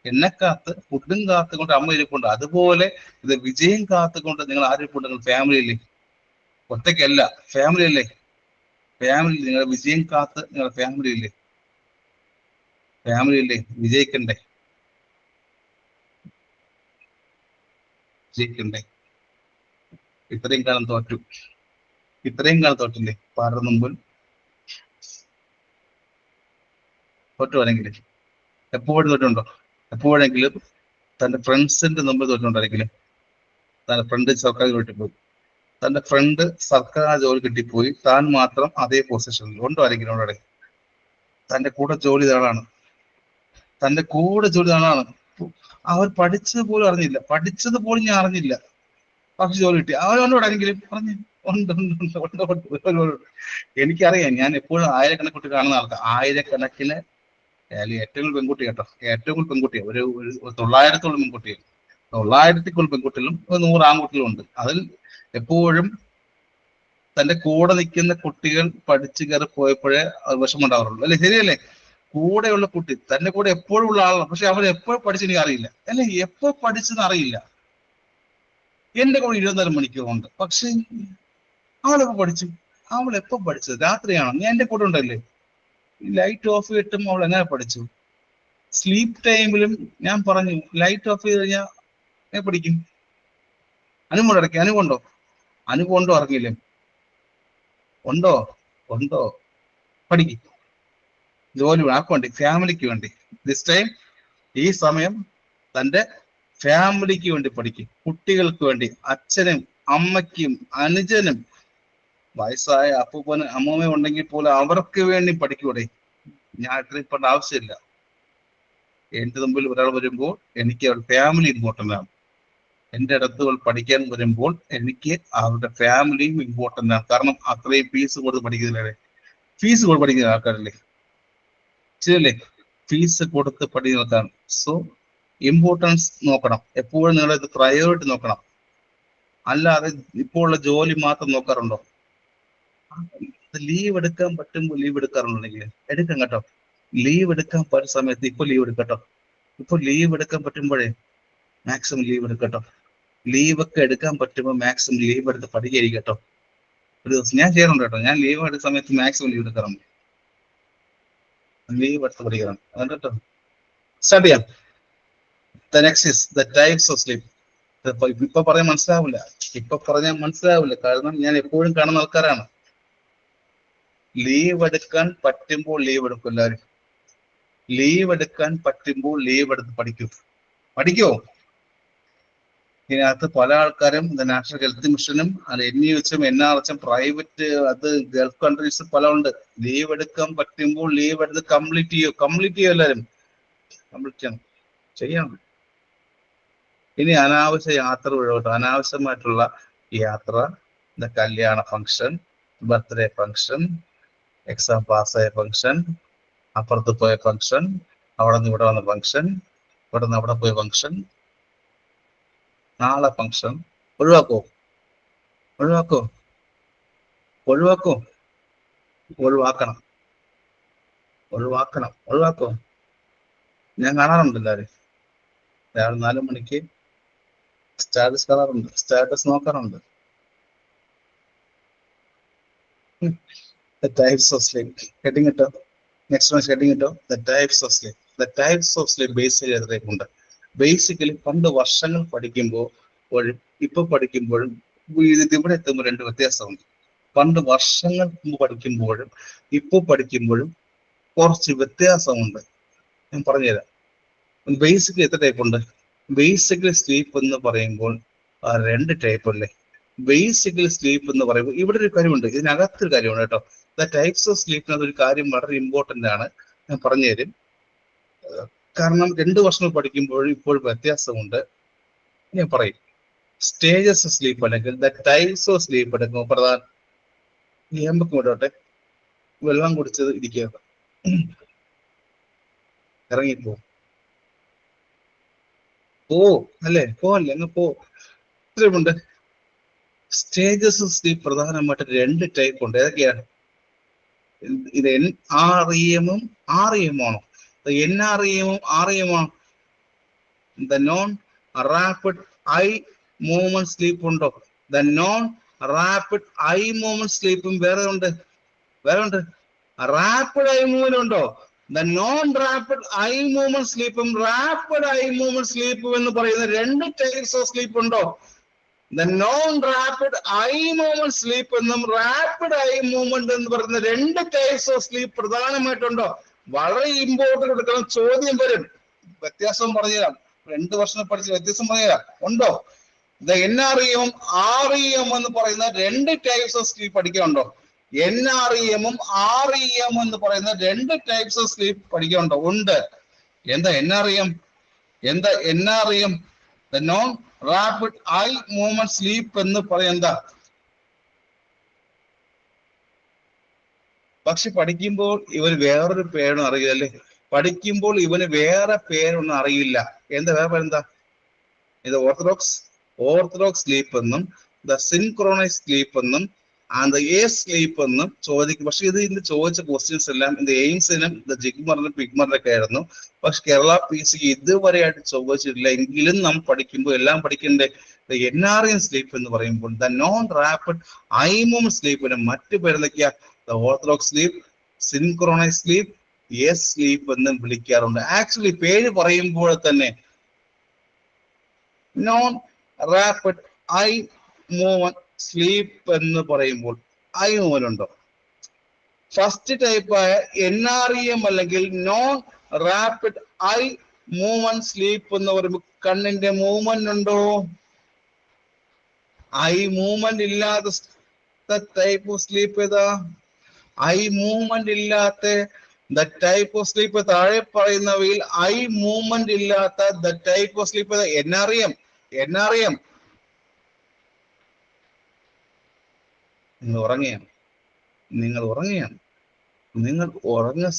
എന്നെ കാത്ത് ഫുഡും കാത്തുകൊണ്ട് അമ്മ ഇരിപ്പുണ്ട്. അതുപോലെ ഇത് വിജയം കാത്തുകൊണ്ട് നിങ്ങൾ ആരിപ്പുണ്ട്? നിങ്ങൾ ഫാമിലിയില്ലേ? ഒറ്റയ്ക്കല്ല, ഫാമിലി അല്ലേ? ഫാമിലി. നിങ്ങളുടെ വിജയം കാത്ത് നിങ്ങളുടെ ഫാമിലി ഇല്ലേ? വിജയിക്കണ്ടേ? ഇത്രയും കാലം തോറ്റില്ലേ? പാരുടെ മുമ്പിൽ തോറ്റുവാണെങ്കിൽ എപ്പോഴും തോറ്റുണ്ടോ? എപ്പോഴെങ്കിലും തന്റെ ഫ്രണ്ട്സിന്റെ മുമ്പിൽ തോറ്റുണ്ടായിരിക്കില്ലേ? തന്റെ ഫ്രണ്ട് സർക്കാർ തോറ്റിപ്പോയി. തന്റെ ഫ്രണ്ട് സർക്കാർ ജോലി കിട്ടിപ്പോയി, താൻ മാത്രം അതേ പൊസിഷനിൽ ഉണ്ടോ? ആരെങ്കിലും അവിടെ? തന്റെ കൂടെ ജോലി ആളാണ്, തന്റെ കൂടെ ജോലി ആളാണ്. അവർ പഠിച്ചത് പോലും അറിഞ്ഞില്ല, പഠിച്ചത് പോലും ഞാൻ അറിഞ്ഞില്ല, പക്ഷെ ജോലി കിട്ടി. അവരോട് ആരെങ്കിലും പറഞ്ഞു? ഉണ്ട് ഉണ്ട് ഉണ്ട് ഉണ്ട് ഉണ്ട്. എനിക്കറിയാം, ഞാൻ എപ്പോഴും ആയിരക്കണക്കിന് കുട്ടി കാണുന്ന ആൾക്കാർ, ആയിരക്കണക്കിന്, ഏറ്റവും കൂടുതൽ പെൺകുട്ടി കേട്ടോ, ഏറ്റവും കൂടുതൽ പെൺകുട്ടിയാണ്, ഒരു 900-ഓളം പെൺകുട്ടികൾ, 900-ൽ പെൺകുട്ടികളും 100 ആൺകുട്ടികളും ഉണ്ട്. അതിൽ എപ്പോഴും തന്റെ കൂടെ നിൽക്കുന്ന കുട്ടികൾ പഠിച്ചു കയറി പോയപ്പോഴേ അത് വിഷമമുണ്ടാവാറുള്ളൂ, അല്ലെ? ശരിയല്ലേ? കൂടെയുള്ള കുട്ടി തന്റെ കൂടെ എപ്പോഴും ഉള്ള ആളാണ്, പക്ഷെ അവൻ എപ്പോൾ പഠിച്ചെനിക്ക് അറിയില്ല, അല്ലെ? എപ്പോ പഠിച്ചെന്ന് അറിയില്ല. എന്റെ കൂടെ 24 മണിക്കൂറുണ്ട്, പക്ഷെ അവളെപ്പോ പഠിച്ചു? അവൾ എപ്പോ പഠിച്ചത്? രാത്രിയാണോ? ഞാൻ എന്റെ കൂടെ ഉണ്ടല്ലേ? ലൈറ്റ് ഓഫ് ചെയ്തിട്ടും അവൾ എങ്ങനെ പഠിച്ചു? സ്ലീപ്പ് ടൈമിലും ഞാൻ പറഞ്ഞു, ലൈറ്റ് ഓഫ് ചെയ്ത് കഴിഞ്ഞാൽ എങ്ങനെ പഠിക്കും? അനുമുണ്ടോ? അനുവുണ്ടോ? അനുവുണ്ടോ? അറിഞ്ഞില്ലേ? ഉണ്ടോ? ഉണ്ടോ? പഠിക്കും. ജോലി ആർക്ക് വേണ്ടി? ഫാമിലിക്ക് വേണ്ടി. ദിസ് ടൈം, ഈ സമയം തന്റെ ഫാമിലിക്ക് വേണ്ടി പഠിക്കും, കുട്ടികൾക്ക് വേണ്ടി, അച്ഛനും അമ്മയ്ക്കും അനുജനും വയസ്സായ അപ്പൂപ്പനും അമ്മൂമ്മയും ഉണ്ടെങ്കിൽ പോലും അവർക്ക് വേണ്ടി പഠിക്കൂടെ? ഞാൻ ഇത്രയും ഇപ്പം ആവശ്യമില്ല. എന്റെ മുമ്പിൽ ഒരാൾ വരുമ്പോൾ എനിക്ക് അവരുടെ ഫാമിലി ഇമ്പോർട്ടൻ്റ് ആണ്. എന്റെ അടുത്തുകൾ പഠിക്കാൻ വരുമ്പോൾ എനിക്ക് അവരുടെ ഫാമിലിയും ഇമ്പോർട്ടൻ്റ് ആണ്. കാരണം അത്രയും ഫീസ് കൊടുത്ത് പഠിക്കുന്നില്ലേ? ഫീസ് കൊടുത്ത് പഠിക്കുന്ന ആൾക്കാരല്ലേ? ശരിയല്ലേ? ഫീസ് കൊടുത്ത് പഠിക്കുന്നതാണ്. സോ ഇമ്പോർട്ടൻസ് നോക്കണം എപ്പോഴും, നിങ്ങൾ ഇത് പ്രയോറിറ്റി നോക്കണം. അല്ലാതെ ഇപ്പോൾ ഉള്ള ജോലി മാത്രം നോക്കാറുണ്ടോ? ലീവ് എടുക്കാൻ പറ്റുമ്പോൾ ലീവ് എടുക്കാറുണ്ടെങ്കിൽ എടുക്കാം കേട്ടോ. ലീവ് എടുക്കാൻ പറ്റുന്ന സമയത്ത് ഇപ്പൊ ലീവ് എടുക്കട്ടോ. ഇപ്പൊ ലീവ് എടുക്കാൻ പറ്റുമ്പോഴേ മാക്സിമം ലീവ് എടുക്കട്ടോ. ലീവ് ഒക്കെ എടുക്കാൻ പറ്റുമ്പോൾ മാക്സിമം ലീവ് എടുത്ത് പഠിക്കായിരിക്കട്ടോ. ഒരു ദിവസം ഞാൻ ചെയ്യാറുണ്ട് കേട്ടോ, ഞാൻ ലീവ് എടുത്ത സമയത്ത് മാക്സിമം ലീവ് എടുക്കാറുണ്ട്. ലീവ് എടുത്ത് പഠിക്കാറുണ്ട്, അതുകൊണ്ട് കേട്ടോ. സ്റ്റാർട്ട് ചെയ്യാം. The next is the types of sleep. ഇപ്പൊ പറഞ്ഞാൽ മനസ്സിലാവില്ല, ഇപ്പൊ പറഞ്ഞാൽ മനസ്സിലാവില്ല, കാരണം ഞാൻ എപ്പോഴും കാണുന്ന ആൾക്കാരാണ്. ലീവ് എടുക്കാൻ പറ്റുമ്പോൾ ലീവ് എടുക്കും എല്ലാവരും. ലീവ് എടുക്കാൻ പറ്റുമ്പോൾ ലീവ് എടുത്ത് പഠിക്കോ? ഇതിനകത്ത് പല ആൾക്കാരും നാഷണൽ ഹെൽത്ത് മിഷനും NUHും NRHും പ്രൈവറ്റ്, അത് ഗൾഫ് കൺട്രീസ് പല ഉണ്ട്. ലീവ് എടുക്കാൻ പറ്റുമ്പോൾ ലീവ് എടുത്ത് കംപ്ലീറ്റ് ചെയ്യോ എല്ലാവരും? കംപ്ലീറ്റ് ചെയ്യണം. ഇനി അനാവശ്യ യാത്ര ഒഴിവാട്ടോ. അനാവശ്യമായിട്ടുള്ള യാത്ര, കല്യാണ ഫംഗ്ഷൻ, ബർത്ത്ഡേ ഫംഗ്ഷൻ, എക്സാം പാസ്സായ ഫംഗ്ഷൻ, അപ്പുറത്ത് പോയ ഫംഗ്ഷൻ, അവിടെ നിന്ന് ഇവിടെ വന്ന ഫംഗ്ഷൻ, ഇവിടെ നിന്ന് അവിടെ പോയ ഫംഗ്ഷൻ, നാളെ ഫംഗ്ഷൻ, ഒഴിവാക്കോ? ഒഴിവാക്കോ? ഞാൻ കാണാറുണ്ട് എല്ലാവരും രാവിലെ 4 മണിക്ക് സ്റ്റാറ്റസ് കാണാറുണ്ട്, സ്റ്റാറ്റസ് നോക്കാറുണ്ട്. The types of sleep. Heading it up. Next one is heading it up. The types of sleep. The types of sleep basically basically പണ്ട് വർഷങ്ങൾ പഠിക്കുമ്പോഴും ഇപ്പൊ പഠിക്കുമ്പോഴും ഇവിടെ എത്തുമ്പോൾ 2 വ്യത്യാസമുണ്ട്. പണ്ട് വർഷങ്ങൾ മുമ്പ് പഠിക്കുമ്പോഴും ഇപ്പൊ പഠിക്കുമ്പോഴും കുറച്ച് വ്യത്യാസമുണ്ട്. ഞാൻ പറഞ്ഞുതരാം. ബേസിക്കലി എത്ര ടൈപ്പ് ഉണ്ട്? ബേസിക്കലി സ്ലീപ്പ് എന്ന് പറയുമ്പോൾ 2 ടൈപ്പ് അല്ലേ? ബേസിക്കലി സ്ലീപ്പ് എന്ന് പറയുമ്പോൾ ഇവിടെ ഒരു കാര്യമുണ്ട്, ഇതിനകത്തൊരു കാര്യമുണ്ട് കേട്ടോ. ദ ടൈപ്സ് ഓഫ് സ്ലീപ്പിനകത്ത് ഒരു കാര്യം വളരെ ഇമ്പോർട്ടന്റ് ആണ്, ഞാൻ പറഞ്ഞുതരും. കാരണം 2 വർഷങ്ങൾ പഠിക്കുമ്പോഴും ഇപ്പോഴും വ്യത്യാസമുണ്ട്. ഞാൻ പറയും. സ്റ്റേജസ് ഓഫ് സ്ലീപ്പ് അല്ലെങ്കിൽ ദ ടൈപ്സ് ഓഫ് സ്ലീപ്പ് എടുക്കുമ്പോൾ പ്രധാന ഏമ്പൊക്കെ വിടോട്ടെ, വെള്ളം കുടിച്ചത് ഇരിക്കുക, ഇറങ്ങിപ്പോ അല്ലേ? പോവല്ലേ, അങ്ങ് പോ. ഇത്രയുമുണ്ട്. സ്റ്റേജസ് ഓഫ് സ്ലീപ്പ് പ്രധാനമായിട്ട് 2 ടൈപ്പ് ഉണ്ട്. ഏതൊക്കെയാണ്? ഇത് NREMും REM ആണോ? NREMും REM ആണോ? The non rapid eye movement sleep ഉണ്ടോ? The non rapid eye movement സ്ലീപ്പും വേറെ ഉണ്ട്. റാപ്പിഡ് ഐ മൂവ്മെന്റ് ഉണ്ടോ? The non rapid eye movement സ്ലീപ്പും റാപ്പിഡ് ഐ മൂവ്മെന്റ് സ്ലീപ്പും എന്ന് പറയുന്ന 2 ടൈപ്സ് ഓഫ് സ്ലീപ്പ് ഉണ്ടോ? The non rapid eye movement sleep എന്നും റാപ്പിഡ് ഐ മൂവ്മെന്റ് എന്ന് പറയുന്ന 2 ടൈപ്സ് ഓഫ് സ്ലീപ്പ് പ്രധാനമായിട്ടുണ്ടോ? വളരെ ഇമ്പോർട്ടന്റ് എടുക്കണം, ചോദ്യം വരും. വ്യത്യാസം പറഞ്ഞുതരാം. 2 വർഷം പഠിച്ച വ്യത്യാസം പറഞ്ഞുതരാം. ഉണ്ടോ? NREM REM എന്ന് പറയുന്ന രണ്ട് ടൈപ്സ് ഓഫ് സ്ലീപ്പ് പഠിക്കാനുണ്ടോ? NREM REM എന്ന് പറയുന്ന രണ്ട് ടൈപ്സ് ഓഫ് സ്ലീപ്പ് പഠിക്കാനുണ്ടോ? ഉണ്ട്. എന്താ NREM? എന്താ NREM? The non rapid eye movement sleep എന്ന് പറയാം. എന്താ? പക്ഷെ പഠിക്കുമ്പോൾ ഇവന് വേറൊരു പേരൊന്നും അറിയില്ല അല്ലേ? പഠിക്കുമ്പോൾ ഇവന് വേറെ പേരൊന്നും അറിയില്ല. എന്താ വേറെ പേരെന്താ? ഇത് ഓർത്തഡോക്സ് സ്ലീപ്പ് എന്നും ദ സിൻക്രോണൈസ് സ്ലീപ്പ് എന്നും ആൻഡ് എ സ്ലീപ്പ് എന്നും ചോദിക്കും. പക്ഷെ ഇതിന് ചോദിച്ച ക്വസ്റ്റ്യൻസ് എല്ലാം ഇത് എയിംസിനും ജിഗ്മറിനും പിഗ്മറിനൊക്കെ ആയിരുന്നു. പക്ഷെ കേരള PSC ഇതുവരെയായിട്ട് ചോദിച്ചിട്ടില്ല. എങ്കിലും നമ്മൾ പഠിക്കുമ്പോൾ എല്ലാം പഠിക്കണ്ടേ? NREM സ്ലീപ്പ് എന്ന് പറയുമ്പോൾ the non rapid eye movement സ്ലീപ്പിന് മറ്റു പേരെന്തൊക്കെയാ? The orthodox sleep, സിൻക്രോണൈസ് sleep, S sleep എന്നും വിളിക്കാറുണ്ട്. ആക്ച്വലി പേര് പറയുമ്പോൾ തന്നെ non rapid eye movement sleep എന്ന് പറയുമ്പോൾ ഐ മൂവ്മെന്റ് ഉണ്ടോ? ഫസ്റ്റ് ടൈപ്പായ NREM അല്ലെങ്കിൽ non rapid eye movement sleep എന്ന് പറയുമ്പോൾ കണ്ണിന്റെ മൂവ്മെന്റ് ഉണ്ടോ? ഐ മൂവ്മെന്റ് ഇല്ലാത്ത ടൈപ്പ് ഓഫ് സ്ലീപ്പ് ഏതാ? ഐ മൂവ്മെന്റ് ഇല്ലാത്ത ദ ടൈപ്പ് ഓഫ് സ്ലീപ്പ് താഴെ പറയുന്നവയിൽ ഐ മൂവ്മെന്റ് ഇല്ലാത്ത ദ ടൈപ്പ് ഓഫ് സ്ലീപ്പ് ഏതാ? NREM. നിങ്ങൾ ഉറങ്ങിയാണ്. നിങ്ങൾ ഉറങ്ങുന്ന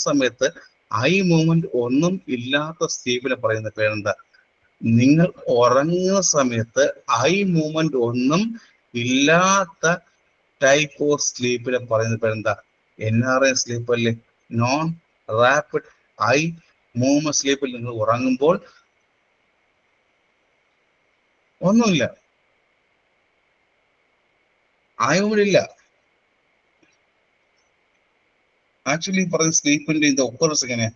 സമയത്ത് ഐ മൂവ്മെന്റ് ഒന്നും ഇല്ലാത്ത സ്ലീപ്പിനെ പറയുന്ന പേരെന്താ? നിങ്ങൾ ഉറങ്ങുന്ന സമയത്ത് ഐ മൂവ്മെന്റ് ഒന്നും ഇല്ലാത്ത ടൈപ്പ് ഓഫ് സ്ലീപ്പിനെ പറയുന്ന പേരെന്താ? NREM സ്ലീപ്പ് അല്ലേ? നോൺ റാപ്പിഡ് ഐ മൂവ്മെന്റ് സ്ലീപ്പിൽ നിങ്ങൾ ഉറങ്ങുമ്പോൾ ഒന്നുമില്ല, ഐ മൂവ്മെന്റ് ഇല്ല. ആക്ച്വലി പറയുന്ന സ്ലീപ്പിന്റെ ഇത് ഒക്കറൻസ് എങ്ങനെയാ?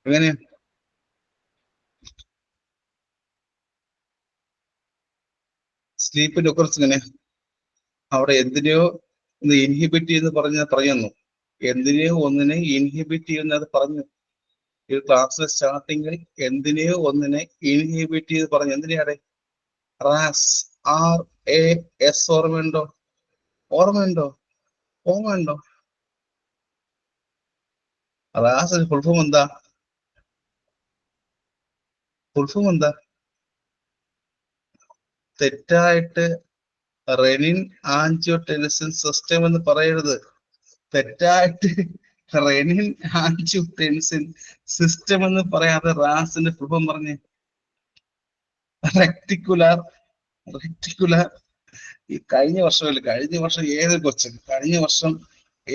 എങ്ങനെ സ്ലീപ്പിന്റെ ഒക്കറൻസ് എങ്ങനെ? അവിടെ എന്തിനെയോ ഇൻഹിബിറ്റ് ചെയ്യുന്ന പറയുന്നു. എന്തിനെയോ ഒന്നിനെ ഇൻഹിബിറ്റ് ചെയ്യുന്നത് പറഞ്ഞു. ഈ ക്ലാസ്സിലെ സ്റ്റാർട്ടിങ്ങിൽ എന്തിനെയോ ഒന്നിനെ ഇൻഹിബിറ്റ് ചെയ്ത് പറഞ്ഞു. എന്തിനാടെ? RAS, RAS. ഓർമ്മയുണ്ടോ? റാസിന് ഫുൾ ഫോം എന്താ? തെറ്റായിട്ട് റെനിൻ ആൻജിയോടെൻസിൻ സിസ്റ്റം എന്ന് പറയരുത്. തെറ്റായിട്ട് റെനിൻ ആൻജിയോടെൻസിൻ സിസ്റ്റം എന്ന് പറയാതെ റാസിന്റെ ഫുൾ ഫോം പറഞ്ഞേ. റെക്ടിക്കുലാർ. ഈ കഴിഞ്ഞ വർഷം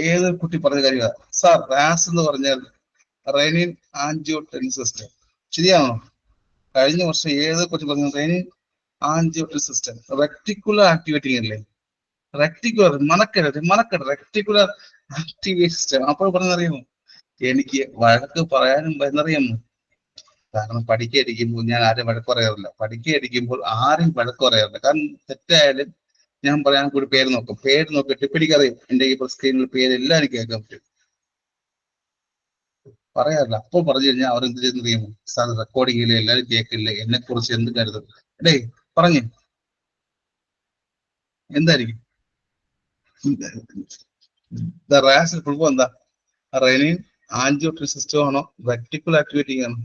ഏതൊരു കുട്ടി പറഞ്ഞ കാര്യമാണ് സാർ, റാസ് എന്ന് പറഞ്ഞാൽ റെനിൻ ആൻജിയോടെൻസിൻ സിസ്റ്റം. ശരിയാണോ? കഴിഞ്ഞ വർഷം ഏതൊരു കുട്ടി പറഞ്ഞു renin angiotensin system. Reticular activating അല്ലേ? Reticular reticular activate system. അപ്പോൾ പറഞ്ഞറിയാമോ? എനിക്ക് വഴക്ക് പറയാനും എന്നറിയാമോ? കാരണം പഠിക്കടിക്കുമ്പോൾ ഞാൻ ആരും വഴക്ക് പറയാറില്ല. കാരണം തെറ്റായാലും ഞാൻ പറയാൻ കൂടി പേര് നോക്കിയിട്ട് ഇപ്പൊ എനിക്കറിയാം എന്റെ ഈ സ്ക്രീനിൽ പേരെല്ലാം എനിക്ക് കേൾക്കാൻ പറ്റും. പറയാറില്ല. അപ്പോൾ പറഞ്ഞു കഴിഞ്ഞാൽ അവർ എന്ത് ചെയ്യുന്നറിയാമോ? സാർ റെക്കോർഡിങ്ങിൽ എല്ലാവരും കേൾക്കില്ലേ, എന്നെ കുറിച്ച് എന്ത് കരുതും? എടേ പറഞ്ഞു എന്തായിരിക്കും? റാസിൽ ഫുൾ എന്താ? റെനിൻ ആൻജിയോടെൻസിൻ സിസ്റ്റം ആണോ റെക്ടിക്കുലർ ആക്ടിവേറ്റിംഗ് ആണോ?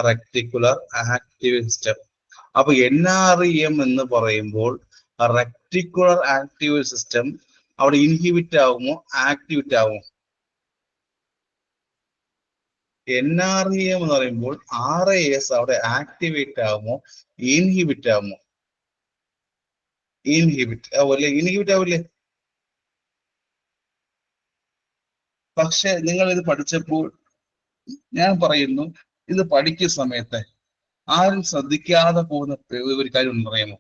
Reticular activate system. അപ്പൊ NREM എന്ന് പറയുമ്പോൾ റെക്ടിക്കുലർ ആക്ടിവേറ്റ് സിസ്റ്റം അവിടെ ഇൻഹിബിറ്റ് ആവുമോ ആക്ടിവേറ്റ് ആവുമോ? NREM എന്ന് പറയുമ്പോൾ RAS അവിടെ ആക്ടിവേറ്റ് ആവുമോ ഇൻഹിബിറ്റ് ആവുമോ? ഇൻഹിബിറ്റ് ആവില്ലേ? പക്ഷെ നിങ്ങൾ ഇത് പഠിച്ചപ്പോൾ ഞാൻ പറയുന്നു, ഇത് പഠിക്കുന്ന സമയത്ത് ആരും ശ്രദ്ധിക്കാതെ പോകുന്ന ഒരു കാര്യം ഒന്ന് പറയാമോ?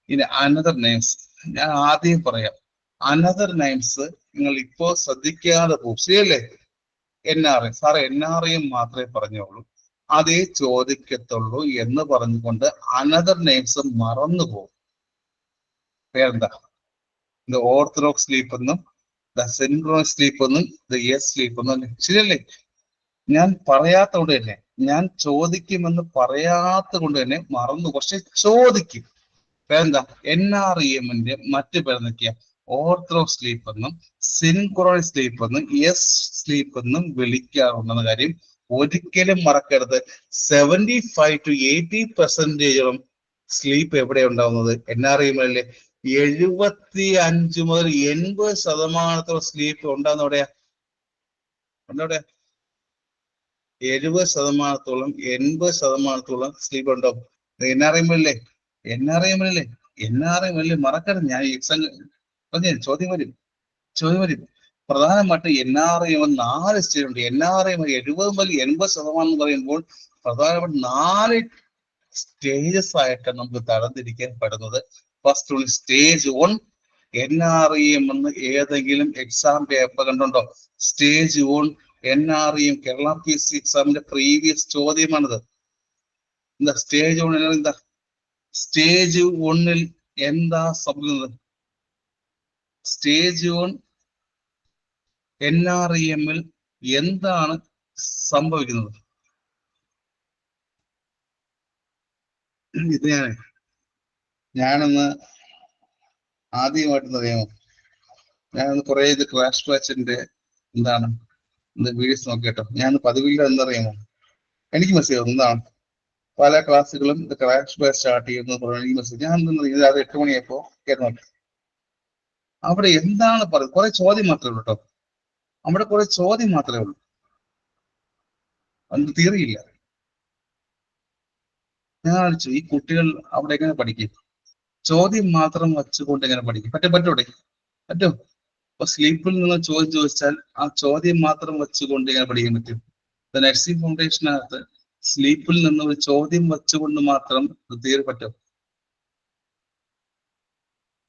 ഇനി അനദർ നെയിംസ് ഞാൻ ആദ്യം പറയാം. അനദർ നെയിംസ് നിങ്ങൾ ഇപ്പോൾ ശ്രദ്ധിക്കാതെ പോകും. ശരിയല്ലേ? NREM സാറേ NREM മാത്രമേ പറഞ്ഞോളൂ. അതേ ചോദിക്കത്തുള്ളൂ എന്ന് പറഞ്ഞുകൊണ്ട് അനദർ നെയിംസ് മറന്നു പോകും. പേരെന്താ? ദ ഓർത്തഡോക്സ് സ്ലീപ്പ് എന്നും ദ സിൻക്രോണസ് സ്ലീപ്പ് എന്നും ദ യെസ് സ്ലീപ്പ് എന്നും. ശരിയല്ലേ? ഞാൻ പറയാത്ത കൊണ്ട് തന്നെ, ഞാൻ ചോദിക്കുമെന്ന് പറയാത്ത കൊണ്ട് തന്നെ മറന്നു. പക്ഷെ ചോദിക്കും. പേരെന്താ? NREMന്റെ മറ്റു പേരെന്തൊക്കെയാ? ഓർത്തഡോക്സ് സ്ലീപ്പ് എന്നും സിൻക്രോണസ് സ്ലീപ്പ് എന്നും യെസ് സ്ലീപ്പ് എന്നും വിളിക്കാറുണ്ടെന്ന കാര്യം ഒരിക്കലും മറക്കരുത്. 75 to 80% സ്ലീപ്പ് എവിടെ ഉണ്ടാവുന്നത്? NREMല്ലേ. 75 മുതൽ 80% സ്ലീപ്പ് ഉണ്ടാകുന്ന എവിടെയാ? 70%, 80% സ്ലീപ്പ് ഉണ്ടാവും NREMല്ലേ. NREMല്ലേ. മറക്കരുത്. ഞാൻ എക്സാം പറഞ്ഞ ചോദ്യം വരും. പ്രധാനമായിട്ട് NREM 4 സ്റ്റേജ് ഉണ്ട്. NREM 70 മുതൽ 80% എന്ന് പറയുമ്പോൾ പ്രധാനമായിട്ട് 4 സ്റ്റേജസ് ആയിട്ട് നമുക്ക് തരംതിരിക്കാൻ പെടുന്നത്. ഫസ്റ്റ് സ്റ്റേജ് 1 NREM എന്ന് ഏതെങ്കിലും എക്സാം പേപ്പർ കണ്ടുണ്ടോ? സ്റ്റേജ് 1 NREM കേരള PSC എക്സാമിന്റെ പ്രീവിയസ് ചോദ്യമാണിത്. എന്താ സ്റ്റേജ് 1? എന്താ സ്റ്റേജ് 1-ൽ എന്താ സംഭവിക്കുന്നത്? സ്റ്റേജ് 1 NREM-ൽ എന്താണ് സംഭവിക്കുന്നത്? ഇത് ഞാനൊന്ന് ആദ്യമായിട്ടൊന്ന് അറിയാമോ? ഞാനൊന്ന് കുറെ ഇത് ക്രാഷ് ബാച്ചിന്റെ എന്താണ് വീഡിയോസ് നോക്കിട്ടോ. ഞാൻ പതിവില്ല എന്നറിയാമോ? എനിക്ക് മെസ്സേജ് എന്താണ് പല ക്ലാസ്സുകളും ഇത് ക്രാഷ് ബാച്ച് സ്റ്റാർട്ട് ചെയ്യുന്നത് എനിക്ക് മെസ്സേജ്. ഞാൻ രാവിലെ 8 മണിയായപ്പോ കയറി നോക്കി. അവിടെ എന്താണ് പറയുന്നത്? കുറെ ചോദ്യം മാത്രമേ ഉള്ളൂ കേട്ടോ. അവിടെ കുറെ ചോദ്യം മാത്രമേ ഉള്ളൂ, അതിന് തിയറിയില്ല. ഞാൻ ആലോചിച്ചു, ഈ കുട്ടികൾ അവിടെ എങ്ങനെ പഠിക്കും? ചോദ്യം മാത്രം വച്ചുകൊണ്ട് എങ്ങനെ പഠിക്കും? പറ്റൂടെ? പറ്റും. അപ്പൊ സ്ലീപ്പിൽ നിന്ന് ചോദിച്ചാൽ ആ ചോദ്യം മാത്രം വെച്ചുകൊണ്ട് എങ്ങനെ പഠിക്കാൻ പറ്റും? നഴ്സിംഗ് ഫൗണ്ടേഷനകത്ത് സ്ലീപ്പിൽ നിന്ന് ഒരു ചോദ്യം വെച്ചുകൊണ്ട് മാത്രം തിയറി പറ്റും.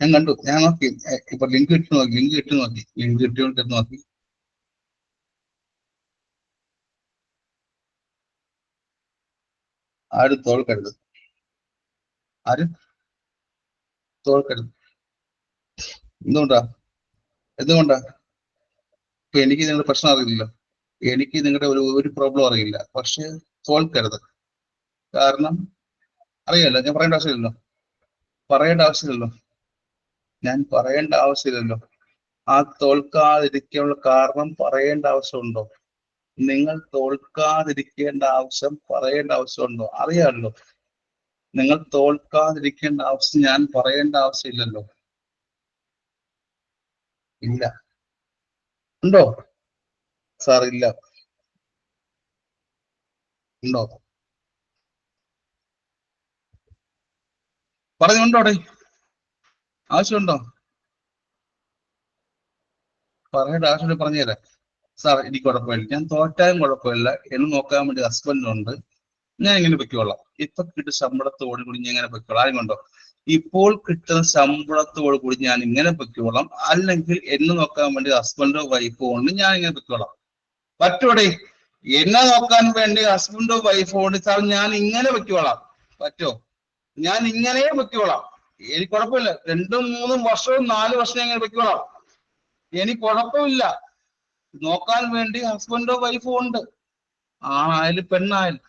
ഞാൻ കണ്ടു, ഞാൻ നോക്കി. ഇപ്പൊ ലിങ്ക് ഇട്ട് നോക്കി. ആരും തോൽക്കരുത്. എന്തുകൊണ്ടാ? ഇപ്പൊ എനിക്ക് നിങ്ങളുടെ പ്രശ്നം അറിയില്ലല്ലോ. എനിക്ക് നിങ്ങളുടെ ഒരു പ്രോബ്ലം അറിയില്ല. പക്ഷെ തോൽക്കരുത്. കാരണം അറിയാലോ, ഞാൻ പറയേണ്ട ആവശ്യമില്ലല്ലോ. ആ തോൽക്കാതിരിക്കാനുള്ള കാരണം പറയേണ്ട ആവശ്യമുണ്ടോ? നിങ്ങൾ തോൽക്കാതിരിക്കേണ്ട ആവശ്യം പറയേണ്ട ആവശ്യമുണ്ടോ? അറിയാമല്ലോ. നിങ്ങൾ തോൽക്കാതിരിക്കേണ്ട ആവശ്യം ഞാൻ പറയേണ്ട ആവശ്യമില്ലല്ലോ. ഇല്ല. ഉണ്ടോ സാർ? ഇല്ല. ഉണ്ടോ? പറഞ്ഞുണ്ടോ? അവിടെ ആവശ്യമുണ്ടോ? പറയേണ്ട ആവശ്യം പറഞ്ഞുതരാം. സാർ എനിക്ക് കുഴപ്പമില്ല, ഞാൻ തോറ്റാലും കുഴപ്പമില്ല, എന്ന് നോക്കാൻ വേണ്ടി ഹസ്ബൻഡുണ്ട്, ഞാൻ ഇങ്ങനെ പൊയ്ക്കോളാം. ഇപ്പൊ കിട്ടുന്ന ശമ്പളത്തോടു കൂടി ഞാൻ ഇങ്ങനെ പൊയ്ക്കോളാം. ആരും കൊണ്ടോ? ഇപ്പോൾ കിട്ടുന്ന ശമ്പളത്തോടു കൂടി ഞാൻ ഇങ്ങനെ പൊയ്ക്കോളാം, അല്ലെങ്കിൽ എന്നെ നോക്കാൻ വേണ്ടി ഹസ്ബൻഡോ വൈഫോ ഉണ്ട്, ഞാൻ ഇങ്ങനെ പൊയ്ക്കോളാം. പറ്റൂടെ? എന്നെ നോക്കാൻ വേണ്ടി ഹസ്ബൻഡോ വൈഫോ ഉണ്ട് സാർ, ഞാൻ ഇങ്ങനെ പൊയ്ക്കോളാം. പറ്റോ? ഞാൻ ഇങ്ങനെ പൊയ്ക്കോളാം. എനിക്ക് കുഴപ്പമില്ല. 2, 3 വർഷവും 4 വർഷം ഞാൻ ഇങ്ങനെ പൊയ്ക്കോളാം. എനിക്ക് കുഴപ്പമില്ല. നോക്കാൻ വേണ്ടി ഹസ്ബൻഡോ വൈഫോ ഉണ്ട്. ആണായാലും പെണ്ണായാലും,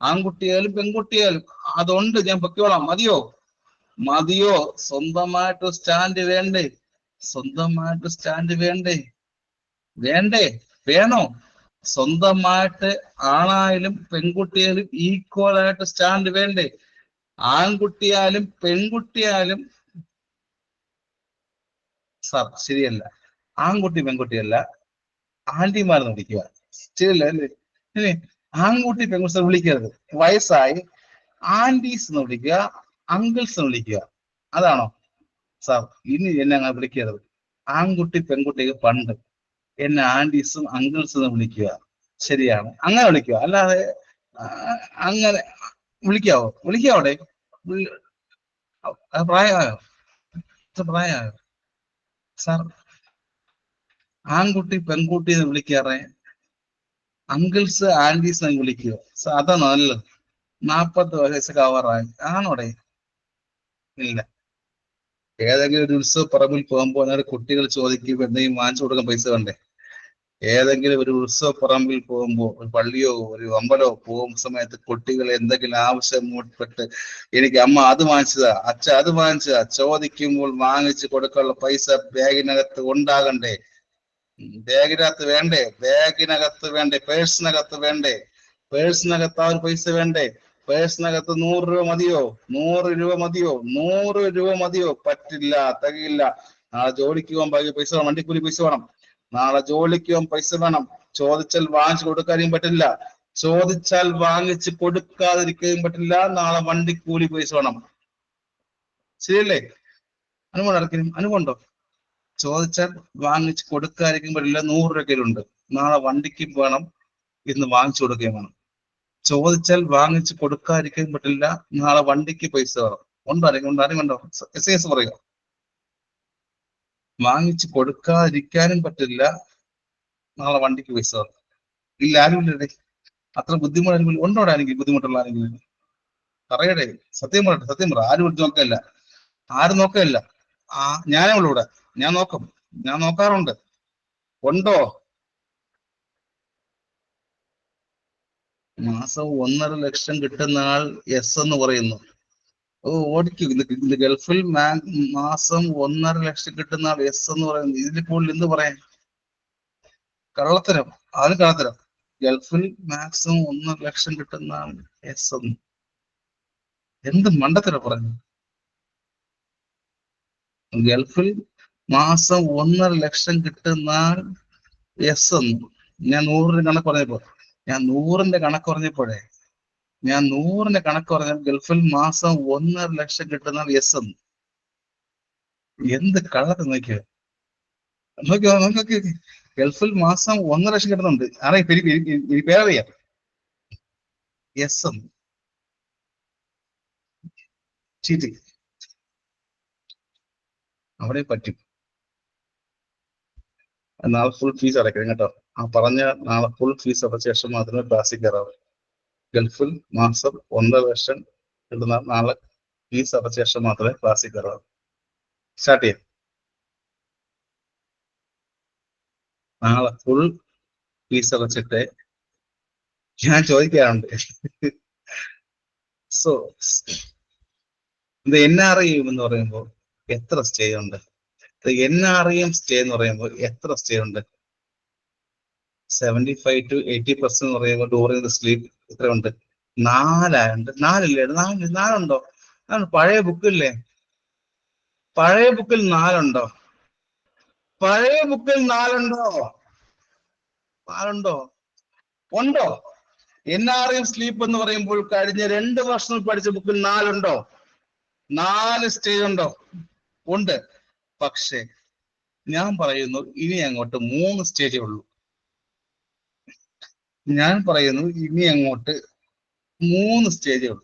ആൺകുട്ടിയായാലും പെൺകുട്ടിയായാലും അതുണ്ട്. ഞാൻ പൊയ്ക്കോളാം. മതിയോ? സ്വന്തമായിട്ട് സ്റ്റാൻഡ് വേണ്ടേ? വേണോ? സ്വന്തമായിട്ട് ആണായാലും പെൺകുട്ടിയായാലും ഈക്വൽ ആയിട്ട് സ്റ്റാൻഡ് വേണ്ടേ? ആൺകുട്ടിയായാലും പെൺകുട്ടിയായാലും സാർ ശരിയല്ല. ആൺകുട്ടി പെൺകുട്ടിയല്ല, ആന്റിമാരെന്ന് വിളിക്കുക. ശരിയല്ല അല്ലേ? ഇനി ആൺകുട്ടി പെൺകുട്ടി വിളിക്കരുത്. വയസ്സായി ആന്റീസ് എന്ന് വിളിക്കുക, അങ്കിൾസ് എന്ന് വിളിക്കുക. അതാണോ സാർ? ഇനി എന്നെ അങ്ങനെ വിളിക്കരുത്. ആൺകുട്ടി പെൺകുട്ടിക്ക് പണ്ട് എന്നെ ആന്റീസും അങ്കിൾസും എന്ന് വിളിക്കുക. ശരിയാണ്, അങ്ങനെ വിളിക്കുക. അല്ലാതെ അങ്ങനെ വിളിക്കാവോടെ? പ്രായമായോ സാർ? ആൺകുട്ടി പെൺകുട്ടി എന്ന് വിളിക്കാറേ അങ്കിൾസ് ആന്റീസ് വിളിക്കുക. അതാണ് നല്ലത്. 40 വയസ്സൊക്കെ ആവാറായി ആണോടെ? ഇല്ല. ഏതെങ്കിലും ഒരു ഉത്സവ പറമ്പിൽ പോകുമ്പോൾ അന്നേരം കുട്ടികൾ ചോദിക്കും എന്തെങ്കിലും വാങ്ങിച്ചു കൊടുക്കാൻ പൈസ വേണ്ടേ? ഏതെങ്കിലും ഒരു ഉത്സവ പറമ്പിൽ പോകുമ്പോൾ ഒരു പള്ളിയോ ഒരു അമ്പലമോ പോകുന്ന സമയത്ത് കുട്ടികൾ എന്തെങ്കിലും ആവശ്യപ്പെട്ട് എനിക്ക് അമ്മ അത് വാങ്ങിച്ചതാ, അച്ഛ അത് വാങ്ങിച്ചതാ ചോദിക്കുമ്പോൾ വാങ്ങിച്ചു കൊടുക്കാനുള്ള പൈസ ബാഗിനകത്ത് ഉണ്ടാകണ്ടേ? ബാഗിനകത്ത് വേണ്ടേ? ബാഗിനകത്ത് വേണ്ടേ? പേഴ്സിനകത്ത് വേണ്ടേ? പേഴ്സിനകത്ത് ആ ഒരു പൈസ വേണ്ടേ? പേഴ്സിനകത്ത് 100 രൂപ മതിയോ? 100 രൂപ മതിയോ? 100 രൂപ മതിയോ? പറ്റില്ല, തികയില്ല. നാളെ ജോലിക്ക് പോകാൻ പൈസ വേണം, വണ്ടിക്കൂലി പൈസ വേണം. നാളെ ജോലിക്ക് പോകാൻ പൈസ വേണം. ചോദിച്ചാൽ വാങ്ങിച്ചു കൊടുക്കാനും പറ്റില്ല, ചോദിച്ചാൽ വാങ്ങിച്ച് കൊടുക്കാതിരിക്കുകയും പറ്റില്ല. നാളെ വണ്ടിക്കൂലി പൈസ വേണം. ശരിയല്ലേ? അനുഭവം ഇറക്കിനും അനുഭവമുണ്ടോ? ചോദിച്ചാൽ വാങ്ങിച്ച് കൊടുക്കാതിരിക്കും പറ്റില്ല. 100 രൂപ കയ്യിലുണ്ട്, നാളെ വണ്ടിക്ക് വേണം, ഇന്ന് വാങ്ങിച്ചു കൊടുക്കുകയും വേണം. ചോദിച്ചാൽ വാങ്ങിച്ച് കൊടുക്കാതിരിക്കാൻ പറ്റില്ല, നാളെ വണ്ടിക്ക് പൈസ വേണം. ഉണ്ടോ? എസ് പറയുക. വാങ്ങിച്ച് കൊടുക്കാതിരിക്കാനും പറ്റില്ല, നാളെ വണ്ടിക്ക് പൈസ വേണം. ഇല്ല, ആരുമില്ലേ? അത്ര ബുദ്ധിമുട്ട് ഉണ്ടോ? ആരെങ്കിലും ബുദ്ധിമുട്ടുള്ള ആരെങ്കിലും പറയടേ? സത്യം പറ. ആരും വിളിച്ച് നോക്കല്ല, ആരും നോക്കല്ല. ഞാനേ ഉള്ളൂ ഇവിടെ. ഞാൻ നോക്കും, ഞാൻ നോക്കാറുണ്ട്. ഉണ്ടോ? മാസം 1.5 ലക്ഷം കിട്ടുന്ന ആൾ എസ് എന്ന് പറയുന്നു. ഓടിക്കും. ഇത് ഗൾഫിൽ മാസം 1.5 ലക്ഷം കിട്ടുന്ന ആൾ എസ് എന്ന് പറയുന്നു. ഇതിൽ കൂടുതൽ എന്ത് പറയാൻ? കള്ളത്തരം. അത് കള്ളത്തരം. ഗൾഫിൽ മാക്സിമം 1.5 ലക്ഷം കിട്ടുന്ന ആൾ എസ് എന്ന്. എന്ത് മണ്ടത്തരം പറഞ്ഞു? ഗൾഫിൽ മാസം 1.5 ലക്ഷം കിട്ടുന്ന ആൾ എസ് എന്ന്. ഞാൻ 100 കണക്ക് പറഞ്ഞപ്പോഴേ ഞാൻ 100 കണക്ക് പറഞ്ഞ ഗൾഫിൽ മാസം 1.5 ലക്ഷം കിട്ടുന്ന എസ് എന്ന്. എന്ത് കള്ളത്ത് നോക്കിയോ? നോക്കി ഗൾഫിൽ മാസം 1.5 ലക്ഷം കിട്ടുന്നുണ്ട്. പേരറിയാം, എസ് എന്ന്. ചീറ്റി അവിടെ പറ്റും. നാളെ ഫുൾ ഫീസ് അടയ്ക്കണം കേട്ടോ. ആ പറഞ്ഞ നാളെ ഫുൾ ഫീസ് അടച്ച ശേഷം മാത്രമേ ക്ലാസ്സിൽ കയറാവൂ. ഗൾഫിൽ മാസം 1.5 ലക്ഷം കിട്ടുന്ന നാളെ ഫീസ് അടച്ച ശേഷം മാത്രമേ ക്ലാസ്സിൽ കയറാവൂ. സ്റ്റാർട്ട് ചെയ്യാം. നാളെ ഫുൾ ഫീസ് അടച്ചിട്ട് ഞാൻ ചോദിക്കാറുണ്ട്. സോ ഇത് NRI എന്ന് പറയുമ്പോൾ എത്ര സ്റ്റേ ഉണ്ട്? NRIM സ്റ്റേ എന്ന് പറയുമ്പോൾ എത്ര സ്റ്റേ ഉണ്ട്? 75 to 80% എന്ന് പറയുമ്പോൾ ഡ്യൂറിംഗ് ദ സ്ലീപ്പ് എത്രയുണ്ട്? 4 നാലില്ലേ? 4 പഴയ ബുക്കില്ലേ? പഴയ ബുക്കിൽ 4 പഴയ ബുക്കിൽ 4 ഉണ്ടോ? NRIM സ്ലീപ്പ് എന്ന് പറയുമ്പോൾ കഴിഞ്ഞ 2 വർഷം പഠിച്ച ബുക്കിൽ 4 4 സ്റ്റേജ് ഉണ്ട്. പക്ഷെ ഞാൻ പറയുന്നു ഇനി അങ്ങോട്ട് 3 സ്റ്റേജേ ഉള്ളൂ. ഞാൻ പറയുന്നു ഇനി അങ്ങോട്ട് 3 സ്റ്റേജേ ഉള്ളൂ.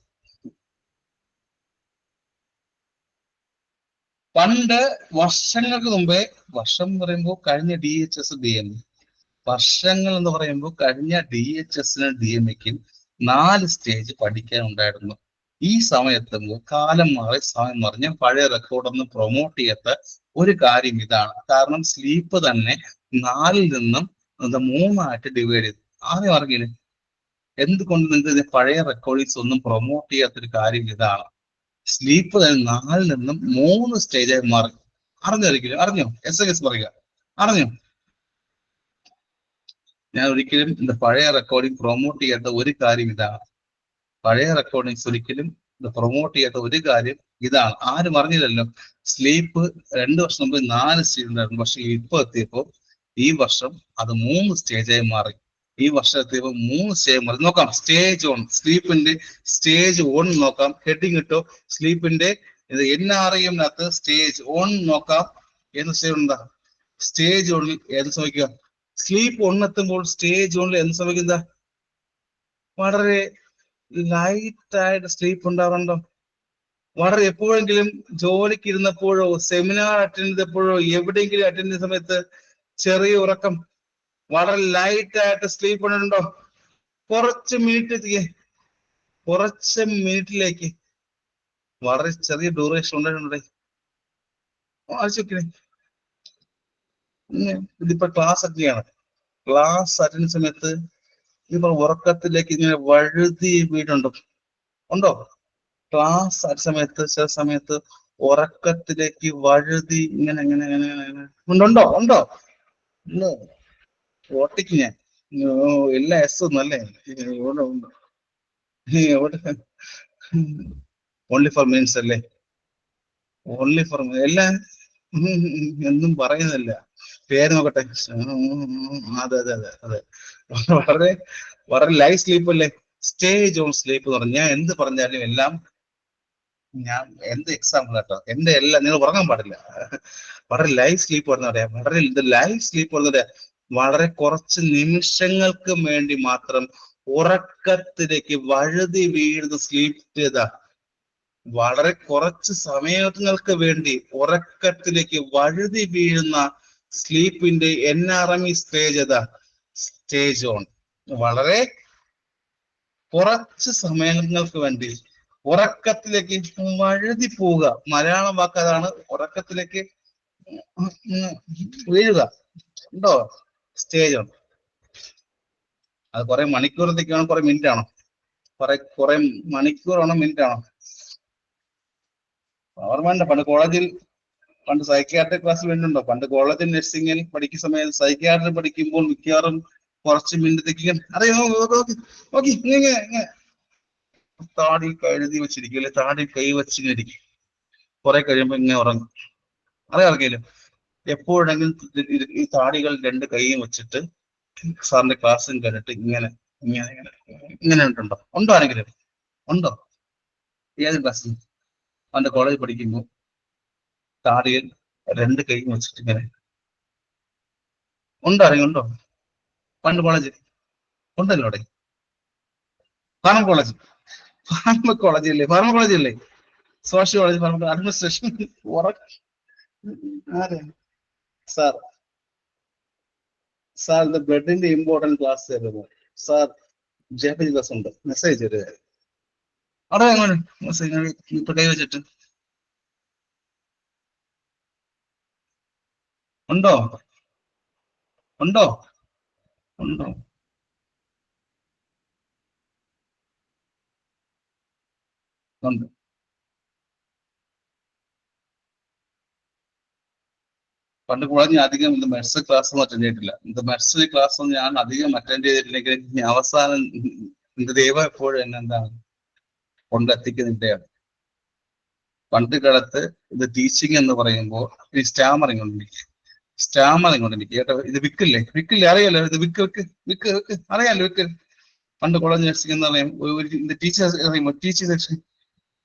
പണ്ട് വർഷങ്ങൾക്ക് മുമ്പേ, വർഷം എന്ന് പറയുമ്പോൾ കഴിഞ്ഞ DHS DME, വർഷങ്ങൾ എന്ന് പറയുമ്പോൾ കഴിഞ്ഞ DHSന് DMEക്കും 4 സ്റ്റേജ് പഠിക്കാൻ ഉണ്ടായിരുന്നു. ഈ സമയത്ത് കാലം മാറി സമയം മാറി ഞാൻ പഴയ റെക്കോർഡൊന്നും പ്രൊമോട്ട് ചെയ്യാത്ത ഒരു കാര്യം ഇതാണ്. കാരണം സ്ലീപ്പ് തന്നെ 4-ൽ നിന്നും 3 ഡിവൈഡ് ചെയ്തു. ആദ്യം അറിയില്ലേ എന്തുകൊണ്ട് നിങ്ങൾക്ക് പഴയ റെക്കോർഡിങ്സ് ഒന്നും പ്രൊമോട്ട് ചെയ്യാത്തൊരു കാര്യം ഇതാണ്. സ്ലീപ്പ് തന്നെ 4-ൽ നിന്നും 3 സ്റ്റേജായി മാറി. അറിഞ്ഞോ? SLS പറയുക. അറിഞ്ഞോ? ഞാൻ ഒരിക്കലും இந்த പഴയ റെക്കോർഡിംഗ് പ്രൊമോട്ട് ചെയ്യാത്ത ഒരു കാര്യം ഇതാണ്. പഴയ റെക്കോർഡിങ്സ് ഒരിക്കലും പ്രൊമോട്ട് ചെയ്യാത്ത ഒരു കാര്യം ഇതാണ്. ആരും അറിഞ്ഞില്ലല്ലോ. സ്ലീപ്പ് 2 വർഷം മുമ്പ് 4 സ്റ്റേജ് ഉണ്ടായിരുന്നു. പക്ഷെ ഇപ്പൊ എത്തിയപ്പോൾ ഈ വർഷം അത് 3 സ്റ്റേജായി മാറി. ഈ വർഷം എത്തിയപ്പോൾ 3 സ്റ്റേജ് മാറി. നോക്കാം സ്റ്റേജ് 1, സ്ലീപ്പിന്റെ സ്റ്റേജ് 1 നോക്കാം. ഹെഡിങ് ഇട്ടോ സ്ലീപ്പിന്റെ NRIMനകത്ത് സ്റ്റേജ് 1 നോക്കാം. ഏത് സ്റ്റേജ് ഉണ്ടാ? സ്റ്റേജ് 1 ഏത് ശ്രമിക്കുക? സ്ലീപ്പ് 1 എത്തുമ്പോൾ സ്റ്റേജ് 1 എന്ത് ശ്രമിക്കുന്ന? വളരെ ലൈറ്റ് ആയിട്ട് സ്ലീപ്പ് ഉണ്ടാവാറുണ്ടോ? വളരെ എപ്പോഴെങ്കിലും ജോലിക്ക് ഇരുന്നപ്പോഴോ സെമിനാർ അറ്റൻഡ് ചെയ്തപ്പോഴോ എവിടെയെങ്കിലും അറ്റൻഡ് ചെയ്യുന്ന സമയത്ത് ചെറിയ ഉറക്കം വളരെ ലൈറ്റ് ആയിട്ട് സ്ലീപ്പ് ഉണ്ടോ? കുറച്ച് മിനിറ്റിലേക്ക് വളരെ ചെറിയ ഡ്യൂറേഷൻ ഉണ്ടായിട്ടുണ്ട്. ഇതിപ്പോ ക്ലാസ് ഒക്കെയാണ്. ക്ലാസ് അറ്റൻഡ് സമയത്ത് ഇപ്പൊ ഉറക്കത്തിലേക്ക് ഇങ്ങനെ വഴുതി ഉണ്ടോ? ക്ലാസ് സമയത്ത് ചില സമയത്ത് ഉറക്കത്തിലേക്ക് വഴുതി ഇങ്ങനെ ഇങ്ങനെ ഇങ്ങനെ ഇങ്ങനെ ഉണ്ടോ? ഓട്ടിക്ക് ഞാൻ എല്ലാ എസ് ഒന്നും അല്ലേ? ഓൺലി ഫോർ മീൻസ് അല്ലേ? ഓൺലി ഫോർ എല്ലാം എന്നും പറയുന്നില്ല. പേര് നോക്കട്ടെ. അതെ അതെ അതെ അതെ. വളരെ വളരെ ലൈറ്റ് സ്ലീപ്പ് അല്ലേ? സ്റ്റേജ് ഓൺ സ്ലീപ്പ് എന്ന് പറഞ്ഞാൽ ഞാൻ എന്ത് പറഞ്ഞാലും എല്ലാം ഞാൻ എന്ത് എക്സാമ്പിൾ കേട്ടോ, എന്റെ എല്ലാം നിങ്ങൾ ഉറങ്ങാൻ പാടില്ല. വളരെ ലൈറ്റ് സ്ലീപ്പ് പറഞ്ഞ പറയാം. വളരെ ലൈറ്റ് സ്ലീപ്പ് പറഞ്ഞ പറയാം. വളരെ കുറച്ച് നിമിഷങ്ങൾക്ക് വേണ്ടി മാത്രം ഉറക്കത്തിലേക്ക് വഴുതി വീഴുന്ന സ്ലീപ്പ് ചെയ്താ, വളരെ കുറച്ച് സമയങ്ങൾക്ക് വേണ്ടി ഉറക്കത്തിലേക്ക് വഴുതി വീഴുന്ന സ്ലീപ്പിന്റെ NRME സ്റ്റേജ് ഏതാ? Stage on. വളരെ കുറച്ച് സമയങ്ങൾക്ക് വേണ്ടി ഉറക്കത്തിലേക്ക് വഴുതി പോവുക. മലയാളം വാക്ക് അതാണ്, ഉറക്കത്തിലേക്ക് വീഴുക. ഉണ്ടോ? Stage on. അത് കുറെ മണിക്കൂറത്തേക്കാണോ കുറെ മിനിറ്റ് ആണോ? കുറെ മണിക്കൂറാണോ മിനിറ്റ് ആണോ? ഓർമ്മയുണ്ട് പണ്ട് സൈക്യാട്രിക് ക്ലാസ് വേണ്ടുണ്ടോ? പണ്ട് കോളേജിൽ നഴ്സിംഗിൽ പഠിക്കുന്ന സമയത്ത് സൈക്യാട്രി പഠിക്കുമ്പോൾ മിക്കവാറും കുറച്ച് മിനിറ്റത്തേക്ക് അറിയാമോ? ഇങ്ങനെ താടി കഴുതി വെച്ചിരിക്കും, അല്ലെ താടി കൈ വെച്ചിരിക്കും. കുറെ കഴിയുമ്പോ ഇങ്ങനെ ഉറങ്ങും. അറിയാം. എപ്പോഴെങ്കിലും ഈ താടികൾ രണ്ട് കൈയും വെച്ചിട്ട് സാറിന്റെ ക്ലാസ്സും കണ്ടിട്ട് ഇങ്ങനെ ഇങ്ങനെ ഇങ്ങനെ ഇങ്ങനെ ഉണ്ടോ ആരെങ്കിലും? ഉണ്ടോ? ഏത് ക്ലാസ്സിൽ? അവന്റെ കോളേജ് പഠിക്കുമ്പോൾ താടിയിൽ രണ്ട് കൈയും വെച്ചിട്ട് ഇങ്ങനെ ഉണ്ടോ? പണ്ട് കോളേജിൽ ഉണ്ടല്ലോ അവിടെ. ഫാർമക്കോളജി അല്ലേ? Sociology, administration. സാർ ഇത് ബ്ലഡിന്റെ ഇമ്പോർട്ടന്റ് ക്ലാസ് തരുന്നു സാർ. ജാപ്പനീസ് ക്ലാസ് ഉണ്ട്, മെസ്സേജ് തരുക. അവിടെ എങ്ങനെ മെസ്സേജ് ഇപ്പൊ കൈ വെച്ചിട്ട് ഉണ്ടോ? ഉണ്ട്. പണ്ട് കോളേജ് ഞാൻ അധികം ഇത് മെഡ്സ് ക്ലാസ് ഒന്നും അറ്റൻഡ് ചെയ്തിട്ടില്ല. ഇത് മെഡ്സ് ക്ലാസ് ഒന്നും ഞാൻ അധികം അറ്റൻഡ് ചെയ്തിട്ടില്ലെങ്കിൽ അവസാനം ദൈവം എപ്പോഴും എന്നെ എന്താണ് കൊണ്ടെത്തിക്കുന്നതിന്റെയാണ്. പണ്ട് കാലത്ത് ഇത് ടീച്ചിങ് എന്ന് പറയുമ്പോൾ ഈ സ്റ്റാമറിങ് കൊണ്ട് എനിക്ക് കേട്ടോ. ഇത് വിക്കില്ലേ അറിയാലോ? ഇത് വിക്ക് അറിയാലോ? പണ്ട് കോളേജ് നഴ്സിംഗ് എന്ന് പറയാം.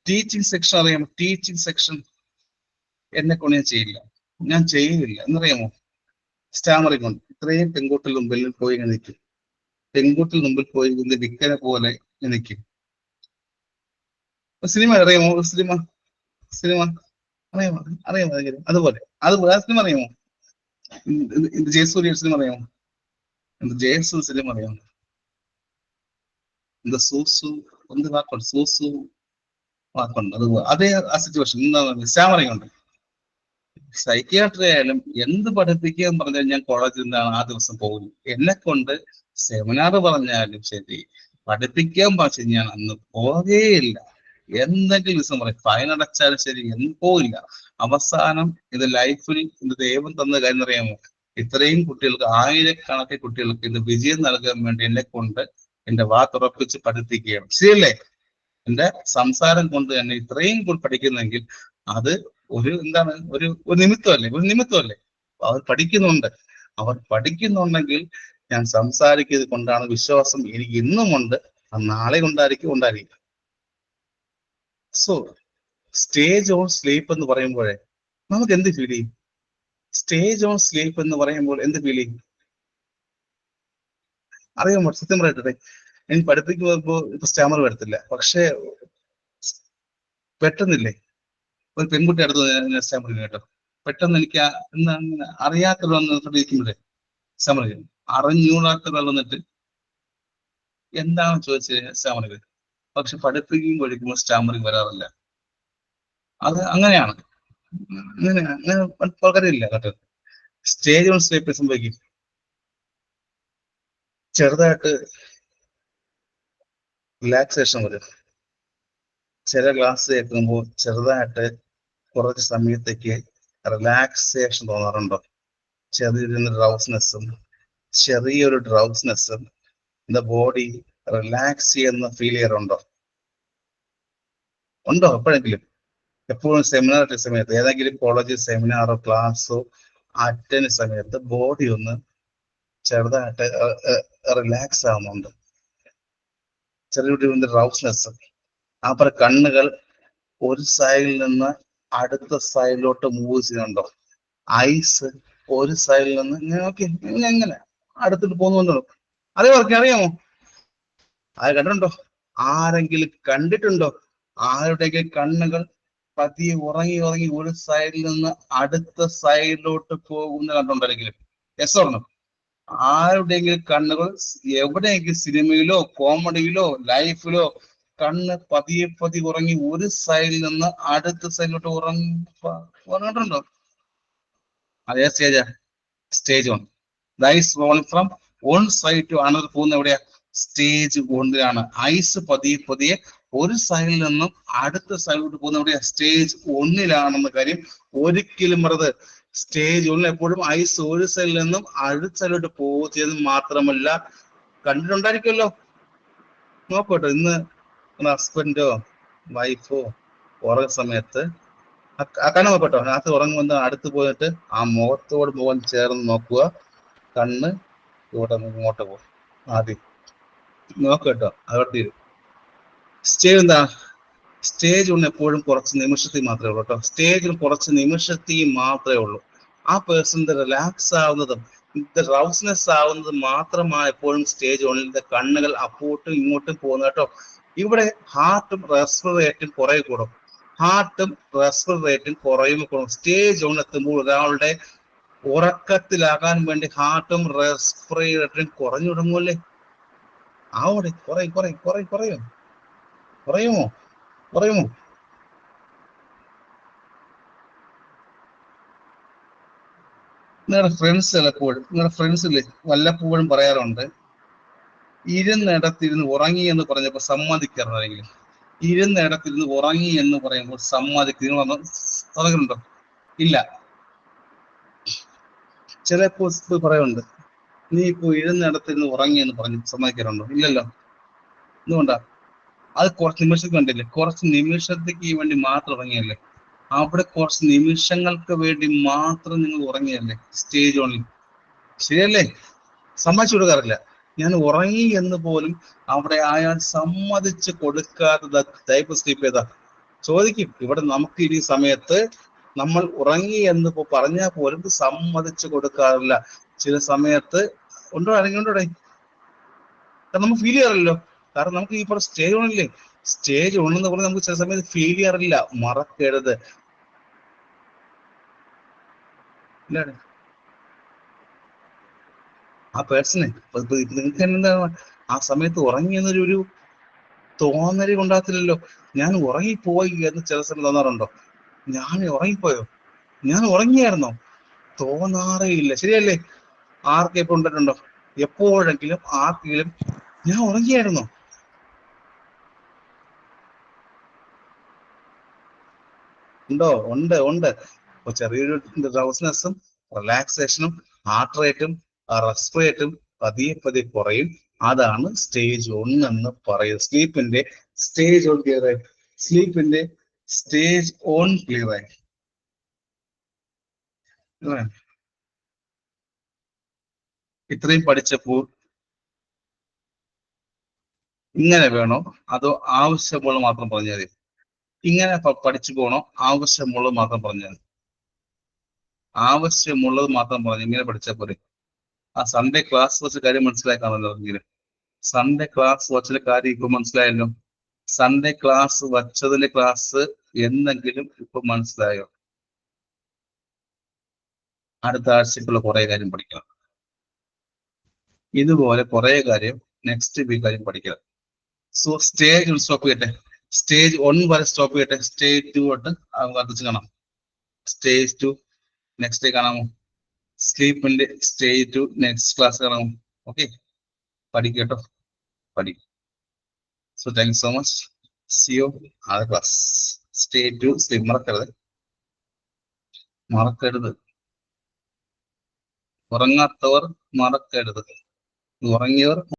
ടീച്ചിങ് സെക്ഷൻ അറിയാമോ? ടീച്ചിങ് സെക്ഷൻ എന്നെ കൊണ്ട് ഞാൻ ചെയ്യില്ല എന്നറിയാമോ? സ്റ്റാമറിങ് കൊണ്ട് ഇത്രയും പെൺകുട്ടികൾ മുമ്പിൽ പോയി നിൽക്കും. പെൺകുട്ടികൾ മുമ്പിൽ പോയി വിക്കനെ പോലെ നിൽക്കും. സിനിമ അറിയാമോ? സിനിമ അറിയാമോ? അതുപോലെ സിനിമ അറിയാമോ? ജയസൂര്യ സിനിമ അറിയാമോ? ജയസൂര്യ സിനിമ അറിയാമോ? സൂസു എന്ത് വാക്കുണ്ട്? സൂസു വാക്കുണ്ട്. അതുപോലെ അതേ ആ സിറ്റുവേഷൻ സ്റ്റാമറിങ് ഉണ്ട്. സൈക്യാട്രി ആയാലും എന്ത് പഠിപ്പിക്കുക പറഞ്ഞാൽ ഞാൻ കോളേജിൽ നിന്നാണ് ആ ദിവസം പോകുന്നത്. എന്നെ കൊണ്ട് സെമിനാർ പറഞ്ഞാലും ശരി, പഠിപ്പിക്കാൻ പക്ഷെ ഞാൻ അന്ന് പോകേയില്ല. എന്തെങ്കിലും ദിവസം പറയും, ഫൈൻ അടച്ചാലും ശരി, എന്നും പോയില്ല. അവസാനം ഇത് ലൈഫിൽ ഇത് ദൈവം തന്ന കാര്യം അറിയാമോ? ഇത്രയും കുട്ടികൾക്ക്, ആയിരക്കണക്കിന് കുട്ടികൾക്ക് ഇത് വിജയം നൽകാൻ വേണ്ടി എന്നെ കൊണ്ട് എന്റെ തുറപ്പിച്ച് പഠിപ്പിക്കുകയാണ്. ശരിയല്ലേ? എന്റെ സംസാരം കൊണ്ട് തന്നെ ഇത്രയും പഠിക്കുന്നെങ്കിൽ അത് ഒരു നിമിത്തമല്ലേ? അവർ പഠിക്കുന്നുണ്ടെങ്കിൽ ഞാൻ സംസാരിക്കുന്നത് കൊണ്ടാണ് വിശ്വാസം എനിക്ക് ഇന്നുമുണ്ട്, നാളെ ഉണ്ടായിരിക്കും. സോ സ്റ്റേജ് ഓൺ സ്ലീപ്പ് എന്ന് പറയുമ്പോഴേ നമുക്ക് എന്ത് ഫീൽ ചെയ്യും? സ്റ്റേജ് ഓൺ സ്ലീപ്പ് എന്ന് പറയുമ്പോൾ എന്ത് ഫീൽ ചെയ്യും? അറിയാമോ? സത്യം പറയട്ടെ, എനിക്ക് പഠിപ്പിക്കുമ്പോ ഇപ്പൊ സ്റ്റാമർ വരത്തില്ല. പക്ഷെ പെട്ടെന്നില്ലേ ഒരു പെൺകുട്ടി അടുത്ത് സ്റ്റാമർ കേട്ടോ, പെട്ടെന്ന് എനിക്ക് അറിയാത്തതൊന്ന് ശ്രദ്ധിക്കുമ്പോഴേ സ്റ്റാമറിങ് അറിഞ്ഞൂടാത്ത വന്നിട്ട് എന്താണ് ചോദിച്ചത് സ്റ്റാമറിങ്. പക്ഷെ പഠിപ്പിക്കുകയും പഠിക്കുമ്പോൾ സ്റ്റാമറിങ് വരാറില്ല. അത് അങ്ങനെയാണ്. അങ്ങനെ പകരമില്ല കേട്ടോ. സ്റ്റേജ് 1 സ്റ്റേപ്പ് സംഭവിക്കും. ചെറുതായിട്ട് റിലാക്സേഷൻ വരും. ചില ക്ലാസ് കേൾക്കുമ്പോൾ ചെറുതായിട്ട് കുറച്ച് സമയത്തേക്ക് റിലാക്സേഷൻ തോന്നാറുണ്ടോ? ചെറിയൊരു ഡ്രൗസ്നെസ്സും ബോഡി റിലാക്സ് ചെയ്യുന്ന ഫീൽ ചെയ്യാറുണ്ടോ? ഉണ്ടോ എപ്പോഴെങ്കിലും? എപ്പോഴും സെമിനാർ അറ്റൻഡ് സമയത്ത്, ഏതെങ്കിലും കോളേജ് സെമിനാറോ ക്ലാസ്സോ അറ്റൻഡ് സമയത്ത് ബോഡി ഒന്ന് ചെറുതായിട്ട് റിലാക്സ് ആവുന്നുണ്ട്, ചെറിയൊരു ഡ്രൗസ്നെസ്. അപ്പുറം കണ്ണുകൾ ഒരു സൈഡിൽ നിന്ന് അടുത്ത സൈഡിലോട്ട് മൂവ് ചെയ്യുന്നുണ്ടോ? ഐസ് ഒരു സൈഡിൽ നിന്ന് എങ്ങനെ അടുത്തിട്ട് പോകുന്നുണ്ടോ? അറിയാമോ? അത് കണ്ടിട്ടുണ്ടോ? ആരെങ്കിലും കണ്ടിട്ടുണ്ടോ? ആരുടെയെങ്കിലും കണ്ണുകൾ പതിയെ ഉറങ്ങി ഒരു സൈഡിൽ നിന്ന് അടുത്ത സൈഡിലോട്ട് പോകുന്ന കണ്ടുകൊണ്ടായിരിക്കും? Yes or no? ആരുടെയെങ്കിലും കണ്ണുകൾ എവിടെയെങ്കിലും സിനിമയിലോ കോമഡിയിലോ ലൈഫിലോ കണ്ണ് പതിയെ ഉറങ്ങി ഒരു സൈഡിൽ നിന്ന് അടുത്ത സൈഡിലോട്ട് ഉറങ്ങിട്ടുണ്ടോ? അതേ സ്റ്റേജാ, stage 1. That rolling from one side to another പോകുന്ന എവിടെയാ? സ്റ്റേജ് 1-ലാണ്. ഐസ് പതിയെ ഒരു സൈഡിൽ നിന്നും അടുത്ത സൈഡിലോട്ട് പോകുന്ന എവിടെയാ? സ്റ്റേജ് 1-ലാണെന്ന കാര്യം ഒരിക്കലും മറത്. സ്റ്റേജ് 1 എപ്പോഴും ഐസ് ഒരു സൈഡിൽ നിന്നും അടുത്ത സൈഡിലോട്ട് പോകുന്നത് മാത്രമല്ല, കണ്ടിട്ടുണ്ടായിരിക്കുമല്ലോ. നോക്കട്ടെ, ഇന്ന് ഹസ്ബൻഡോ വൈഫോ ഉറങ്ങുന്ന സമയത്ത് കണ്ണ് നോക്കട്ടോ, അതിനകത്ത് ഉറങ്ങുമ്പോൾ അടുത്ത് പോയിട്ട് ആ മുഖത്തോട് മുഖം ചേർന്ന് നോക്കുക. കണ്ണ് ഇവിടെ ഇങ്ങോട്ട് പോകും. ആദ്യം നോക്കട്ടോ, അതോടെ സ്റ്റേജ് എന്താ? സ്റ്റേജ് 1 എപ്പോഴും കുറച്ച് നിമിഷത്തിൽ മാത്രമേ ഉള്ളൂ കേട്ടോ. സ്റ്റേജിൽ കുറച്ച് നിമിഷത്തിൽ മാത്രമേ ഉള്ളൂ. ആ പേഴ്സൺ റിലാക്സ് ആവുന്നതും റൗസ്നെസ് ആവുന്നതും മാത്രമാണ് എപ്പോഴും സ്റ്റേജ് 1-ലെ കണ്ണുകൾ അപ്പോട്ടും ഇങ്ങോട്ടും പോകുന്നത് കേട്ടോ. ഇവിടെ ഹാർട്ടും റെസ്പിറേറ്റും കുറേ കൂടും. സ്റ്റേജ് 1 എത്തുമ്പോൾ ഒരാളുടെ ഉറക്കത്തിലാകാൻ വേണ്ടി ഹാർട്ടും റെസ്പിറേറ്ററും കുറഞ്ഞു തുടങ്ങുമല്ലേ? അവിടെ കുറയുമോ? നിങ്ങളുടെ ഫ്രണ്ട്സില്ലേ വല്ലപ്പോഴും പറയാറുണ്ട്, ഇരുന്നിടത്തിരുന്ന് ഉറങ്ങി എന്ന് പറഞ്ഞപ്പോൾ സമ്മതിക്കാറുണ്ടെങ്കിൽ, ഇരുന്നിടത്തിരുന്ന് ഉറങ്ങി എന്ന് പറയുമ്പോൾ സമ്മതിക്കുന്നുണ്ടോ? ഇല്ല. ചിലപ്പോ പറയുന്നുണ്ട്, നീ ഇപ്പൊ ഇരുന്നിടത്തിരുന്ന് ഉറങ്ങി എന്ന് പറഞ്ഞ് സമ്മതിക്കാറുണ്ടോ? ഇല്ലല്ലോ. എന്തുകൊണ്ടാ? അത് കുറച്ച് നിമിഷത്തേക്ക് വേണ്ടിയല്ലേ, കുറച്ച് നിമിഷത്തേക്ക് വേണ്ടി മാത്രം ഉറങ്ങിയല്ലേ. അവിടെ കുറച്ച് നിമിഷങ്ങൾക്ക് വേണ്ടി മാത്രം നിങ്ങൾ ഉറങ്ങിയല്ലേ സ്റ്റേജ് 1-ൽ. ശരിയല്ലേ? സമ്മതിച്ചു കൊടുക്കാറില്ല. ഞാൻ ഉറങ്ങി എന്ന് പോലും അവിടെ അയാൾ സമ്മതിച്ച് കൊടുക്കാത്ത ടൈപ്പ് സ്ലീപ്പ് ഏതാ? ചോദിക്കും. ഇവിടെ നമുക്ക് ഇനി സമയത്ത് നമ്മൾ ഉറങ്ങി എന്ന് പറഞ്ഞാൽ പോലും സമ്മതിച്ചു കൊടുക്കാറില്ല. ചില സമയത്ത് ഉണ്ടോ? ഇറങ്ങിയോടെ നമുക്ക് ഫീൽ ചെയ്യാറില്ലല്ലോ. കാരണം നമുക്ക് ഈ പറഞ്ഞ സ്റ്റേജ് 1-ല്ലേ, സ്റ്റേജ് 1 എന്ന് പറഞ്ഞാൽ നമുക്ക് ചില സമയത്ത് ഫീൽ ചെയ്യാറില്ല. മറക്കരുത്. ആ പേഴ്സണെ നിങ്ങൾക്ക് എന്താണ് ആ സമയത്ത് ഉറങ്ങി എന്നൊരു തോന്നല് കൊണ്ടാകത്തില്ലല്ലോ. ഞാൻ ഉറങ്ങിപ്പോയി എന്ന് ചില സമയം തോന്നാറുണ്ടോ? ഞാൻ ഉറങ്ങിപ്പോയോ? ഞാൻ ഉറങ്ങിയായിരുന്നോ? തോന്നാറേ ഇല്ല. ശരിയല്ലേ? ആർക്കെപ്പോൾ ഉണ്ടായിട്ടുണ്ടോ? എപ്പോഴെങ്കിലും ആർക്കെങ്കിലും ഞാൻ ഉറങ്ങിയായിരുന്നോ? ഉണ്ടോ? ഉണ്ട്. അപ്പൊ ചെറിയൊരു ഡ്രൗസ്നെസ്സും റിലാക്സേഷനും ഹാർട്ട് റേറ്റും റെസ്പിറേറ്റും പതിയെ കുറയും. അതാണ് സ്റ്റേജ് 1 എന്ന് പറയുന്നത്. സ്ലീപ്പിന്റെ സ്റ്റേജ് 1 ക്ലിയർ ആയി. സ്ലീപ്പിന്റെ സ്റ്റേജ് 1 ക്ലിയർ ആയി. ഇത്രയും പഠിച്ചപ്പോൾ ഇങ്ങനെ വേണോ അതോ ആവശ്യമുള്ള മാത്രം പറഞ്ഞാൽ മതി? ഇങ്ങനെ പഠിച്ചു പോകണോ ആവശ്യമുള്ളത് മാത്രം പറഞ്ഞാൽ മതി? ആവശ്യമുള്ളത് മാത്രം പറഞ്ഞു ഇങ്ങനെ പഠിച്ചാൽ പോരെ. ആ സൺഡേ ക്ലാസ് വെച്ച് കാര്യം മനസ്സിലാക്കാമല്ലോ. എങ്കിലും സൺഡേ ക്ലാസ് വച്ചതിലെ കാര്യം ഇപ്പൊ മനസ്സിലായല്ലോ. സൺഡേ ക്ലാസ് വച്ചതിലെ ക്ലാസ് എന്തെങ്കിലും ഇപ്പൊ മനസ്സിലായോ? അടുത്ത ആഴ്ചക്കുള്ള കുറെ കാര്യം പഠിക്കണം. ഇതുപോലെ കുറെ കാര്യം നെക്സ്റ്റ് വീക്ക് കാര്യം പഠിക്കുക. സോ സ്റ്റേജ് സ്റ്റോപ്പ് ചെയ്യട്ടെ, സ്റ്റേജ് 1 വരെ സ്റ്റോപ്പ് ചെയ്യട്ടെ, സ്റ്റേജ് 2 തൊട്ട് വർദ്ധിച്ച് കാണാം. സ്റ്റേജ് 2 നെക്സ്റ്റ് ഡേ കാണാമോ? സ്ലീപ്പിന്റെ സ്റ്റേജ് 2 നെക്സ്റ്റ് ക്ലാസ് കാണാമോ? ഓക്കെ, പഠിക്കട്ടോ, പഠിക്കും. So thank you so much. See you ആദ്യ ക്ലാസ്. Stay to sleep. മറക്കരുത്. ഉറങ്ങാത്തവർ മറക്കരുത്. ഉറങ്ങിയവർ